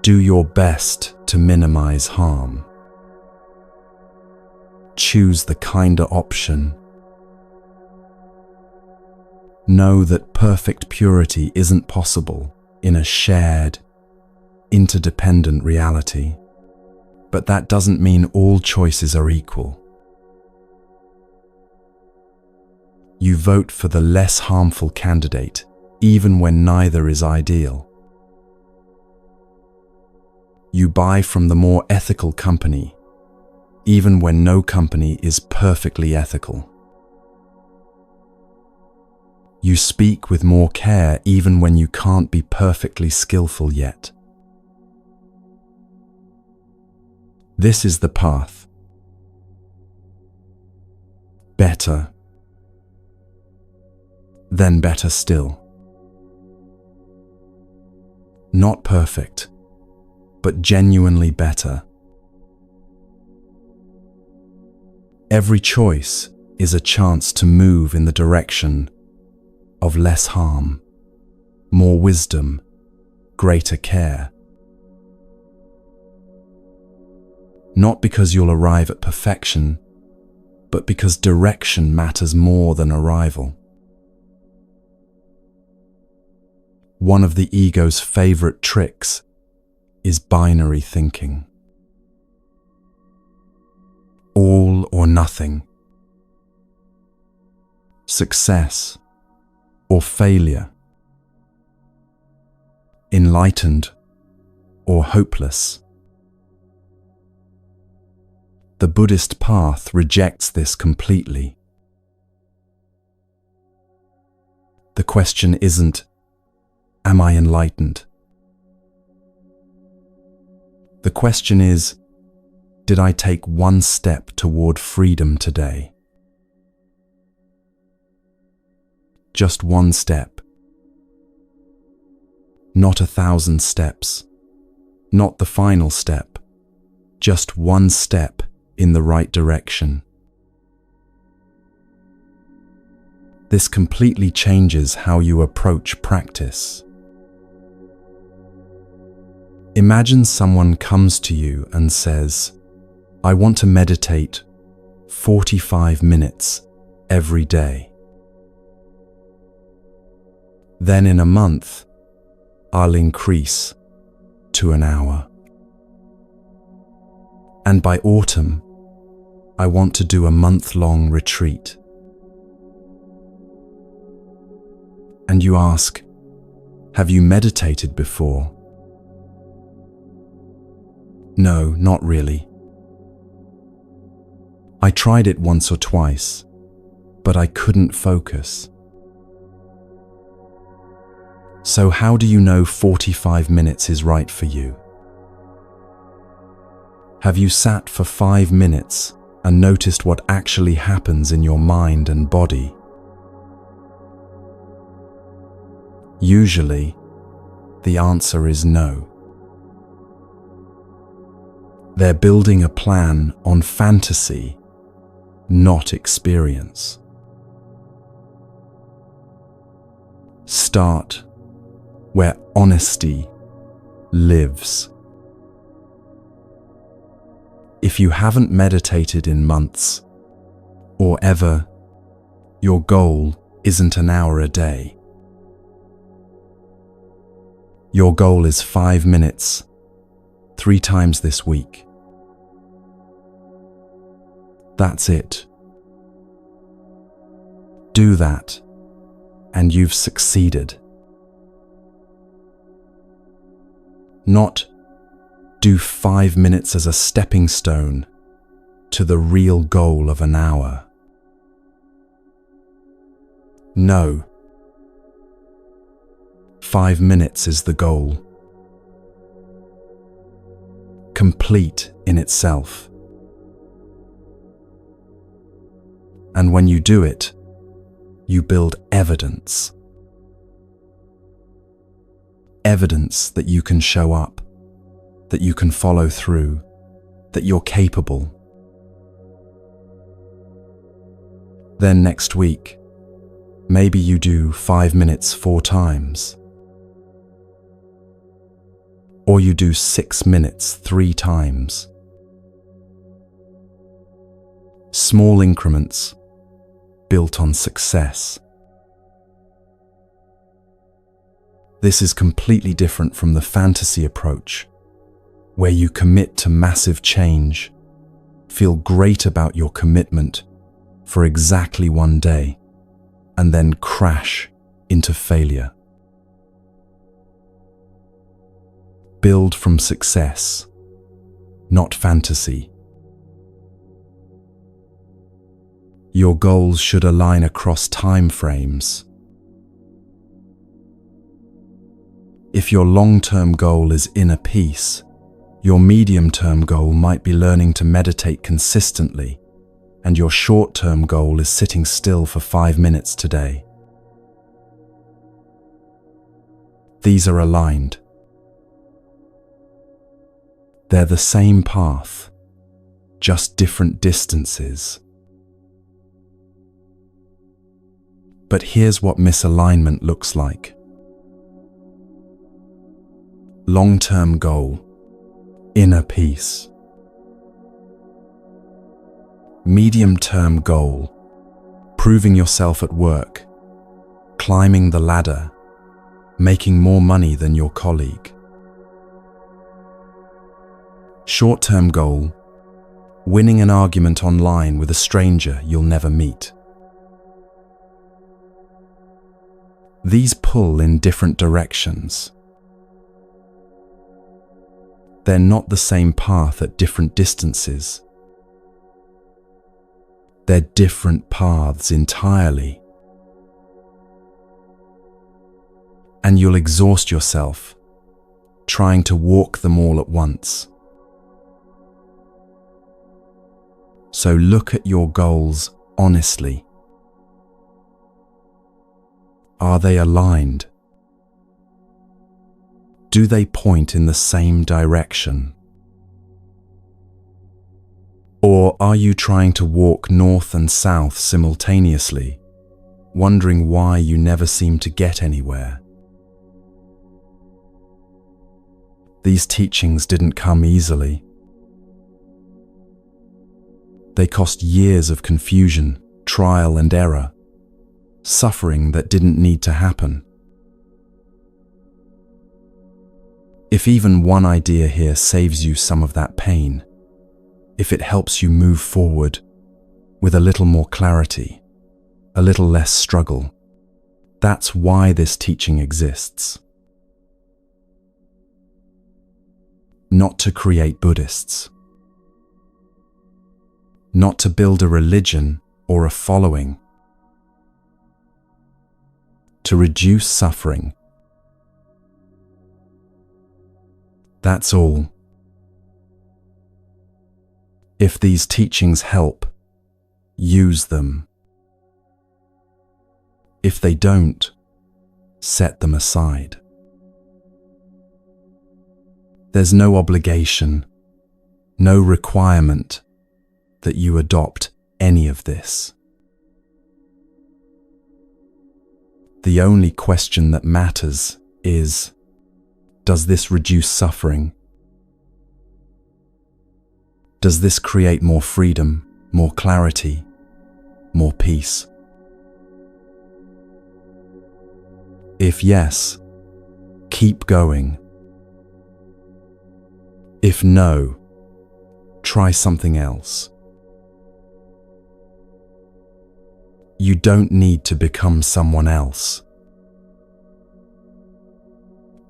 Do your best to minimize harm. Choose the kinder option. Know that perfect purity isn't possible in a shared, interdependent reality, but that doesn't mean all choices are equal. You vote for the less harmful candidate, even when neither is ideal. You buy from the more ethical company, even when no company is perfectly ethical. You speak with more care even when you can't be perfectly skillful yet. This is the path. Better, then better still. Not perfect, but genuinely better. Every choice is a chance to move in the direction of less harm, more wisdom, greater care. Not because you'll arrive at perfection, but because direction matters more than arrival. One of the ego's favorite tricks is binary thinking. All or nothing. Success or failure. Enlightened or hopeless. The Buddhist path rejects this completely. The question isn't, am I enlightened? The question is, did I take one step toward freedom today? Just one step. Not 1,000 steps. Not the final step. Just one step in the right direction. This completely changes how you approach practice. Imagine someone comes to you and says, "I want to meditate 45 minutes every day. Then in a month, I'll increase to an hour. And by autumn, I want to do a month-long retreat." And you ask, "Have you meditated before?" "No, not really. I tried it once or twice, but I couldn't focus." So how do you know 45 minutes is right for you? Have you sat for 5 minutes and noticed what actually happens in your mind and body? Usually, the answer is no. They're building a plan on fantasy, not experience. Start where honesty lives. If you haven't meditated in months, or ever, your goal isn't an hour a day. Your goal is 5 minutes, 3 times this week. That's it. Do that, and you've succeeded. Not do 5 minutes as a stepping stone to the real goal of an hour. No. 5 minutes is the goal. Complete in itself. And when you do it, you build evidence. Evidence that you can show up, that you can follow through, that you're capable. Then next week, maybe you do 5 minutes 4 times. Or you do 6 minutes 3 times. Small increments built on success. This is completely different from the fantasy approach, where you commit to massive change, feel great about your commitment for exactly 1 day, and then crash into failure. Build from success, not fantasy. Your goals should align across time frames. If your long-term goal is inner peace, your medium-term goal might be learning to meditate consistently, and your short-term goal is sitting still for 5 minutes today. These are aligned. They're the same path, just different distances. But here's what misalignment looks like. Long-term goal, inner peace. Medium-term goal, proving yourself at work, climbing the ladder, making more money than your colleague. Short-term goal, winning an argument online with a stranger you'll never meet. These pull in different directions. They're not the same path at different distances. They're different paths entirely. And you'll exhaust yourself trying to walk them all at once. So look at your goals honestly. Are they aligned? Do they point in the same direction? Or are you trying to walk north and south simultaneously, wondering why you never seem to get anywhere. These teachings didn't come easily. They cost years of confusion, trial and error, suffering that didn't need to happen. If even one idea here saves you some of that pain, if it helps you move forward with a little more clarity, a little less struggle, that's why this teaching exists. Not to create Buddhists, not to build a religion or a following, to reduce suffering. That's all. If these teachings help, use them. If they don't, set them aside. There's no obligation, no requirement that you adopt any of this. The only question that matters is, does this reduce suffering? Does this create more freedom, more clarity, more peace? If yes, keep going. If no, try something else. You don't need to become someone else.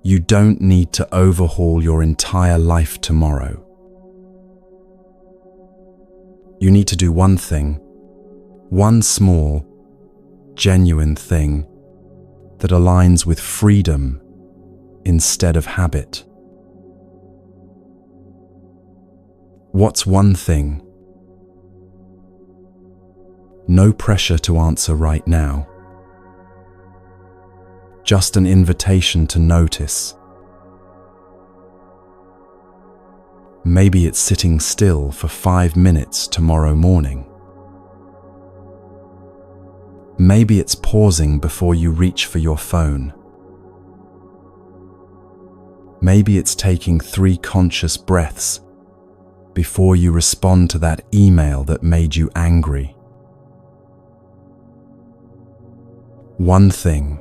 You don't need to overhaul your entire life tomorrow. You need to do one thing, one small, genuine thing that aligns with freedom instead of habit. What's one thing? No pressure to answer right now. Just an invitation to notice. Maybe it's sitting still for 5 minutes tomorrow morning. Maybe it's pausing before you reach for your phone. Maybe it's taking 3 conscious breaths before you respond to that email that made you angry. One thing.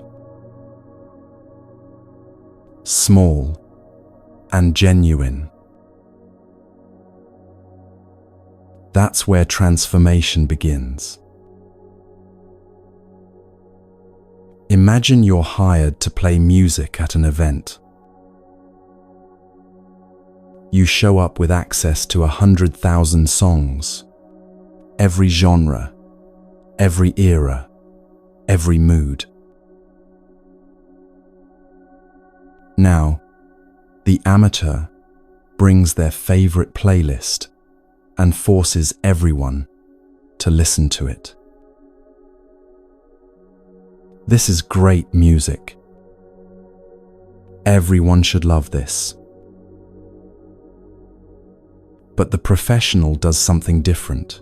Small and genuine. That's where transformation begins. Imagine you're hired to play music at an event. You show up with access to 100,000 songs, every genre, every era, every mood. Now, the amateur brings their favorite playlist and forces everyone to listen to it. This is great music. Everyone should love this. But the professional does something different.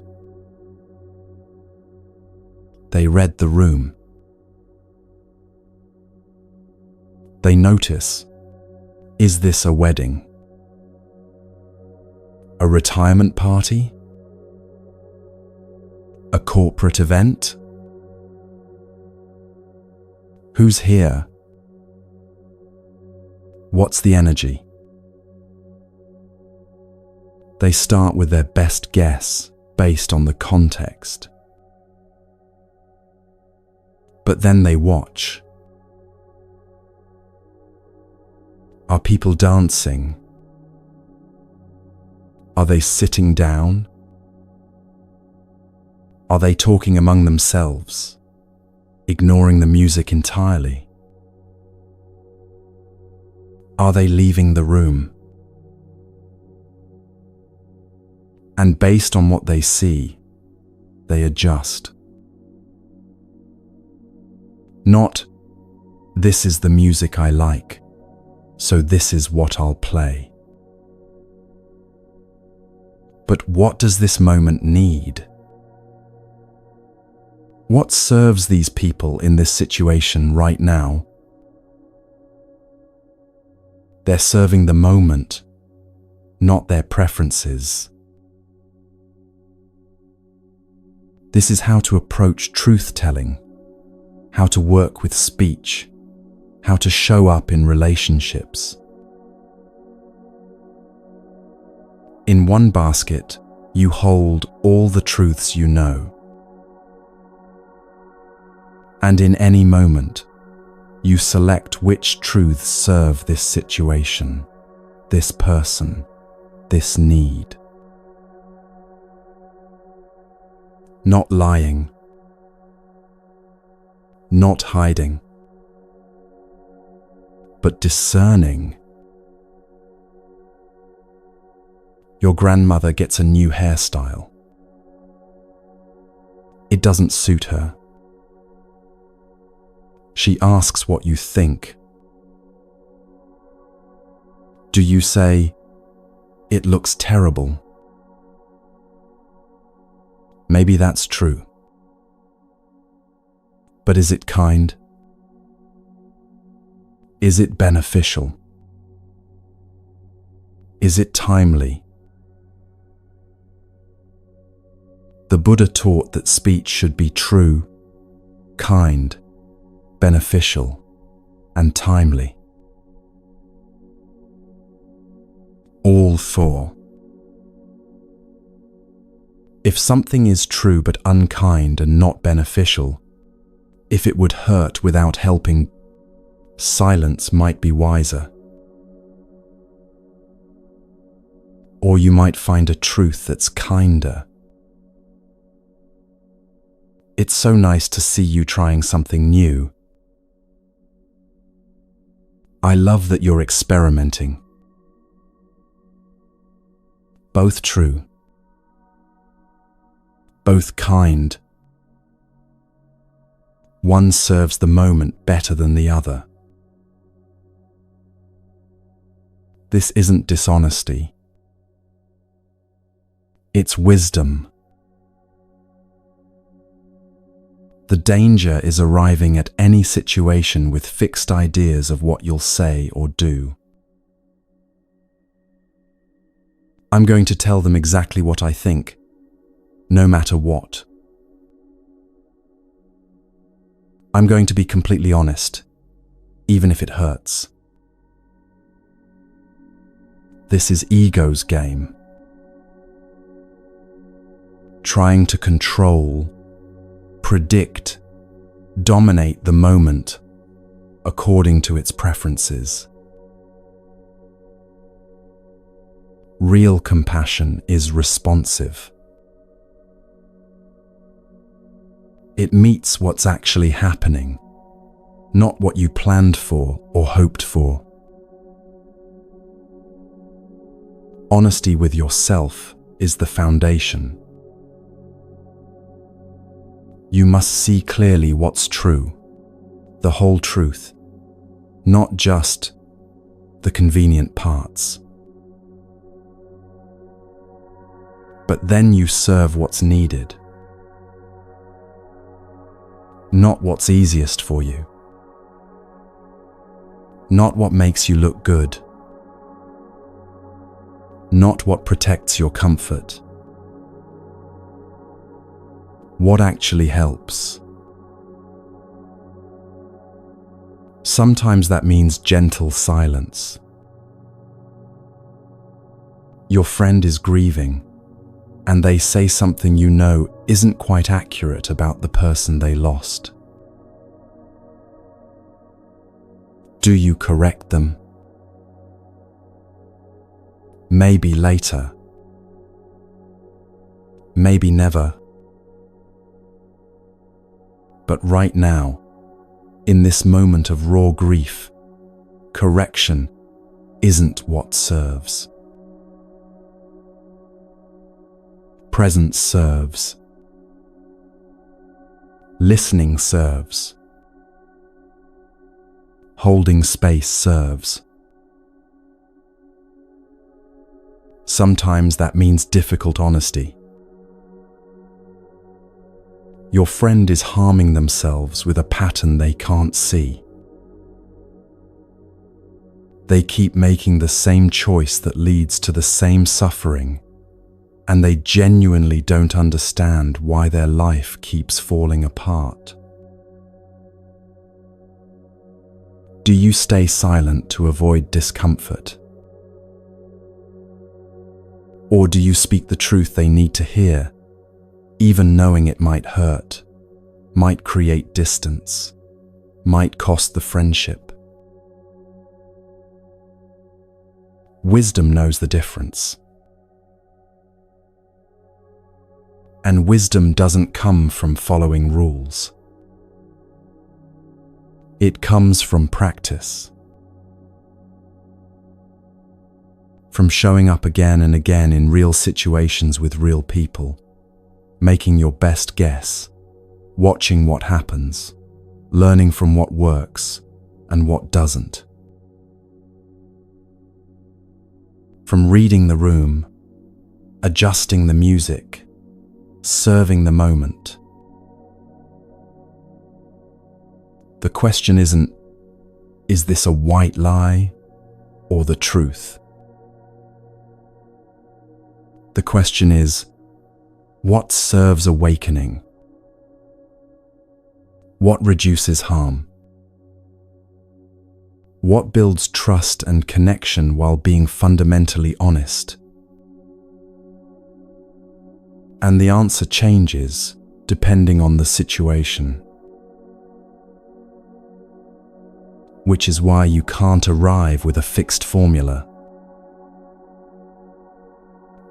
They read the room. They notice, is this a wedding? A retirement party? A corporate event? Who's here? What's the energy? They start with their best guess based on the context. But then they watch. Are people dancing? Are they sitting down? Are they talking among themselves, ignoring the music entirely? Are they leaving the room? And based on what they see, they adjust. Not, this is the music I like, so this is what I'll play. But what does this moment need? What serves these people in this situation right now? They're serving the moment, not their preferences. This is how to approach truth-telling, how to work with speech, how to show up in relationships. In one basket, you hold all the truths you know. And in any moment, you select which truths serve this situation, this person, this need. Not lying, not hiding, but discerning. Your grandmother gets a new hairstyle. It doesn't suit her. She asks what you think. Do you say, "It looks terrible"? Maybe that's true. But is it kind? Is it beneficial? Is it timely? The Buddha taught that speech should be true, kind, beneficial, and timely. All four. If something is true but unkind and not beneficial, if it would hurt without helping, silence might be wiser. Or you might find a truth that's kinder. It's so nice to see you trying something new. I love that you're experimenting. Both true. Both kind. One serves the moment better than the other. This isn't dishonesty. It's wisdom. The danger is arriving at any situation with fixed ideas of what you'll say or do. I'm going to tell them exactly what I think, no matter what. I'm going to be completely honest, even if it hurts. This is ego's game. Trying to control, predict, dominate the moment according to its preferences. Real compassion is responsive. It meets what's actually happening, not what you planned for or hoped for. Honesty with yourself is the foundation. You must see clearly what's true, the whole truth, not just the convenient parts. But then you serve what's needed, not what's easiest for you, not what makes you look good, not what protects your comfort. What actually helps? Sometimes that means gentle silence. Your friend is grieving, and they say something you know isn't quite accurate about the person they lost. Do you correct them? Maybe later. Maybe never. But right now, in this moment of raw grief, correction isn't what serves. Presence serves. Listening serves. Holding space serves. Sometimes that means difficult honesty. Your friend is harming themselves with a pattern they can't see. They keep making the same choice that leads to the same suffering, and they genuinely don't understand why their life keeps falling apart. Do you stay silent to avoid discomfort? Or do you speak the truth they need to hear, even knowing it might hurt, might create distance, might cost the friendship? Wisdom knows the difference. And wisdom doesn't come from following rules. It comes from practice. From showing up again and again in real situations with real people, making your best guess, watching what happens, learning from what works and what doesn't. From reading the room, adjusting the music, serving the moment. The question isn't, is this a white lie or the truth? The question is, what serves awakening? What reduces harm? What builds trust and connection while being fundamentally honest? And the answer changes depending on the situation. Which is why you can't arrive with a fixed formula.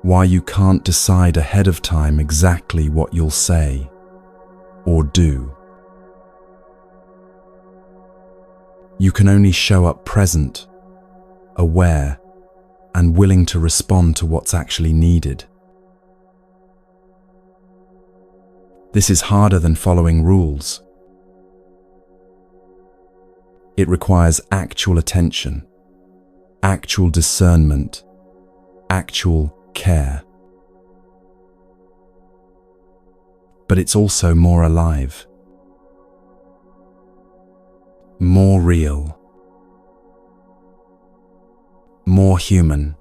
Why you can't decide ahead of time exactly what you'll say or do. You can only show up present, aware, and willing to respond to what's actually needed. This is harder than following rules. It requires actual attention, actual discernment, actual care. But it's also more alive, more real, more human.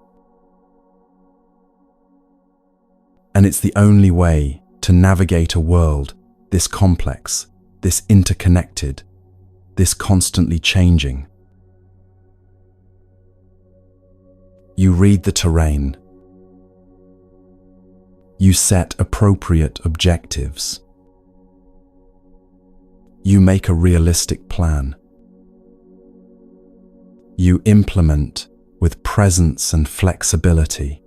And it's the only way to navigate a world this complex, this interconnected, this constantly changing. You read the terrain. You set appropriate objectives. You make a realistic plan. You implement with presence and flexibility.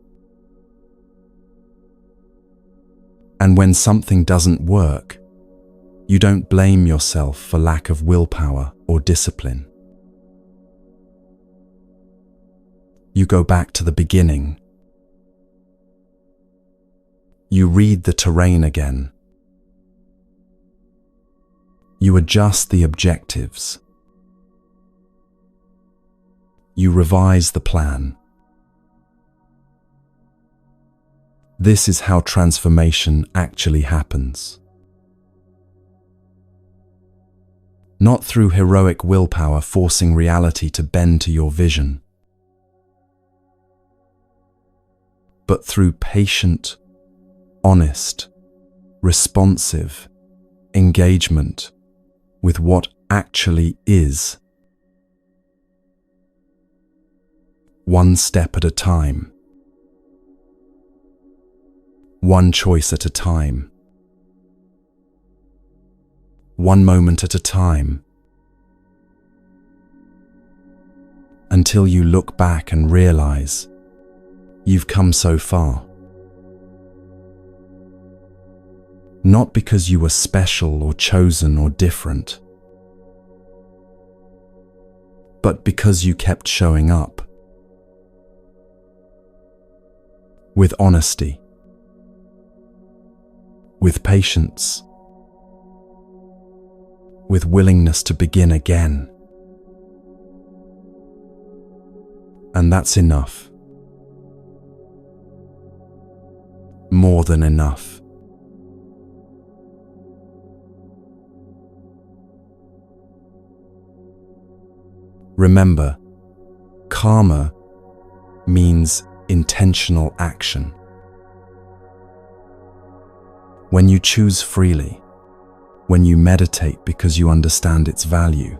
And when something doesn't work, you don't blame yourself for lack of willpower or discipline. You go back to the beginning. You read the terrain again. You adjust the objectives. You revise the plan. This is how transformation actually happens. Not through heroic willpower forcing reality to bend to your vision, but through patient, honest, responsive engagement with what actually is. One step at a time. One choice at a time. One moment at a time. Until you look back and realize you've come so far. Not because you were special or chosen or different, but because you kept showing up. With honesty. With patience. With willingness to begin again. And that's enough. More than enough. Remember, karma means intentional action. When you choose freely, when you meditate because you understand its value,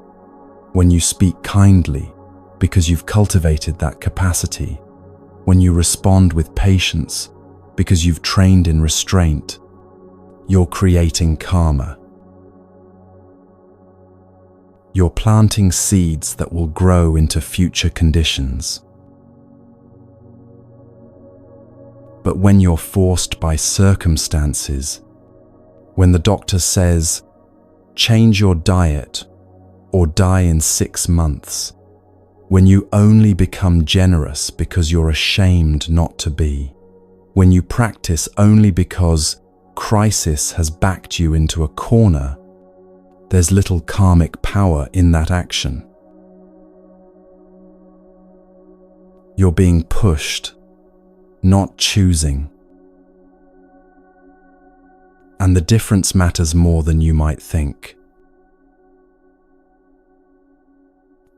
when you speak kindly because you've cultivated that capacity, when you respond with patience because you've trained in restraint, you're creating karma. You're planting seeds that will grow into future conditions. But when you're forced by circumstances, when the doctor says, change your diet or die in 6 months, when you only become generous because you're ashamed not to be, when you practice only because crisis has backed you into a corner, there's little karmic power in that action. You're being pushed, not choosing. And the difference matters more than you might think.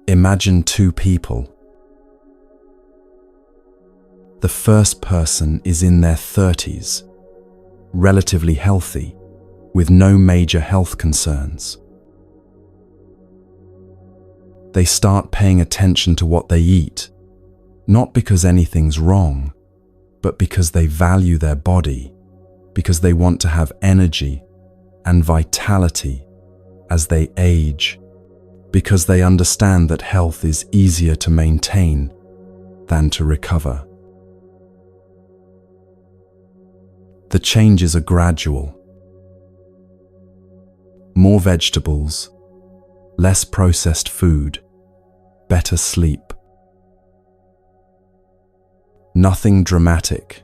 Imagine 2 people. The first person is in their 30s, relatively healthy, with no major health concerns. They start paying attention to what they eat, not because anything's wrong, but because they value their body, because they want to have energy and vitality as they age, because they understand that health is easier to maintain than to recover. The changes are gradual. More vegetables, less processed food, better sleep. Nothing dramatic,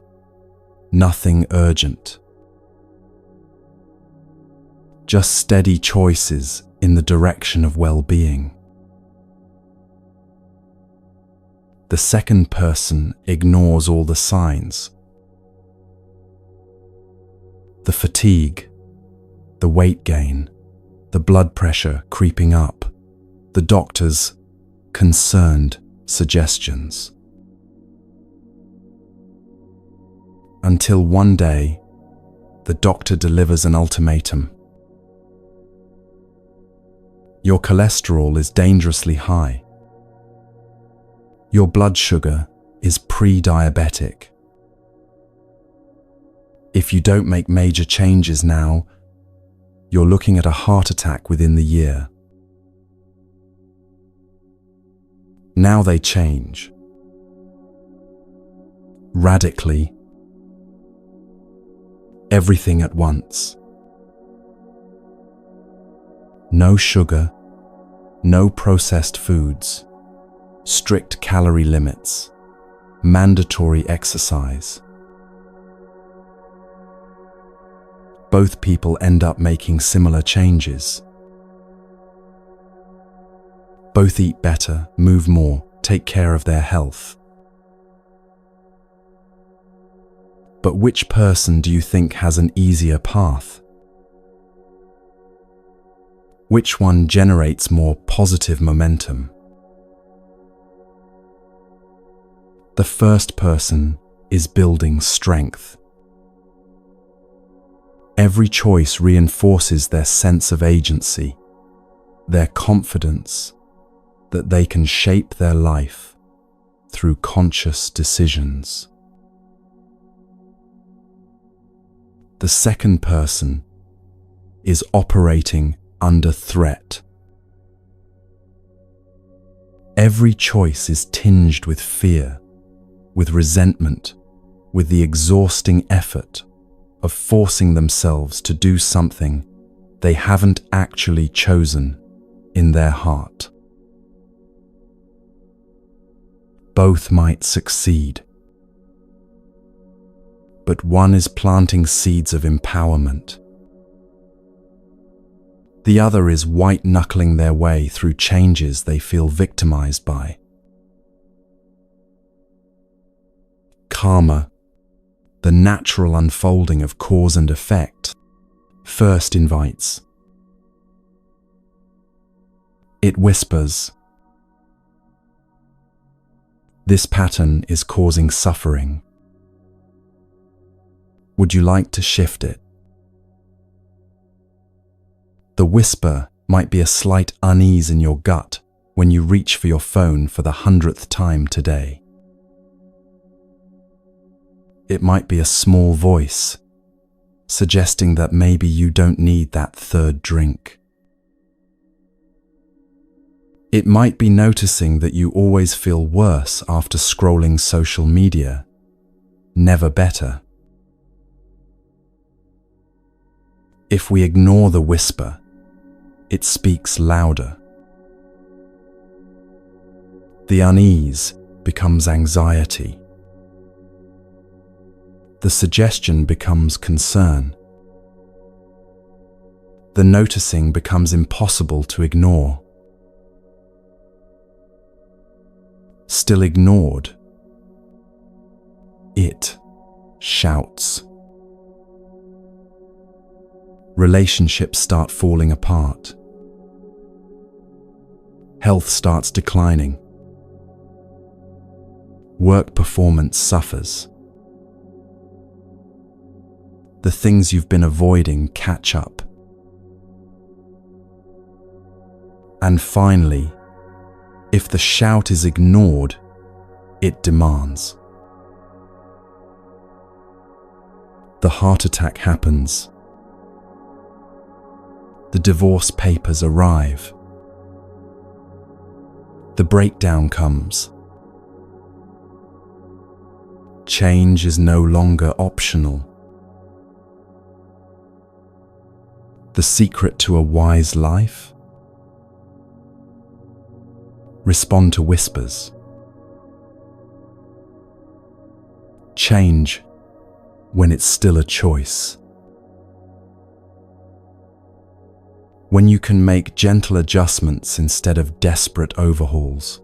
nothing urgent. Just steady choices in the direction of well-being. The second person ignores all the signs. The fatigue, the weight gain, the blood pressure creeping up, the doctor's concerned suggestions. Until one day, the doctor delivers an ultimatum. Your cholesterol is dangerously high. Your blood sugar is pre-diabetic. If you don't make major changes now, you're looking at a heart attack within the year. Now they change. Radically. Everything at once. No sugar, no processed foods, strict calorie limits, mandatory exercise. Both people end up making similar changes. Both eat better, move more, take care of their health. But which person do you think has an easier path? Which one generates more positive momentum? The first person is building strength. Every choice reinforces their sense of agency, their confidence that they can shape their life through conscious decisions. The second person is operating under threat. Every choice is tinged with fear, with resentment, with the exhausting effort of forcing themselves to do something they haven't actually chosen in their heart. Both might succeed, but one is planting seeds of empowerment. The other is white-knuckling their way through changes they feel victimized by. Karma, the natural unfolding of cause and effect, first invites. It whispers, This pattern is causing suffering. Would you like to shift it? The whisper might be a slight unease in your gut when you reach for your phone for the 100th time today. It might be a small voice suggesting that maybe you don't need that third drink. It might be noticing that you always feel worse after scrolling social media. Never better. If we ignore the whisper, it speaks louder. The unease becomes anxiety. The suggestion becomes concern. The noticing becomes impossible to ignore. Still ignored, it shouts. Relationships start falling apart. Health starts declining. Work performance suffers. The things you've been avoiding catch up. And finally, if the shout is ignored, it demands. The heart attack happens. The divorce papers arrive. The breakdown comes. Change is no longer optional. The secret to a wise life? Respond to whispers. Change when it's still a choice. When you can make gentle adjustments instead of desperate overhauls.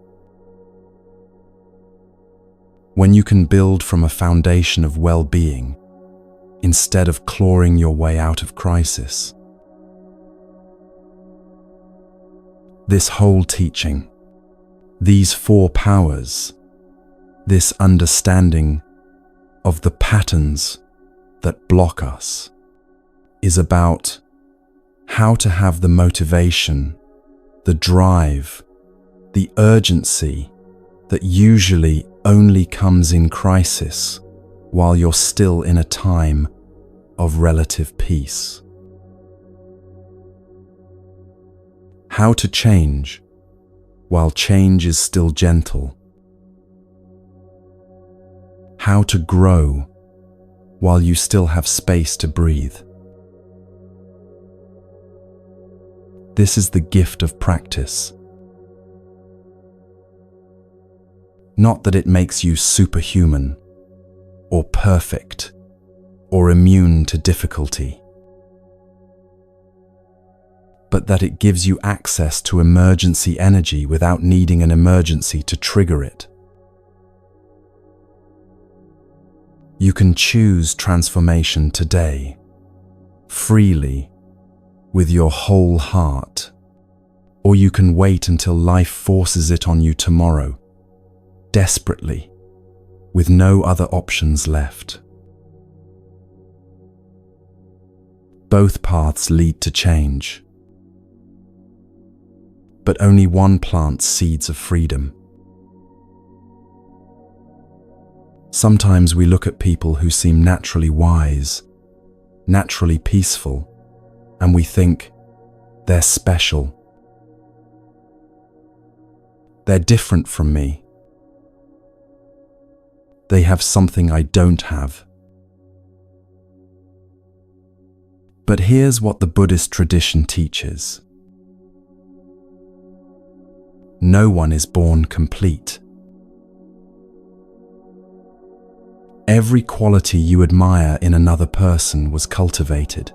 When you can build from a foundation of well-being instead of clawing your way out of crisis. This whole teaching, these 4 powers, this understanding of the patterns that block us, is about how to have the motivation, the drive, the urgency that usually only comes in crisis while you're still in a time of relative peace. How to change while change is still gentle. How to grow while you still have space to breathe. This is the gift of practice. Not that it makes you superhuman, or perfect, or immune to difficulty, but that it gives you access to emergency energy without needing an emergency to trigger it. You can choose transformation today, freely, with your whole heart, or you can wait until life forces it on you tomorrow, desperately, with no other options left. Both paths lead to change, but only one plants seeds of freedom. Sometimes we look at people who seem naturally wise, naturally peaceful, and we think, they're special. They're different from me. They have something I don't have. But here's what the Buddhist tradition teaches. No one is born complete. Every quality you admire in another person was cultivated.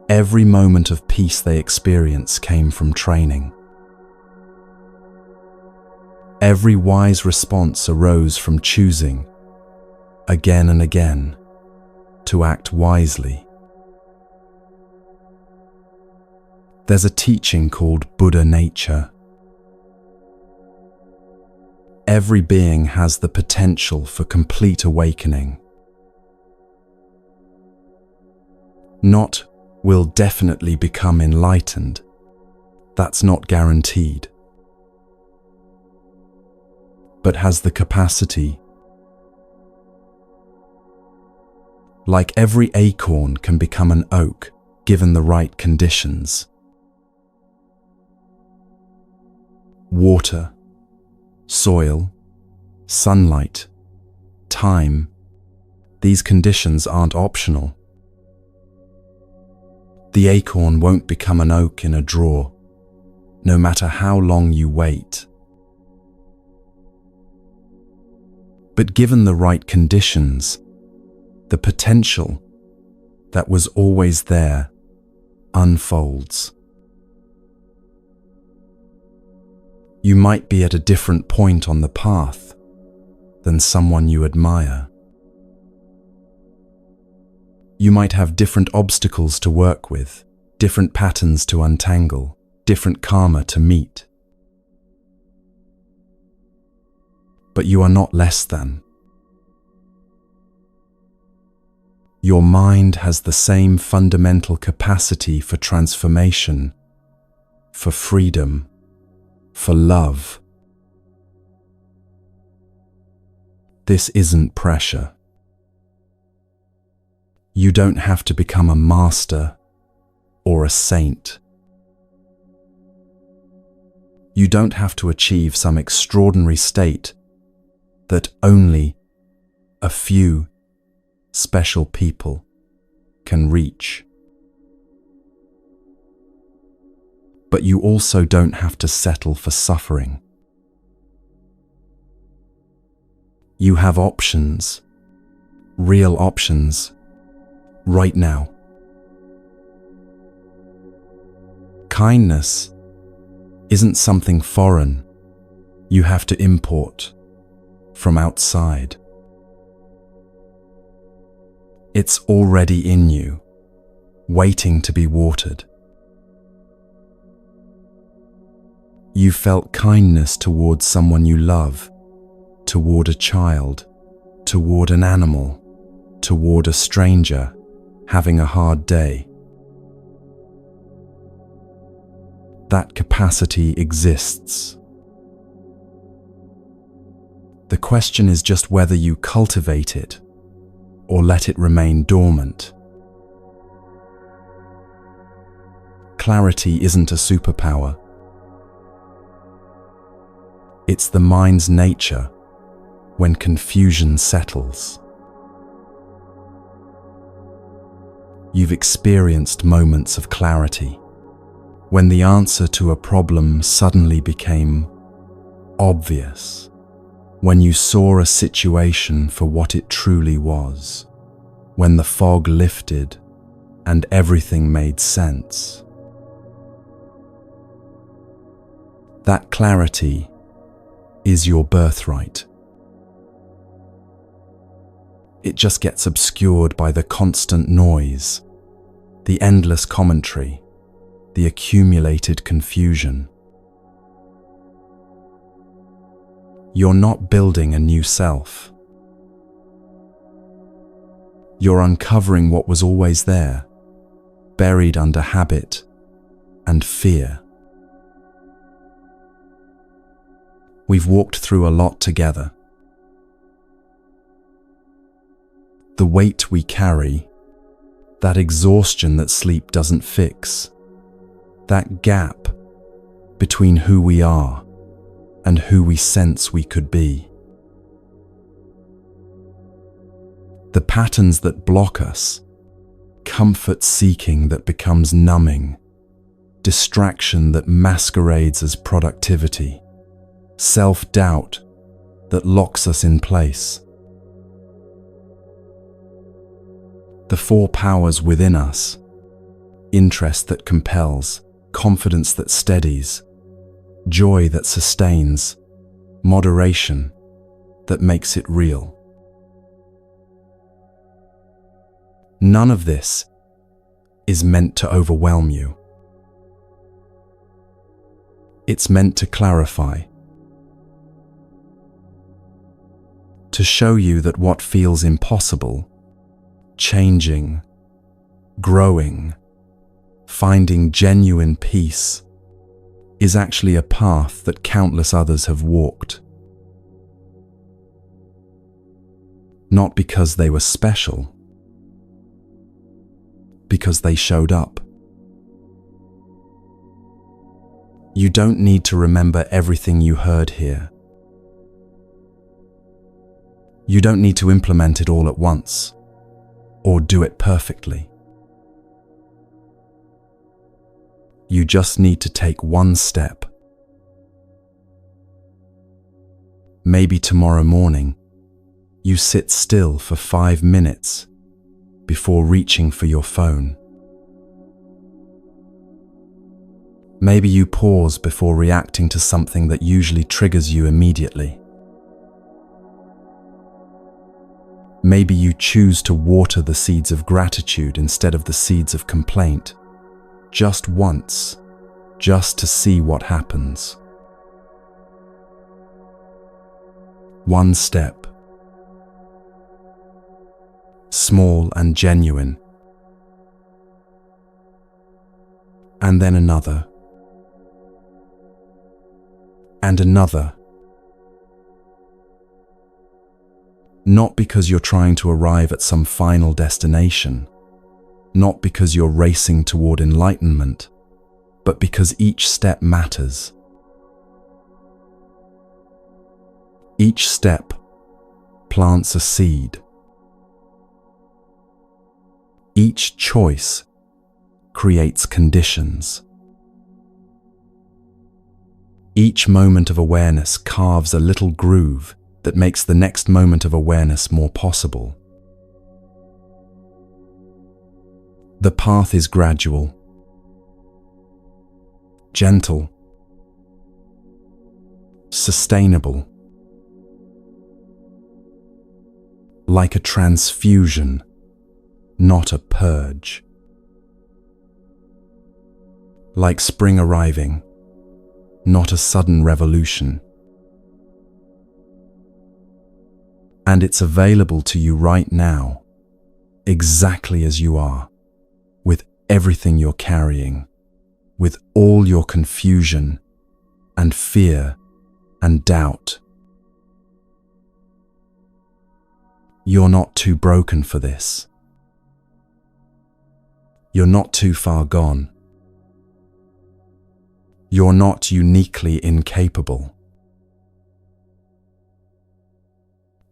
Every moment of peace they experience came from training. Every wise response arose from choosing, again and again, to act wisely. There's a teaching called Buddha nature. Every being has the potential for complete awakening. Not will definitely become enlightened. That's not guaranteed. But has the capacity. Like every acorn can become an oak, given the right conditions. Water, soil, sunlight, time. These conditions aren't optional. The acorn won't become an oak in a drawer, no matter how long you wait. But given the right conditions, the potential that was always there unfolds. You might be at a different point on the path than someone you admire. You might have different obstacles to work with, different patterns to untangle, different karma to meet. But you are not less than. Your mind has the same fundamental capacity for transformation, for freedom, for love. This isn't pressure. You don't have to become a master or a saint. You don't have to achieve some extraordinary state that only a few special people can reach. But you also don't have to settle for suffering. You have options, real options, right now. Kindness isn't something foreign you have to import from outside. It's already in you, waiting to be watered. You felt kindness towards someone you love, toward a child, toward an animal, toward a stranger having a hard day. That capacity exists. The question is just whether you cultivate it or let it remain dormant. Clarity isn't a superpower. It's the mind's nature when confusion settles. You've experienced moments of clarity, when the answer to a problem suddenly became obvious, when you saw a situation for what it truly was, when the fog lifted and everything made sense. That clarity is your birthright. It just gets obscured by the constant noise, the endless commentary, the accumulated confusion. You're not building a new self. You're uncovering what was always there, buried under habit and fear. We've walked through a lot together. The weight we carry, that exhaustion that sleep doesn't fix, that gap between who we are and who we sense we could be. The patterns that block us, comfort seeking that becomes numbing, distraction that masquerades as productivity, self-doubt that locks us in place. The four powers within us, interest that compels, confidence that steadies, joy that sustains, moderation that makes it real. None of this is meant to overwhelm you. It's meant to clarify. to show you that what feels impossible, changing, growing, finding genuine peace, is actually a path that countless others have walked. Not because they were special, because they showed up. You don't need to remember everything you heard here. You don't need to implement it all at once, or do it perfectly. You just need to take one step. Maybe tomorrow morning, you sit still for 5 minutes before reaching for your phone. Maybe you pause before reacting to something that usually triggers you immediately. Maybe you choose to water the seeds of gratitude instead of the seeds of complaint, just once, just to see what happens. One step, small and genuine, and then another, and another. Not because you're trying to arrive at some final destination, not because you're racing toward enlightenment, but because each step matters. Each step plants a seed. Each choice creates conditions. Each moment of awareness carves a little groove that makes the next moment of awareness more possible. The path is gradual, gentle, sustainable, like a transfusion, not a purge. Like spring arriving, not a sudden revolution. And it's available to you right now, exactly as you are, with everything you're carrying, with all your confusion and fear and doubt. You're not too broken for this. You're not too far gone. You're not uniquely incapable.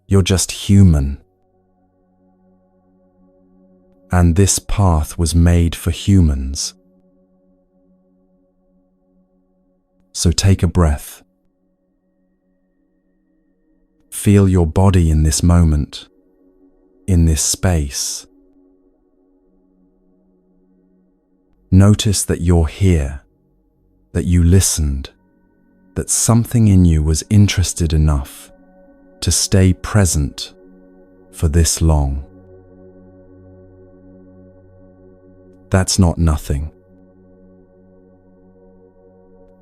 You're just human. And this path was made for humans. So take a breath. Feel your body in this moment, in this space. Notice that you're here, that you listened, that something in you was interested enough to stay present for this long. That's not nothing.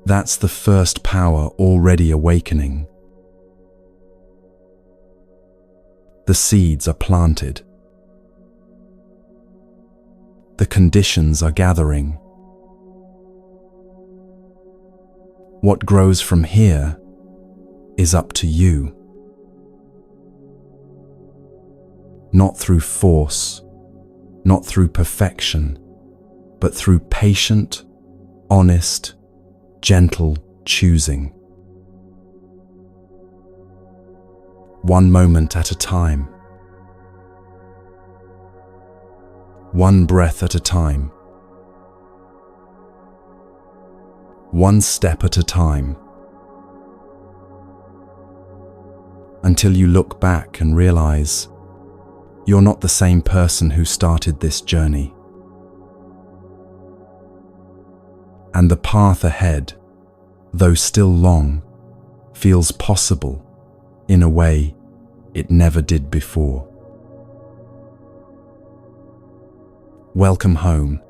That's the first power already awakening. The seeds are planted. The conditions are gathering. What grows from here is up to you. Not through force, not through perfection, but through patient, honest, gentle choosing. One moment at a time. One breath at a time. One step at a time. Until you look back and realize you're not the same person who started this journey. And the path ahead, though still long, feels possible in a way it never did before. Welcome home.